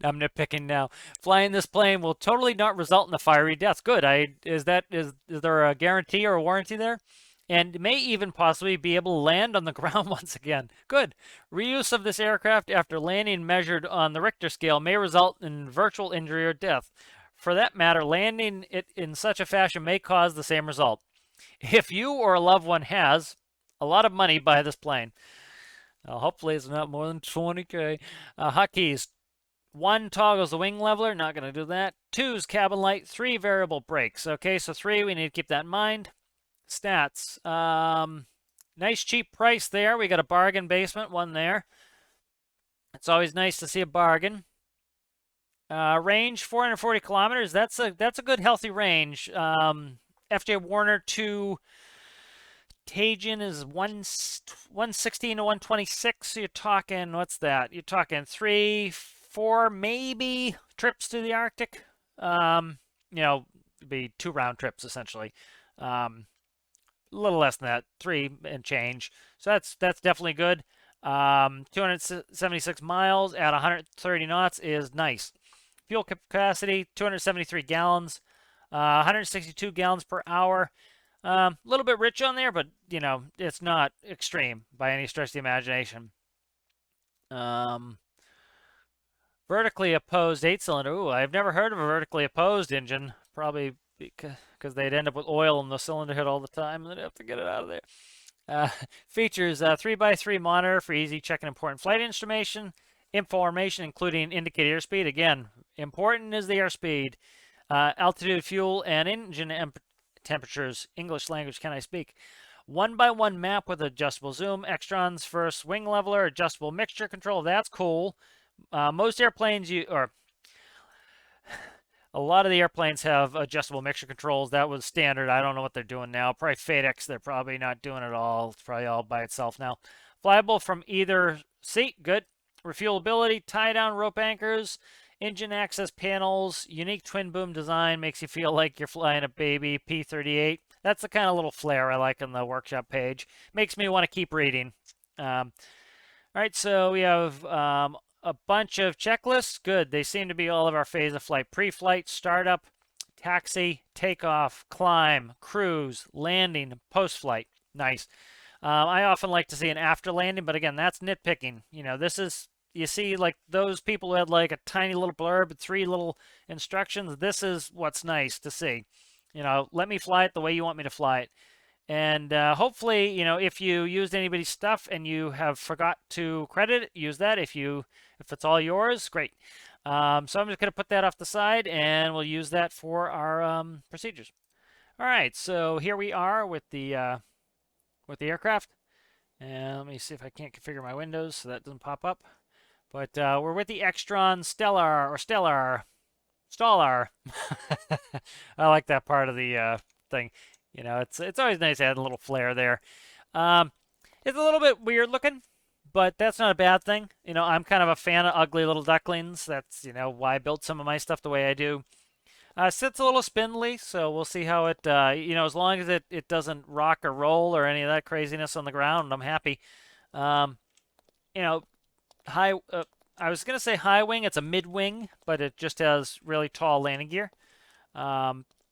Speaker 1: nitpicking now. Flying this plane will totally not result in a fiery death. Good. Is there a guarantee or a warranty there? And may even possibly be able to land on the ground once again. Good. Reuse of this aircraft after landing measured on the Richter scale may result in virtual injury or death. For that matter, landing it in such a fashion may cause the same result. If you or a loved one has a lot of money, buy this plane. Hopefully it's not more than 20K. Hotkeys. 1 toggles the wing leveler. Not going to do that. 2 is cabin light. 3 variable brakes. Okay, so 3, we need to keep that in mind. Stats. Nice cheap price there. We got a bargain basement one there. It's always nice to see a bargain. Range 440 kilometers. That's a good healthy range. FJ Warner to Tajin is 116 to 126. So you're talking, what's that? You're talking 3, 4 maybe trips to the Arctic. It'd be 2 round trips essentially. A little less than that, 3 and change. So that's definitely good. 276 miles at 130 knots is nice. Fuel capacity 273 gallons, 162 gallons per hour. A little bit rich on there, but it's not extreme by any stretch of the imagination. Vertically opposed 8-cylinder. Ooh, I've never heard of a vertically opposed engine. Probably because they'd end up with oil in the cylinder head all the time, and they'd have to get it out of there. Features 3x3 monitor for easy checking important flight information, including indicated airspeed. Again, important is the airspeed, altitude, fuel, and engine temperatures. English language can I speak? 1x1 map with adjustable zoom. Extron's first wing leveler, adjustable mixture control. That's cool. Most airplanes a lot of the airplanes have adjustable mixture controls. That was standard. I don't know what they're doing now. Probably FedEx, they're probably not doing it all. It's probably all by itself now. Flyable from either seat. Good. Refuelability, tie-down rope anchors, engine access panels, unique twin boom design. Makes you feel like you're flying a baby P-38. That's the kind of little flair I like on the workshop page. Makes me want to keep reading. All right, so we have a bunch of checklists. Good. They seem to be all of our phase of flight. Pre-flight, startup, taxi, takeoff, climb, cruise, landing, post-flight. Nice. I often like to see an after landing, but again, that's nitpicking. This is, you see, like those people who had like a tiny little blurb and 3 little instructions. This is what's nice to see. Let me fly it the way you want me to fly it. And hopefully, if you used anybody's stuff and you have forgot to credit it, use that. If it's all yours, great. So I'm just going to put that off the side, and we'll use that for our procedures. All right, so here we are with the aircraft. And let me see if I can't configure my windows so that doesn't pop up. But we're with the Extron Stellar, or Stellar. I like that part of the thing. It's always nice to add a little flair there. It's a little bit weird looking, but that's not a bad thing. I'm kind of a fan of ugly little ducklings. That's, why I built some of my stuff the way I do. Sits a little spindly, so we'll see how it, as long as it doesn't rock or roll or any of that craziness on the ground, I'm happy. Um, you know, high, I was going to say high wing, it's a mid wing, but it just has really tall landing gear.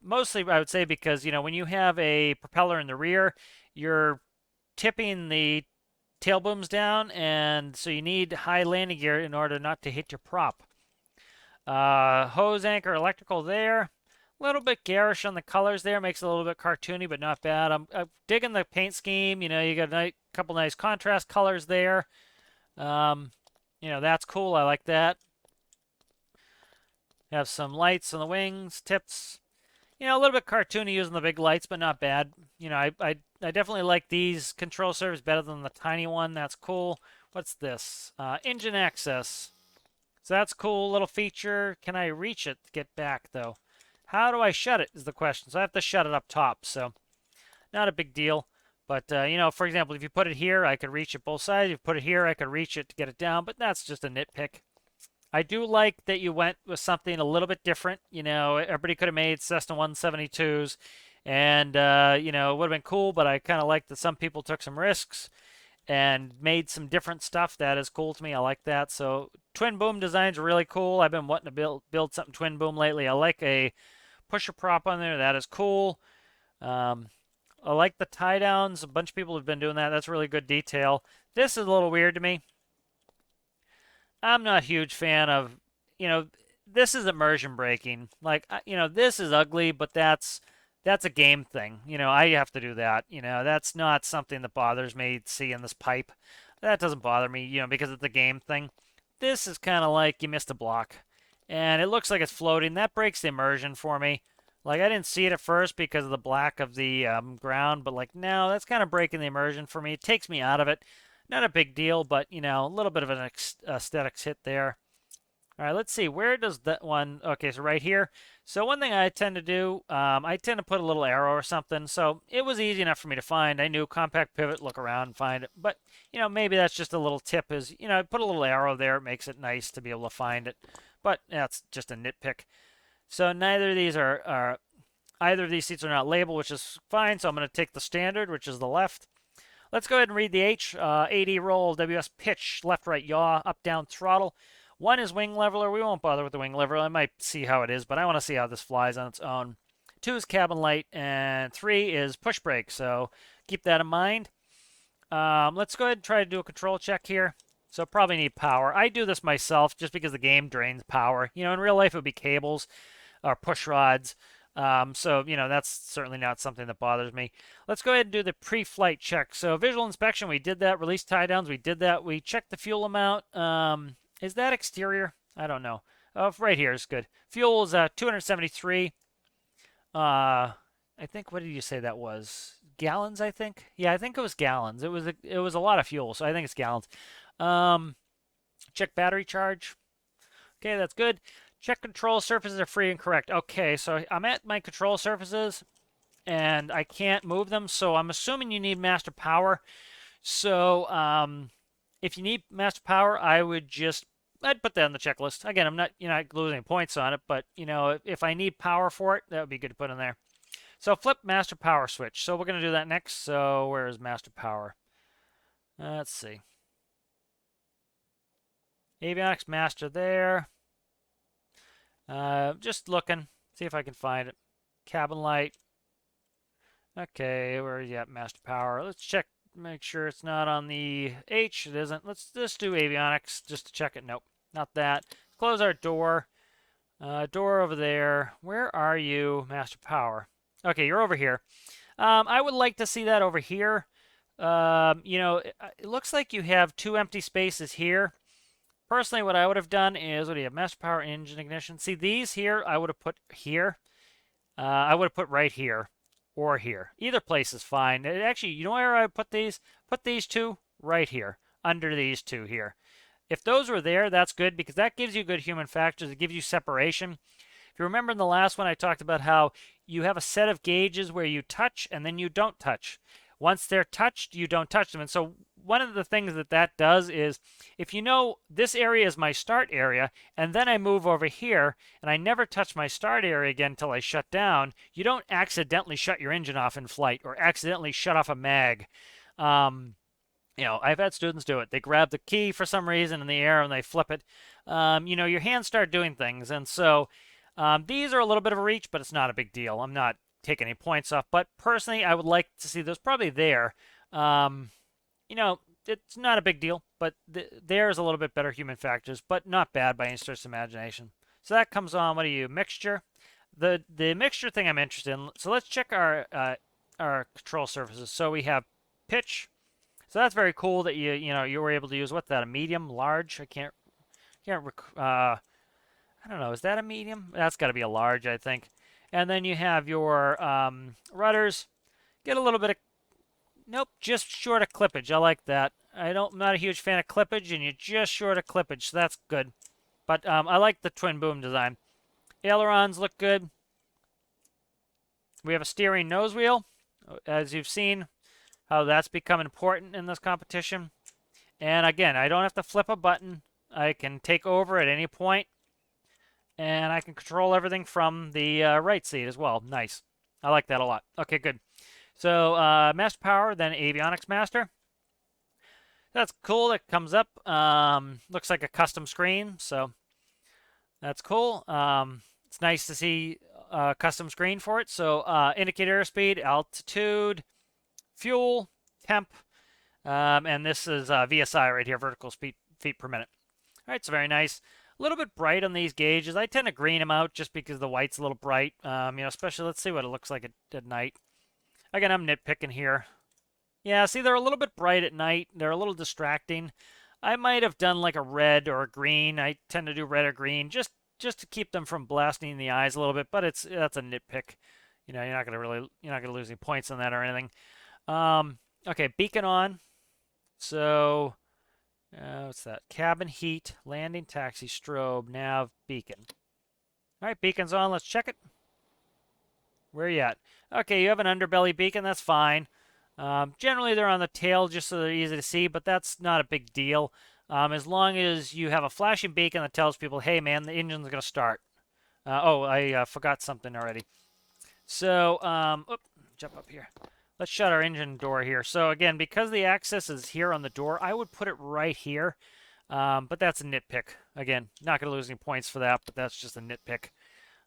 Speaker 1: Mostly, I would say, because, when you have a propeller in the rear, you're tipping the tail booms down, and so you need high landing gear in order not to hit your prop. Hose anchor electrical there. A little bit garish on the colors there. Makes it a little bit cartoony, but not bad. I'm digging the paint scheme. You got a couple nice contrast colors there. That's cool. I like that. Have some lights on the wings, tips. A little bit cartoony using the big lights, but not bad. I definitely like these control surfaces better than the tiny one. That's cool. What's this? Engine access. So that's cool, little feature. Can I reach it to get back, though? How do I shut it is the question. So I have to shut it up top, so not a big deal. But, for example, if you put it here, I could reach it both sides. If you put it here, I could reach it to get it down, but that's just a nitpick. I do like that you went with something a little bit different. Everybody could have made Cessna 172s, and, it would have been cool, but I kind of like that some people took some risks and made some different stuff. That is cool to me. I like that. So twin boom designs are really cool. I've been wanting to build something twin boom lately. I like a pusher prop on there. That is cool. I like the tie downs. A bunch of people have been doing that. That's really good detail. This is a little weird to me. I'm not a huge fan of, this is immersion braking. Like, this is ugly, but that's a game thing. I have to do that. That's not something that bothers me seeing this pipe. That doesn't bother me, because it's a game thing. This is kind of like you missed a block. And it looks like it's floating. That breaks the immersion for me. Like, I didn't see it at first because of the black of the ground, but like, no, that's kind of breaking the immersion for me. It takes me out of it. Not a big deal, but, a little bit of an aesthetics hit there. All right, let's see. Where does that one... Okay, so right here. So one thing I tend to do, I tend to put a little arrow or something. So it was easy enough for me to find. I knew compact pivot, look around and find it. But, maybe that's just a little tip is, I put a little arrow there. It makes it nice to be able to find it. But that's just a nitpick. So neither of these are either of these seats are not labeled, which is fine. So I'm going to take the standard, which is the left. Let's go ahead and read the H. AD roll, WS pitch, left, right, yaw, up, down, throttle. 1 is wing leveler. We won't bother with the wing leveler. I might see how it is, but I want to see how this flies on its own. 2 is cabin light, and 3 is push brake, so keep that in mind. Let's go ahead and try to do a control check here. So probably need power. I do this myself just because the game drains power. In real life it would be cables or push rods. So, that's certainly not something that bothers me. Let's go ahead and do the pre-flight check. So visual inspection, we did that. Release tie downs, we did that. We checked the fuel amount. Is that exterior? I don't know. Right here is good. Fuel is 273. I think, what did you say that was? Gallons, I think. Yeah, I think it was gallons. It was a lot of fuel, so I think it's gallons. Check battery charge. Okay, that's good. Check control surfaces are free and correct. Okay, so I'm at my control surfaces, and I can't move them, so I'm assuming you need master power. So if you need master power, I'd put that on the checklist. Again, I'm not losing points on it, but if I need power for it, that would be good to put in there. So flip master power switch. So we're going to do that next. So where is master power? Let's see. Avionics master there. Just looking, see if I can find it. Cabin light. Okay, where is that master power? Let's check, make sure it's not on the H. It isn't. Let's just do avionics just to check it. Nope, not that. Close our door. Door over there. Where are you, master power? Okay, you're over here. I would like to see that over here. It looks like you have 2 empty spaces here. Personally, what I would have done is, what do you have? Master power, engine ignition. See, these here, I would have put here. I would have put right here or here. Either place is fine. Actually, you know where I would put these? Put these 2 right here, under these 2 here. If those were there, that's good because that gives you good human factors. It gives you separation. If you remember in the last one, I talked about how you have a set of gauges where you touch and then you don't touch. Once they're touched, you don't touch them. And so one of the things that does is, if you know this area is my start area, and then I move over here, and I never touch my start area again until I shut down, you don't accidentally shut your engine off in flight or accidentally shut off a mag. You know, I've had students do it. They grab the key for some reason in the air and they flip it. You know, your hands start doing things. And so these are a little bit of a reach, but it's not a big deal. I'm not taking any points off. But personally, I would like to see those probably there. You know, it's not a big deal, but there's a little bit better human factors, but not bad by any stretch of imagination. So that comes on. What are you? Mixture. The mixture thing I'm interested in. So let's check our control surfaces. So we have pitch. So that's very cool that you were able to use, what's that, a medium, large? I don't know, is that a medium? That's got to be a large, I think. And then you have your rudders. Get a little bit of, nope, just short of clippage. I like that. I'm not a huge fan of clippage, and you're just short of clippage, so that's good. But I like the twin boom design. Ailerons look good. We have a steering nose wheel, as you've seen. How that's become important in this competition. And again, I don't have to flip a button. I can take over at any point, and I can control everything from the right seat as well. Nice. I like that a lot. Okay, good. So Master Power, then Avionics Master. That's cool. That comes up. Looks like a custom screen, so that's cool. It's nice to see a custom screen for it. So indicator airspeed, altitude, fuel, temp, and this is VSI right here, vertical feet per minute. All right, so very nice. A little bit bright on these gauges. I tend to green them out just because the white's a little bright. You know, especially, let's see what it looks like at night. Again, I'm nitpicking here. Yeah, see, they're a little bit bright at night. They're a little distracting. I might have done like a red or a green. I tend to do red or green just to keep them from blasting the eyes a little bit, but that's a nitpick. You know, you're not gonna lose any points on that or anything. Okay, beacon on. So, what's that? Cabin heat, landing, taxi, strobe, nav, beacon. All right, beacon's on. Let's check it. Where are you at? Okay, you have an underbelly beacon. That's fine. Generally, they're on the tail just so they're easy to see, but that's not a big deal. As long as you have a flashing beacon that tells people, hey, man, the engine's going to start. I forgot something already. So, jump up here. Let's shut our engine door here. So again, because the access is here on the door, I would put it right here. But that's a nitpick. Again, not going to lose any points for that, but that's just a nitpick.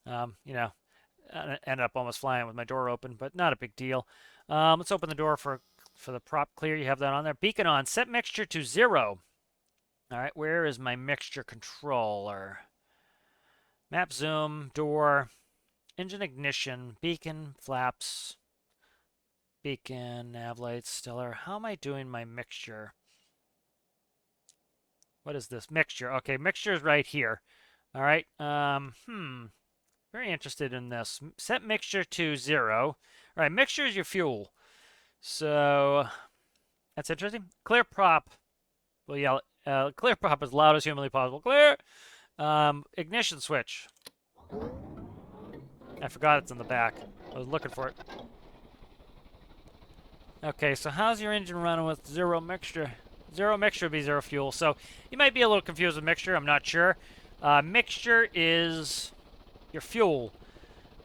Speaker 1: You know, I ended up almost flying with my door open, but not a big deal. Let's open the door for the prop clear. You have that on there. Beacon on. Set mixture to 0. All right, where is my mixture controller? Map zoom, door, engine ignition, beacon, flaps, beacon, nav lights, stellar. How am I doing my mixture? What is this? Mixture. Okay, mixture is right here. All right. Very interested in this. Set mixture to 0. All right, mixture is your fuel. So that's interesting. Clear prop. We'll yell clear prop as loud as humanly possible. Clear. Ignition switch. I forgot it's in the back. I was looking for it. Okay, so how's your engine running with 0 mixture? 0 mixture would be 0 fuel. So you might be a little confused with mixture. I'm not sure. Mixture is your fuel.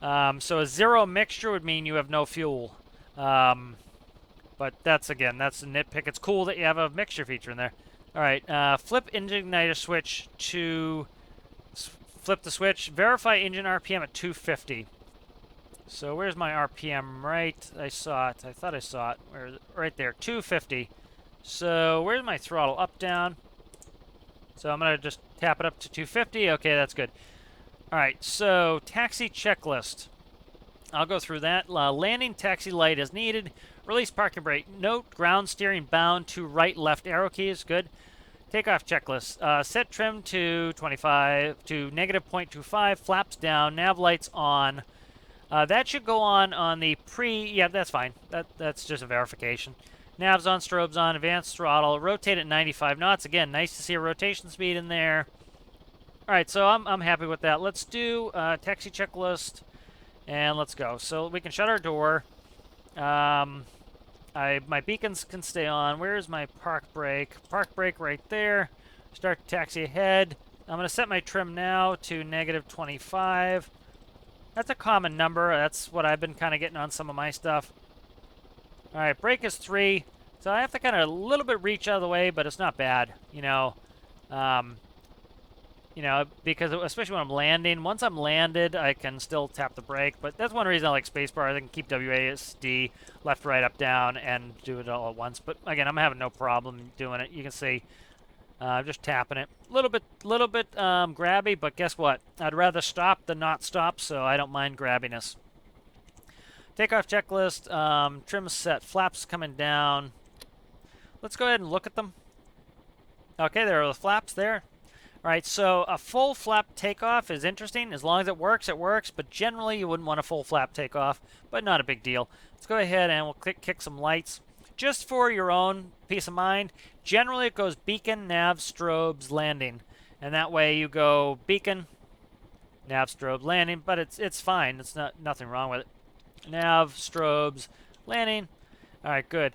Speaker 1: So a 0 mixture would mean you have no fuel. But that's a nitpick. It's cool that you have a mixture feature in there. All right, flip engine igniter switch to flip the switch. Verify engine RPM at 250. So where's my RPM? Right, I saw it. I thought I saw it. Where is it? Right there, 250. So where's my throttle? Up, down. So I'm gonna just tap it up to 250. Okay, that's good. All right, so taxi checklist. I'll go through that. Landing taxi light as needed. Release parking brake. Note ground steering bound to right left arrow keys. Good. Takeoff checklist. Set trim to 25 to negative 0.25. Flaps down. Nav lights on. That should go on the Yeah, that's fine. That's just a verification. Navs on, strobes on, advanced throttle. Rotate at 95 knots. Again, nice to see a rotation speed in there. All right, so I'm happy with that. Let's do taxi checklist, and let's go. So we can shut our door. My beacons can stay on. Where's my park brake? Park brake right there. Start to taxi ahead. I'm going to set my trim now to -25. That's a common number. That's what I've been kind of getting on some of my stuff. All right, brake is 3. So I have to kind of a little bit reach out of the way, but it's not bad, because especially when I'm landing. Once I'm landed, I can still tap the brake, but that's one reason I like spacebar. I can keep WASD, left, right, up, down, and do it all at once. But again, I'm having no problem doing it. You can see I'm just tapping it. A little bit grabby, but guess what? I'd rather stop than not stop, so I don't mind grabbiness. Takeoff checklist, trim set, flaps coming down. Let's go ahead and look at them. Okay, there are the flaps there. All right, so a full flap takeoff is interesting. As long as it works, but generally you wouldn't want a full flap takeoff, but not a big deal. Let's go ahead and we'll kick some lights. Just for your own peace of mind, generally it goes beacon, nav, strobes, landing. And that way you go beacon, nav, strobe, landing, but it's fine. It's nothing wrong with it. Nav, strobes, landing. All right, good.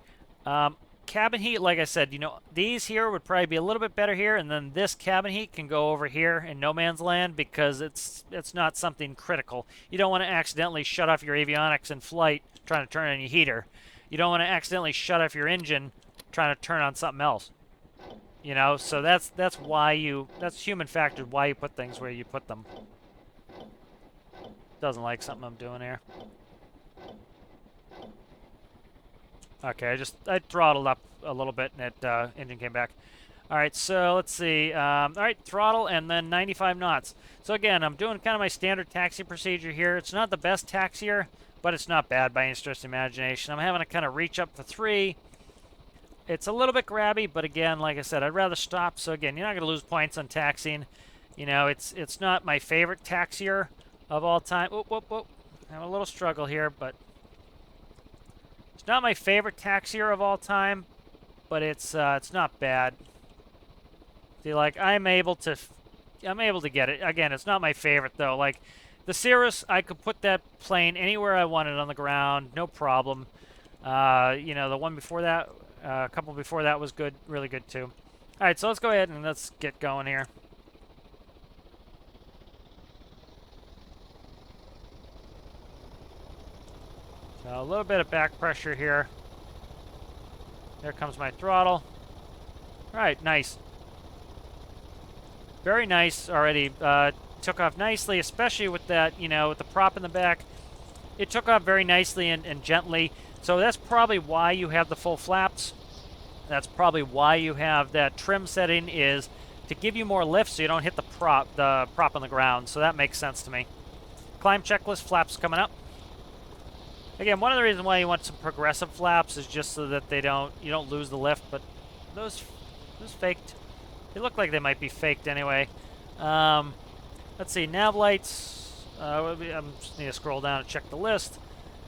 Speaker 1: Cabin heat, like I said, these here would probably be a little bit better here, and then this cabin heat can go over here in no man's land because it's not something critical. You don't want to accidentally shut off your avionics in flight trying to turn on your heater. You don't want to accidentally shut off your engine trying to turn on something else. So that's human factor why you put things where you put them. Doesn't like something I'm doing here. Okay, I throttled up a little bit and it engine came back. All right, so let's see. All right, throttle and then 95 knots. So again, I'm doing kind of my standard taxi procedure here. It's not the best taxier, but it's not bad by any stretch of the imagination. I'm having to kind of reach up for 3. It's a little bit grabby, but again, like I said, I'd rather stop. So again, you're not going to lose points on taxiing. It's not my favorite taxier of all time. Whoop, whoop, whoop. I have a little struggle here, but it's not my favorite taxier of all time, but it's not bad. See, like I'm able to get it. Again, it's not my favorite though. Like the Cirrus, I could put that plane anywhere I wanted on the ground, no problem. The one before that, a couple before that was good, really good too. All right, so let's go ahead and let's get going here. So a little bit of back pressure here. There comes my throttle. All right, nice. Very nice already. Took off nicely, especially with that, with the prop in the back. It took off very nicely and gently. So that's probably why you have the full flaps. That's probably why you have that trim setting, is to give you more lift so you don't hit the prop on the ground. So that makes sense to me. Climb checklist, flaps coming up. Again, one of the reasons why you want some progressive flaps is just so that you don't lose the lift, but those faked. They look like they might be faked anyway. Let's see, nav lights. I just need to scroll down and check the list.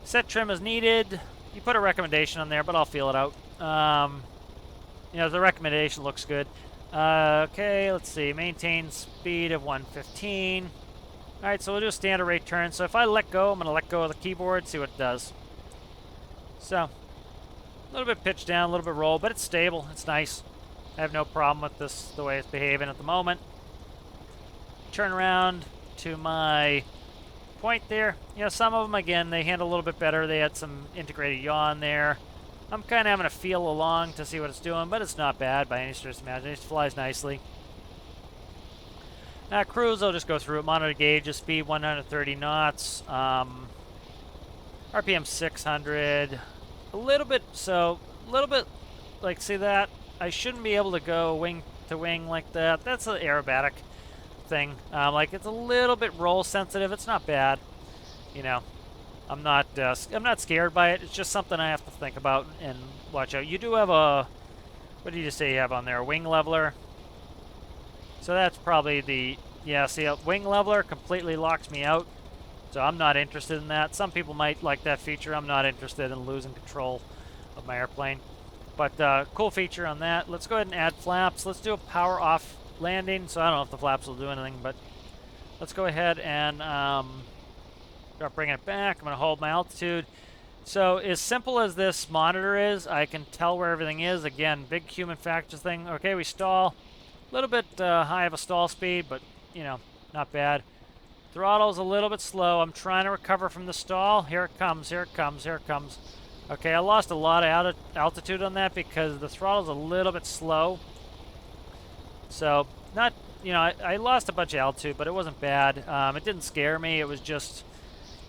Speaker 1: Set trim as needed. You put a recommendation on there, but I'll feel it out. The recommendation looks good. Okay, let's see. Maintain speed of 115. All right, so we'll do a standard rate turn. So if I let go, I'm going to let go of the keyboard, see what it does. So, a little bit pitch down, a little bit roll, but it's stable. It's nice. I have no problem with this, the way it's behaving at the moment. Turn around to my point there. Some of them, again, they handle a little bit better. They had some integrated yaw in there. I'm kind of having to feel along to see what it's doing, but it's not bad by any stretch of the imagination. It flies nicely. Cruise, I'll just go through it. Monitor gauge, speed 130 knots. RPM 600. A little bit, like, see that? I shouldn't be able to go wing to wing like that. That's an aerobatic thing. Like, it's a little bit roll sensitive. It's not bad. I'm not scared by it. It's just something I have to think about and watch out. You do have what did you just say you have on there? A wing leveler. So that's probably see, a wing leveler completely locks me out. So I'm not interested in that. Some people might like that feature. I'm not interested in losing control of my airplane. But cool feature on that. Let's go ahead and add flaps. Let's do a power off landing. So I don't know if the flaps will do anything, but let's go ahead and start bringing it back. I'm going to hold my altitude. So as simple as this monitor is, I can tell where everything is. Again, big human factors thing. Okay, we stall. A little bit high of a stall speed, but, you know, not bad. Throttle's a little bit slow. I'm trying to recover from the stall. Here it comes, here it comes, here it comes. Okay, I lost a lot of altitude on that because the throttle's a little bit slow. So, not, you know, I lost a bunch of altitude, but it wasn't bad. It didn't scare me. It was just,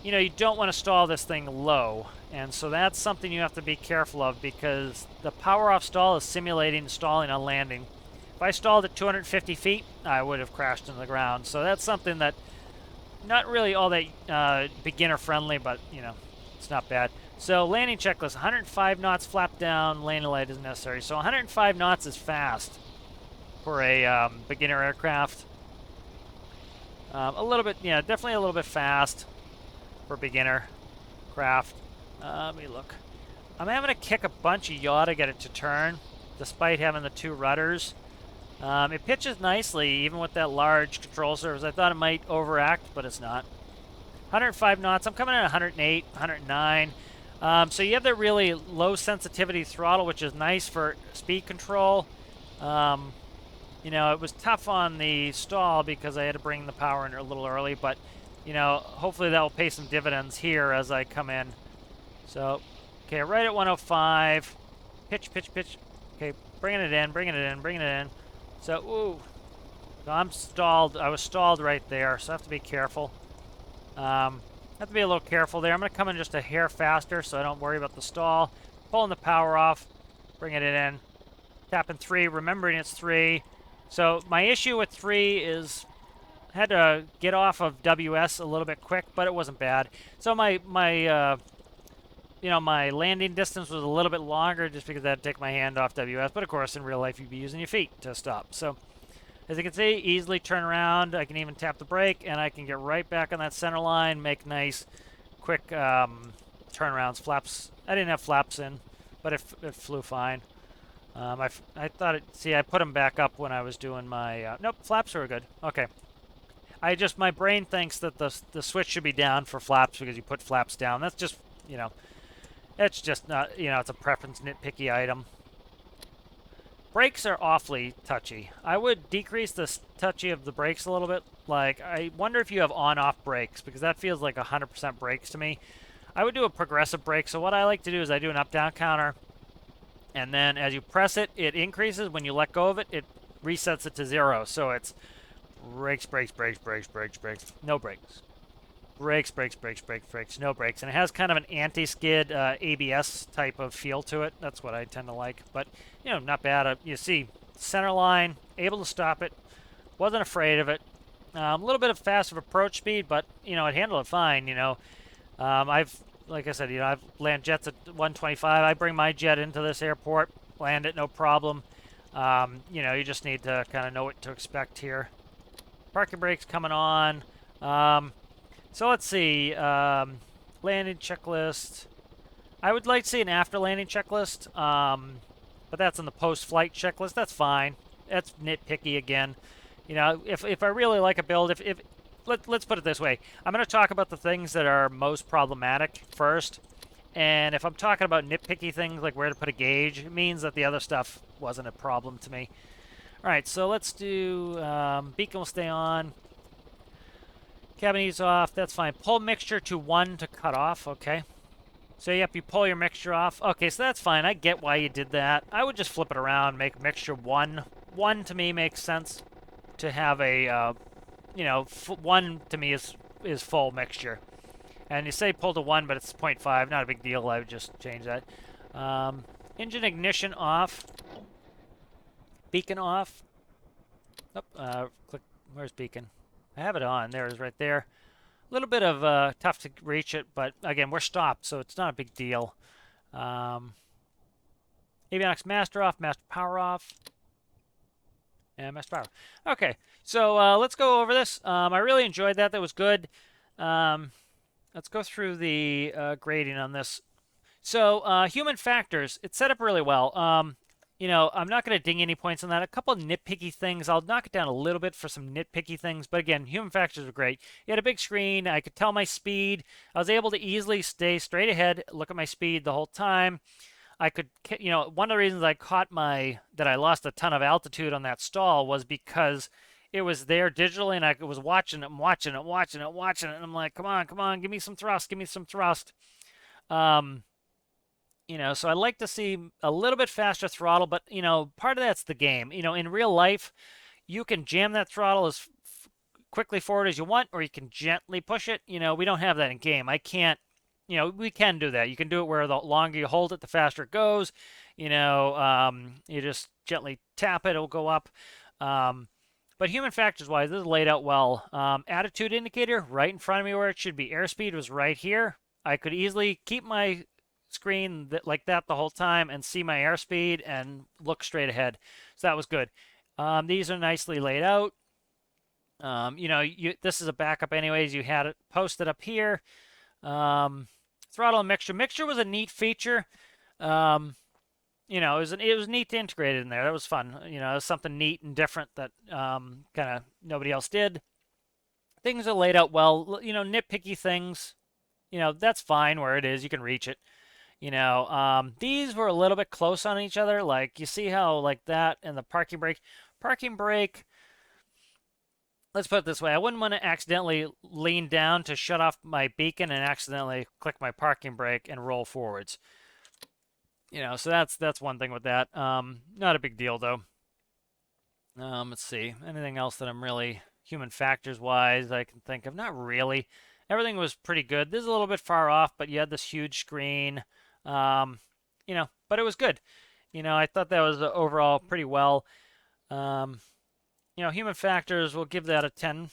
Speaker 1: you know, you don't want to stall this thing low. And so that's something you have to be careful of because the power off stall is simulating stalling on landing. If I stalled at 250 feet, I would have crashed into the ground. So that's something that, not really all that beginner friendly, but, you know, it's not bad. So landing checklist, 105 knots flap down, landing light is necessary. So 105 knots is fast for a beginner aircraft. A little bit, yeah, definitely a little bit fast for beginner craft. Let me look. I'm having to kick a bunch of yaw to get it to turn, despite having the two rudders. It pitches nicely, even with that large control surface. I thought it might overact, but it's not. 105 knots. I'm coming in at 108, 109. So you have that really low sensitivity throttle, which is nice for speed control. You know, it was tough on the stall because I had to bring the power in a little early, but, you know, hopefully that will pay some dividends here as I come in. So, okay, right at 105. Pitch, pitch, pitch. Okay, bringing it in, bringing it in, bringing it in. So, ooh. So I'm stalled. I was stalled right there, so I have to be careful. Have to be a little careful there. I'm going to come in just a hair faster so I don't worry about the stall. Pulling the power off, bringing it in. Tapping 3, remembering it's 3. So my issue with 3 is I had to get off of WS a little bit quick, but it wasn't bad. So my you know, my landing distance was a little bit longer just because I had to take my hand off WS. But of course, in real life, you'd be using your feet to stop. So as you can see, easily turn around. I can even tap the brake, and I can get right back on that center line, make nice, quick turnarounds. Flaps, I didn't have flaps in, but it flew fine. I thought it, see, I put them back up when I was doing my, nope, flaps were good. Okay. My brain thinks that the switch should be down for flaps because you put flaps down. That's just, you know, it's just not, you know, it's a preference nitpicky item. Brakes are awfully touchy. I would decrease the touchy of the brakes a little bit. Like, I wonder if you have on-off brakes, because that feels like 100% brakes to me. I would do a progressive brake. So what I like to do is I do an up-down counter, and then as you press it, it increases. When you let go of it, it resets it to 0. So it's brakes, brakes, brakes, brakes, brakes, brakes, no brakes. Brakes, brakes, brakes, brakes, brakes, no brakes. And it has kind of an anti-skid ABS type of feel to it. That's what I tend to like. But, you know, not bad. You see, center line, able to stop it. Wasn't afraid of it. A little bit of faster approach speed, but, you know, it handled it fine, you know. Like I said, you know, I've landed jets at 125. I bring my jet into this airport, land it, no problem. You know, you just need to kind of know what to expect here. Parking brakes coming on. So let's see, landing checklist. I would like to see an after landing checklist, but that's in the post-flight checklist. That's fine. That's nitpicky again. You know, if I really like a build, let's put it this way. I'm going to talk about the things that are most problematic first. And if I'm talking about nitpicky things like where to put a gauge, it means that the other stuff wasn't a problem to me. All right, so let's do beacon will stay on. Cabin ease off, that's fine. Pull mixture to 1 to cut off, okay. So yep, you pull your mixture off. Okay, so that's fine. I get why you did that. I would just flip it around, make mixture 1. 1 to me makes sense to have a, you know, 1 to me is full mixture. And you say pull to 1, but it's 0.5, not a big deal. I would just change that. Engine ignition off. Beacon off. Oh, click, where's beacon? I have it on. There it is right there. A little bit of tough to reach it, but again, we're stopped, so it's not a big deal. Avionics master off, master power off, and master power. Okay, so let's go over this. I really enjoyed that. That was good. Let's go through the grading on this. So human factors, it's set up really well. I'm not going to ding any points on that. A couple of nitpicky things. I'll knock it down a little bit for some nitpicky things. But again, human factors were great. You had a big screen. I could tell my speed. I was able to easily stay straight ahead, look at my speed the whole time. I could, one of the reasons that I lost a ton of altitude on that stall was because it was there digitally and I was watching it, watching it, watching it, watching it. And I'm like, come on, give me some thrust, give me some thrust. Um, so I'd like to see a little bit faster throttle, but, part of that's the game. In real life, you can jam that throttle as quickly forward as you want, or you can gently push it. We don't have that in game. I can't, we can do that. You can do it where the longer you hold it, the faster it goes. You just gently tap it, it'll go up. But human factors wise, this is laid out well. Attitude indicator right in front of me where it should be. Airspeed was right here. I could easily keep my screen like that the whole time and see my airspeed and look straight ahead. So that was good. These are nicely laid out. This is a backup anyways. You had it posted up here. Throttle and mixture. Mixture was a neat feature. It was neat to integrate it in there. That was fun. It was something neat and different that kind of nobody else did. Things are laid out well. Nitpicky things. That's fine where it is. You can reach it. These were a little bit close on each other. Like you see how like that and the parking brake. Parking brake. Let's put it this way. I wouldn't want to accidentally lean down to shut off my beacon and accidentally click my parking brake and roll forwards. So that's one thing with that. Not a big deal though. Let's see. Anything else that I'm really human factors wise I can think of? Not really. Everything was pretty good. This is a little bit far off, but you had this huge screen. But it was good. I thought that was overall pretty well. Human factors, we'll give that a 10.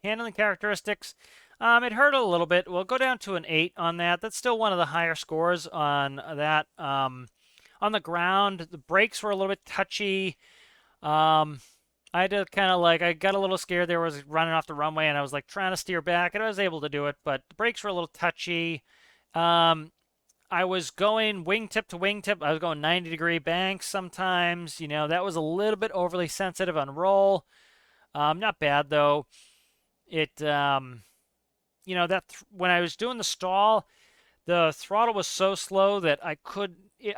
Speaker 1: Handling characteristics, it hurt a little bit. We'll go down to an 8 on that. That's still one of the higher scores on that. On the ground, the brakes were a little bit touchy. I had to kind of I got a little scared. There was running off the runway, and I was trying to steer back, and I was able to do it, but the brakes were a little touchy. I was going wingtip to wingtip. I was going 90-degree banks sometimes. That was a little bit overly sensitive on roll. Not bad though. It, when I was doing the stall, the throttle was so slow that I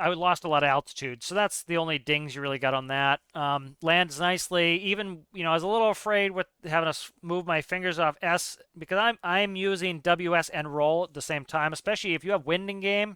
Speaker 1: lost a lot of altitude. So that's the only dings you really got on that. Lands nicely. Even, I was a little afraid with having to move my fingers off S because I'm using WS and roll at the same time, especially if you have wind in game.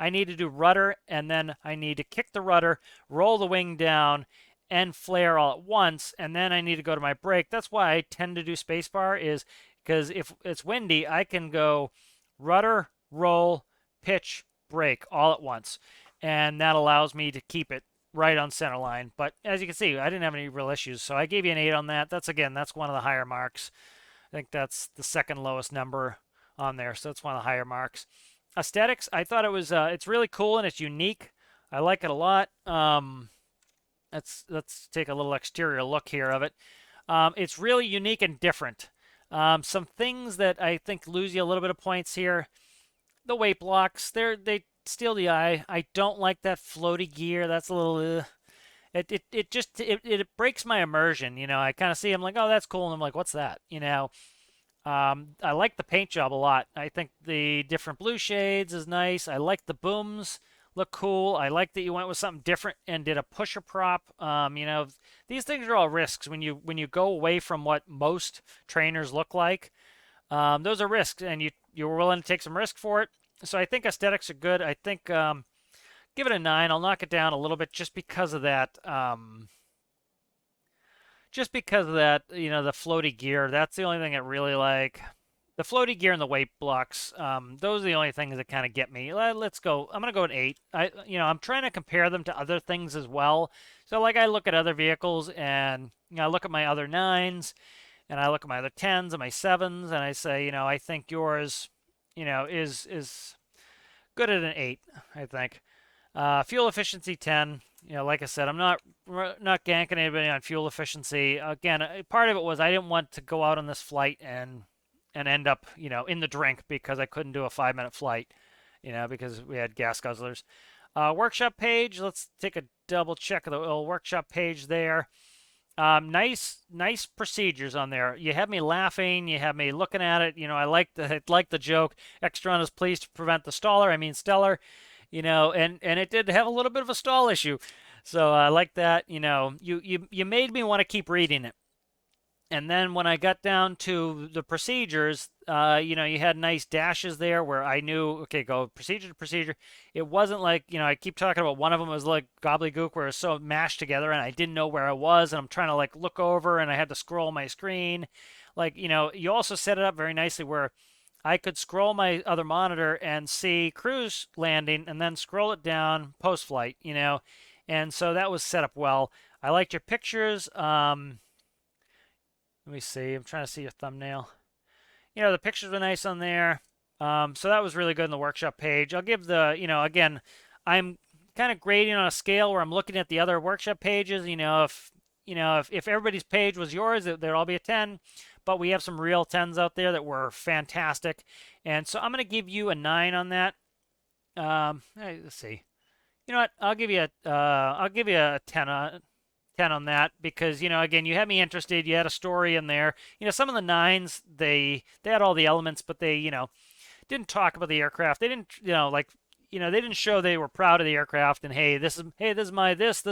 Speaker 1: I need to do rudder and then I need to kick the rudder, roll the wing down, and flare all at once, and then I need to go to my brake. That's why I tend to do spacebar, is because if it's windy, I can go rudder, roll, pitch, brake all at once, and that allows me to keep it right on center line. But as you can see, I didn't have any real issues, so I gave you an 8 on that. That's one of the higher marks. I think that's the second lowest number on there, so that's one of the higher marks. Aesthetics, I thought it was it's really cool and it's unique. I like it a lot. Let's take a little exterior look here of it. It's really unique and different. Some things that I think lose you a little bit of points here. The weight blocks, they steal the eye. I don't like that floaty gear. That's a little. It breaks my immersion. I kind of see. I'm like, oh, that's cool, and I'm like, what's that? I like the paint job a lot. I think the different blue shades is nice. I like the booms. Look cool. I like that you went with something different and did a pusher prop. These things are all risks when you go away from what most trainers look like. Those are risks, and you were willing to take some risk for it. So I think aesthetics are good. I think give it a 9. I'll knock it down a little bit just because of that. The floaty gear. That's the only thing I really like. The floaty gear and the weight blocks, those are the only things that kind of get me. Let's go. I'm going to go an 8. I'm trying to compare them to other things as well. So I look at other vehicles and I look at my other 9s and I look at my other 10s and my 7s and I say, I think yours, is good at an 8, I think. Fuel efficiency 10. Like I said, I'm not ganking anybody on fuel efficiency. Again, part of it was I didn't want to go out on this flight and end up, in the drink because I couldn't do a 5-minute flight, because we had gas guzzlers. Workshop page, let's take a double check of the little workshop page there. Nice procedures on there. You have me laughing. You have me looking at it. I like the joke. Extron is pleased to prevent the staller. I mean stellar. And it did have a little bit of a stall issue. So I like that. You made me want to keep reading it. And then when I got down to the procedures, you had nice dashes there where I knew, okay, go procedure to procedure. It wasn't like, I keep talking about one of them was like gobbledygook where it was so mashed together and I didn't know where I was and I'm trying to like look over and I had to scroll my screen. Like, you also set it up very nicely where I could scroll my other monitor and see cruise landing and then scroll it down post-flight, and so that was set up well. I liked your pictures. Let me see. I'm trying to see your thumbnail. The pictures were nice on there. So that was really good in the workshop page. I'll give the, again, I'm kind of grading on a scale where I'm looking at the other workshop pages. If everybody's page was yours, there'd all be a 10. But we have some real 10s out there that were fantastic. And so I'm going to give you a 9 on that. Let's see. You know what? I'll give you a 10 on that because again you had me interested. You had a story in there. Some of the 9s they had all the elements, but they didn't talk about the aircraft. They didn't they didn't show they were proud of the aircraft and this is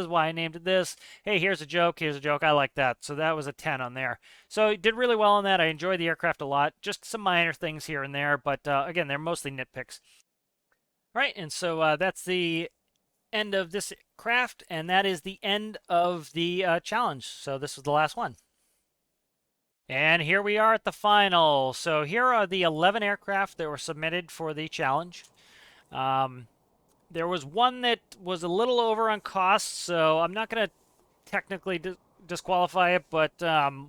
Speaker 1: why I named it this. Hey, here's a joke. I like that. So that was a 10 on there. So it did really well on that. I enjoyed the aircraft a lot. Just some minor things here and there, but again they're mostly nitpicks. All right, and so that's the end of this craft, and that is the end of the challenge. So this was the last one. And here we are at the final. So here are the 11 aircraft that were submitted for the challenge. There was one that was a little over on cost, so I'm not going to technically disqualify it, but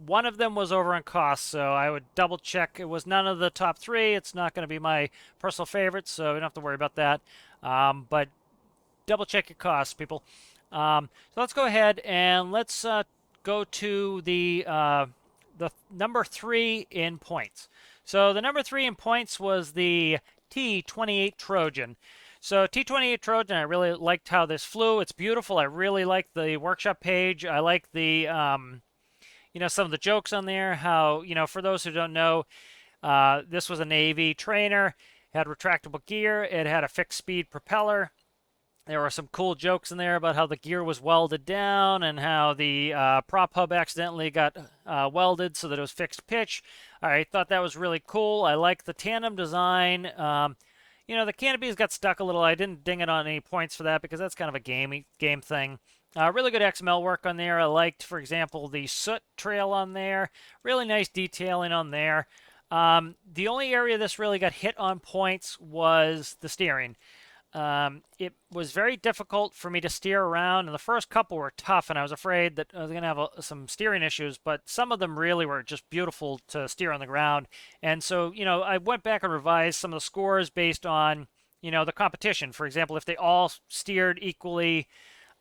Speaker 1: one of them was over on cost, so I would double check. It was none of the top 3. It's not going to be my personal favorite, so you don't have to worry about that. But double check your costs, people. So let's go ahead and let's go to the number 3 in points. So the number 3 in points was the T-28 Trojan. So T-28 Trojan, I really liked how this flew. It's beautiful. I really like the workshop page. I like the some of the jokes on there. How for those who don't know, this was a Navy trainer. It had retractable gear. It had a fixed speed propeller. There were some cool jokes in there about how the gear was welded down and how the prop hub accidentally got welded so that it was fixed pitch. I thought that was really cool. I like the tandem design. The canopies got stuck a little. I didn't ding it on any points for that because that's kind of a game thing. Really good XML work on there. I liked, for example, the soot trail on there. Really nice detailing on there. The only area this really got hit on points was the steering. It was very difficult for me to steer around, and the first couple were tough, and I was afraid that I was going to have some steering issues, but some of them really were just beautiful to steer on the ground. And so, I went back and revised some of the scores based on, the competition. For example, if they all steered equally,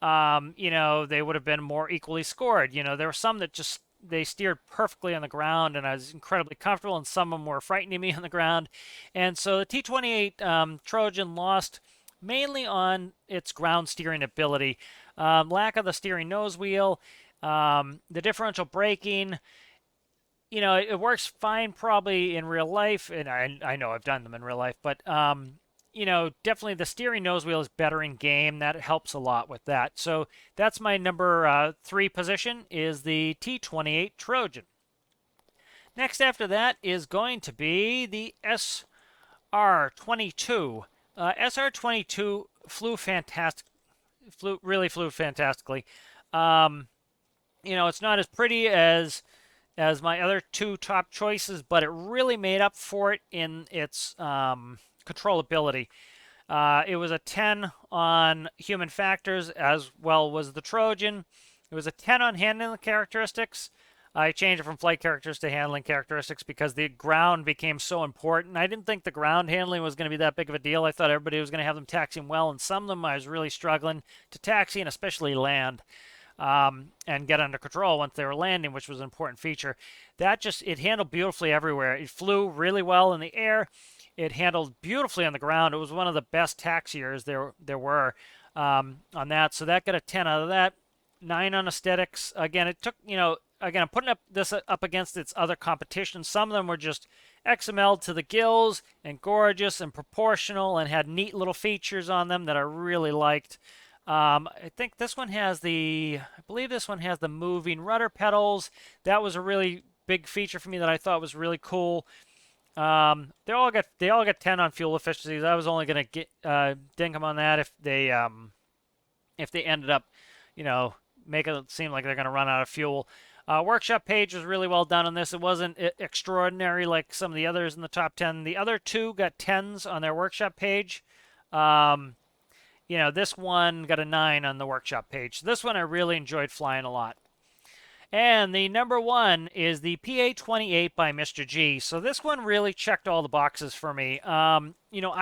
Speaker 1: they would have been more equally scored. There were some that just they steered perfectly on the ground, and I was incredibly comfortable, and some of them were frightening me on the ground. And so the T-28 Trojan lost mainly on its ground steering ability. Lack of the steering nose wheel, the differential braking. It works fine probably in real life, and I know I've done them in real life, but definitely the steering nose wheel is better in game. That helps a lot with that. So that's my number 3 position is the T-28 Trojan. Next after that is going to be the SR-22. SR-22 flew fantastic. Really flew fantastically. It's not as pretty as my other 2 top choices, but it really made up for it in its controllability. It was a 10 on human factors, as well was the Trojan. It was a 10 on handling characteristics. I changed it from flight characteristics to handling characteristics because the ground became so important. I didn't think the ground handling was going to be that big of a deal. I thought everybody was going to have them taxiing well, and some of them I was really struggling to taxi and especially land and get under control once they were landing, which was an important feature. It handled beautifully everywhere. It flew really well in the air. It handled beautifully on the ground. It was one of the best taxiers there were. on that. So that got a 10 out of that. 9 on aesthetics. Again, it took, again, I'm putting this up against its other competition. Some of them were just XML to the gills and gorgeous and proportional and had neat little features on them that I really liked. I think this one has I believe this one has the moving rudder pedals. That was a really big feature for me that I thought was really cool. They all got 10 on fuel efficiencies. I was only gonna ding them on that if they ended up, make it seem like they're gonna run out of fuel. Workshop page was really well done on this. It wasn't extraordinary like some of the others in the top 10. The other two got 10s on their workshop page. This one got a 9 on the workshop page. This one I really enjoyed flying a lot. And the number 1 is the PA-28 by Mr. G. So this one really checked all the boxes for me. I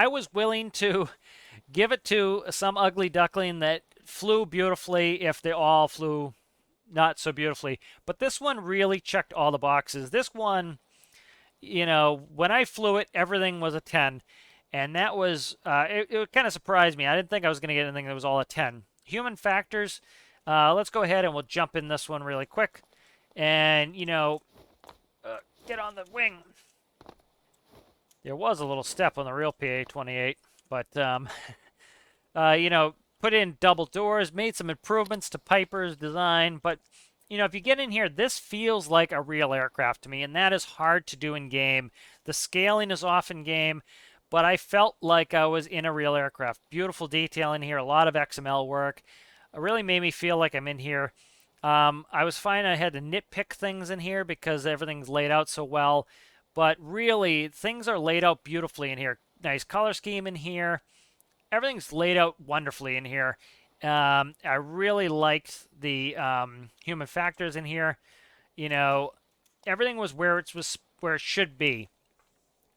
Speaker 1: was willing to give it to some ugly duckling that flew beautifully if they all flew not so beautifully. But this one really checked all the boxes. This one, when I flew it, everything was a 10. And that was, it kind of surprised me. I didn't think I was going to get anything that was all a 10. Human factors, let's go ahead and we'll jump in this one really quick. And, get on the wing. There was a little step on the real PA-28, but, put in double doors, made some improvements to Piper's design. But, if you get in here, this feels like a real aircraft to me, and that is hard to do in game. The scaling is off in game, but I felt like I was in a real aircraft. Beautiful detail in here, a lot of XML work. It really made me feel like I'm in here. I was fine. I had to nitpick things in here because everything's laid out so well. But really, things are laid out beautifully in here. Nice color scheme in here. Everything's laid out wonderfully in here. I really liked the human factors in here. Everything was where it should be.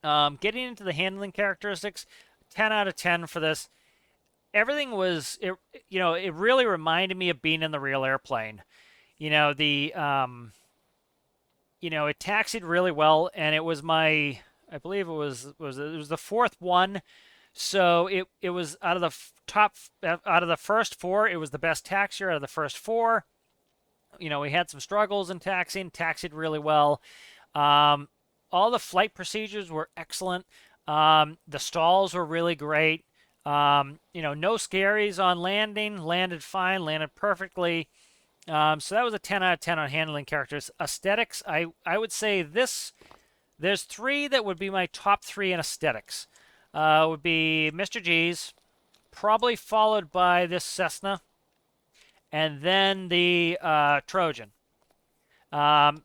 Speaker 1: Getting into the handling characteristics, 10 out of 10 for this. Everything was, it really reminded me of being in the real airplane. It taxied really well, and it was I believe it was the fourth one. So it was out of the first 4, it was the best taxier out of the first 4. We had some struggles in taxiing, taxied really well. All the flight procedures were excellent. The stalls were really great. No scaries on landing. Landed fine. Landed perfectly. So that was a 10 out of 10 on handling characters. Aesthetics, I would say this. There's 3 that would be my top 3 in aesthetics. Would be Mr. G's, probably followed by this Cessna, and then the Trojan. And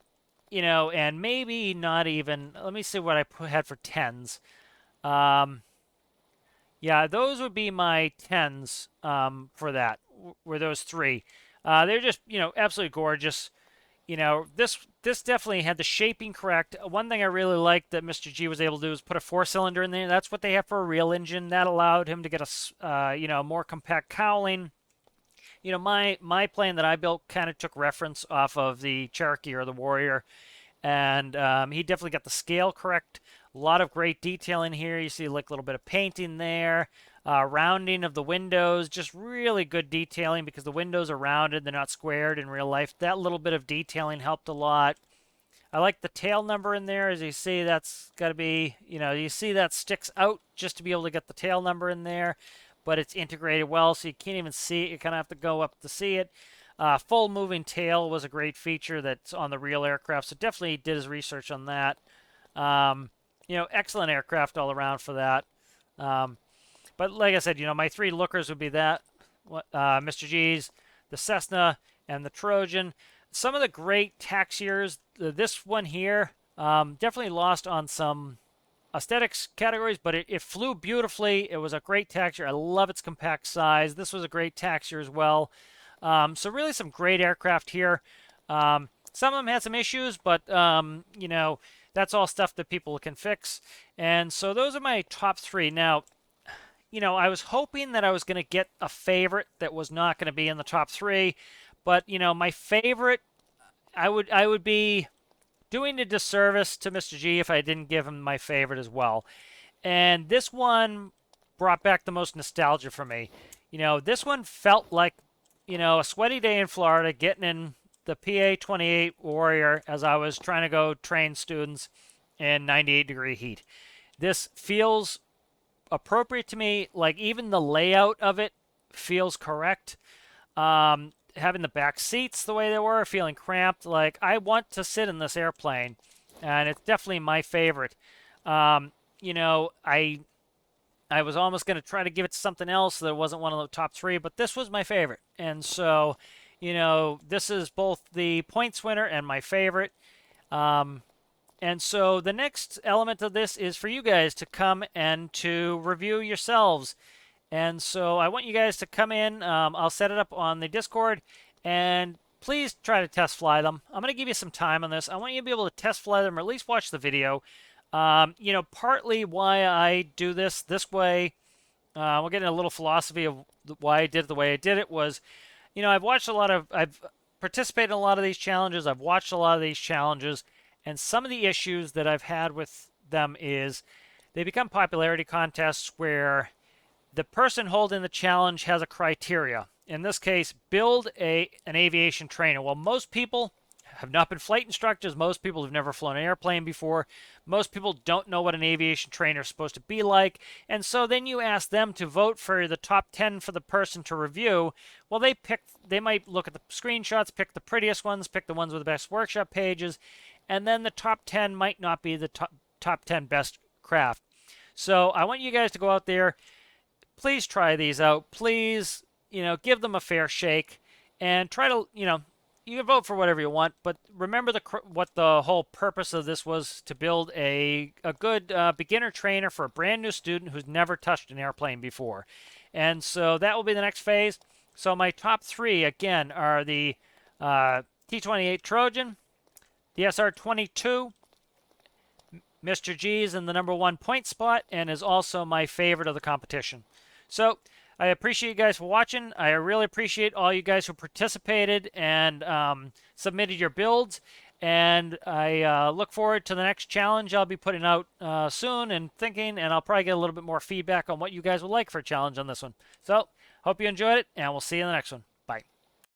Speaker 1: maybe not even, let me see what I had for 10s. Yeah, those would be my 10s for that, were those 3. They're just, absolutely gorgeous. This definitely had the shaping correct. One thing I really liked that Mr. G was able to do is put a 4-cylinder in there. That's what they have for a real engine. That allowed him to get a, more compact cowling. My plane that I built kind of took reference off of the Cherokee or the Warrior. And he definitely got the scale correct. A lot of great detail in here. You see like a little bit of painting there. Rounding of the windows. Just really good detailing because the windows are rounded. They're not squared in real life. That little bit of detailing helped a lot. I like the tail number in there. As you see, that's got to be, you see that sticks out just to be able to get the tail number in there. But it's integrated well, so you can't even see it. You kind of have to go up to see it. Full moving tail was a great feature that's on the real aircraft, so definitely did his research on that. Excellent aircraft all around for that. But like I said, my 3 lookers would be that, Mr. G's, the Cessna, and the Trojan. Some of the great taxiers, this one here, definitely lost on some aesthetics categories, but it flew beautifully. It was a great taxier. I love its compact size. This was a great taxier as well. So really some great aircraft here. Some of them had some issues, but, that's all stuff that people can fix. And so those are my top 3. Now, I was hoping that I was going to get a favorite that was not going to be in the top 3. But, my favorite, I would be doing a disservice to Mr. G if I didn't give him my favorite as well. And this one brought back the most nostalgia for me. this one felt like, a sweaty day in Florida, getting in the PA-28 Warrior as I was trying to go train students in 98-degree heat. This feels appropriate to me. Like, even the layout of it feels correct. Having the back seats the way they were, feeling cramped. Like, I want to sit in this airplane, and it's definitely my favorite. I was almost going to try to give it something else that wasn't one of the top 3, but this was my favorite. And so, this is both the points winner and my favorite. And so the next element of this is for you guys to come and to review yourselves. And so I want you guys to come in. I'll set it up on the Discord, and please try to test fly them. I'm going to give you some time on this. I want you to be able to test fly them, or at least watch the video. Partly why I do this way, we'll get into a little philosophy of why I did it the way I did it was, I've participated in a lot of these challenges. I've watched a lot of these challenges, and some of the issues that I've had with them is they become popularity contests where the person holding the challenge has a criteria. In this case, build an aviation trainer. Well, most people have not been flight instructors. Most people have never flown an airplane before. Most people don't know what an aviation trainer is supposed to be like. And so then you ask them to vote for the top 10 for the person to review. Well, they might look at the screenshots, pick the prettiest ones, pick the ones with the best workshop pages, and then the top 10 might not be the top 10 best craft. So I want you guys to go out there. Please try these out. Please, give them a fair shake, and try to, you can vote for whatever you want, but remember what the whole purpose of this was: to build a good beginner trainer for a brand new student who's never touched an airplane before. And so that will be the next phase. So my top 3, again, are the T-28 Trojan, the SR-22, Mr. G's in the #1 point spot, and is also my favorite of the competition. So I appreciate you guys for watching. I really appreciate all you guys who participated and submitted your builds. And I look forward to the next challenge I'll be putting out soon and I'll probably get a little bit more feedback on what you guys would like for a challenge on this one. So, hope you enjoyed it, and we'll see you in the next one.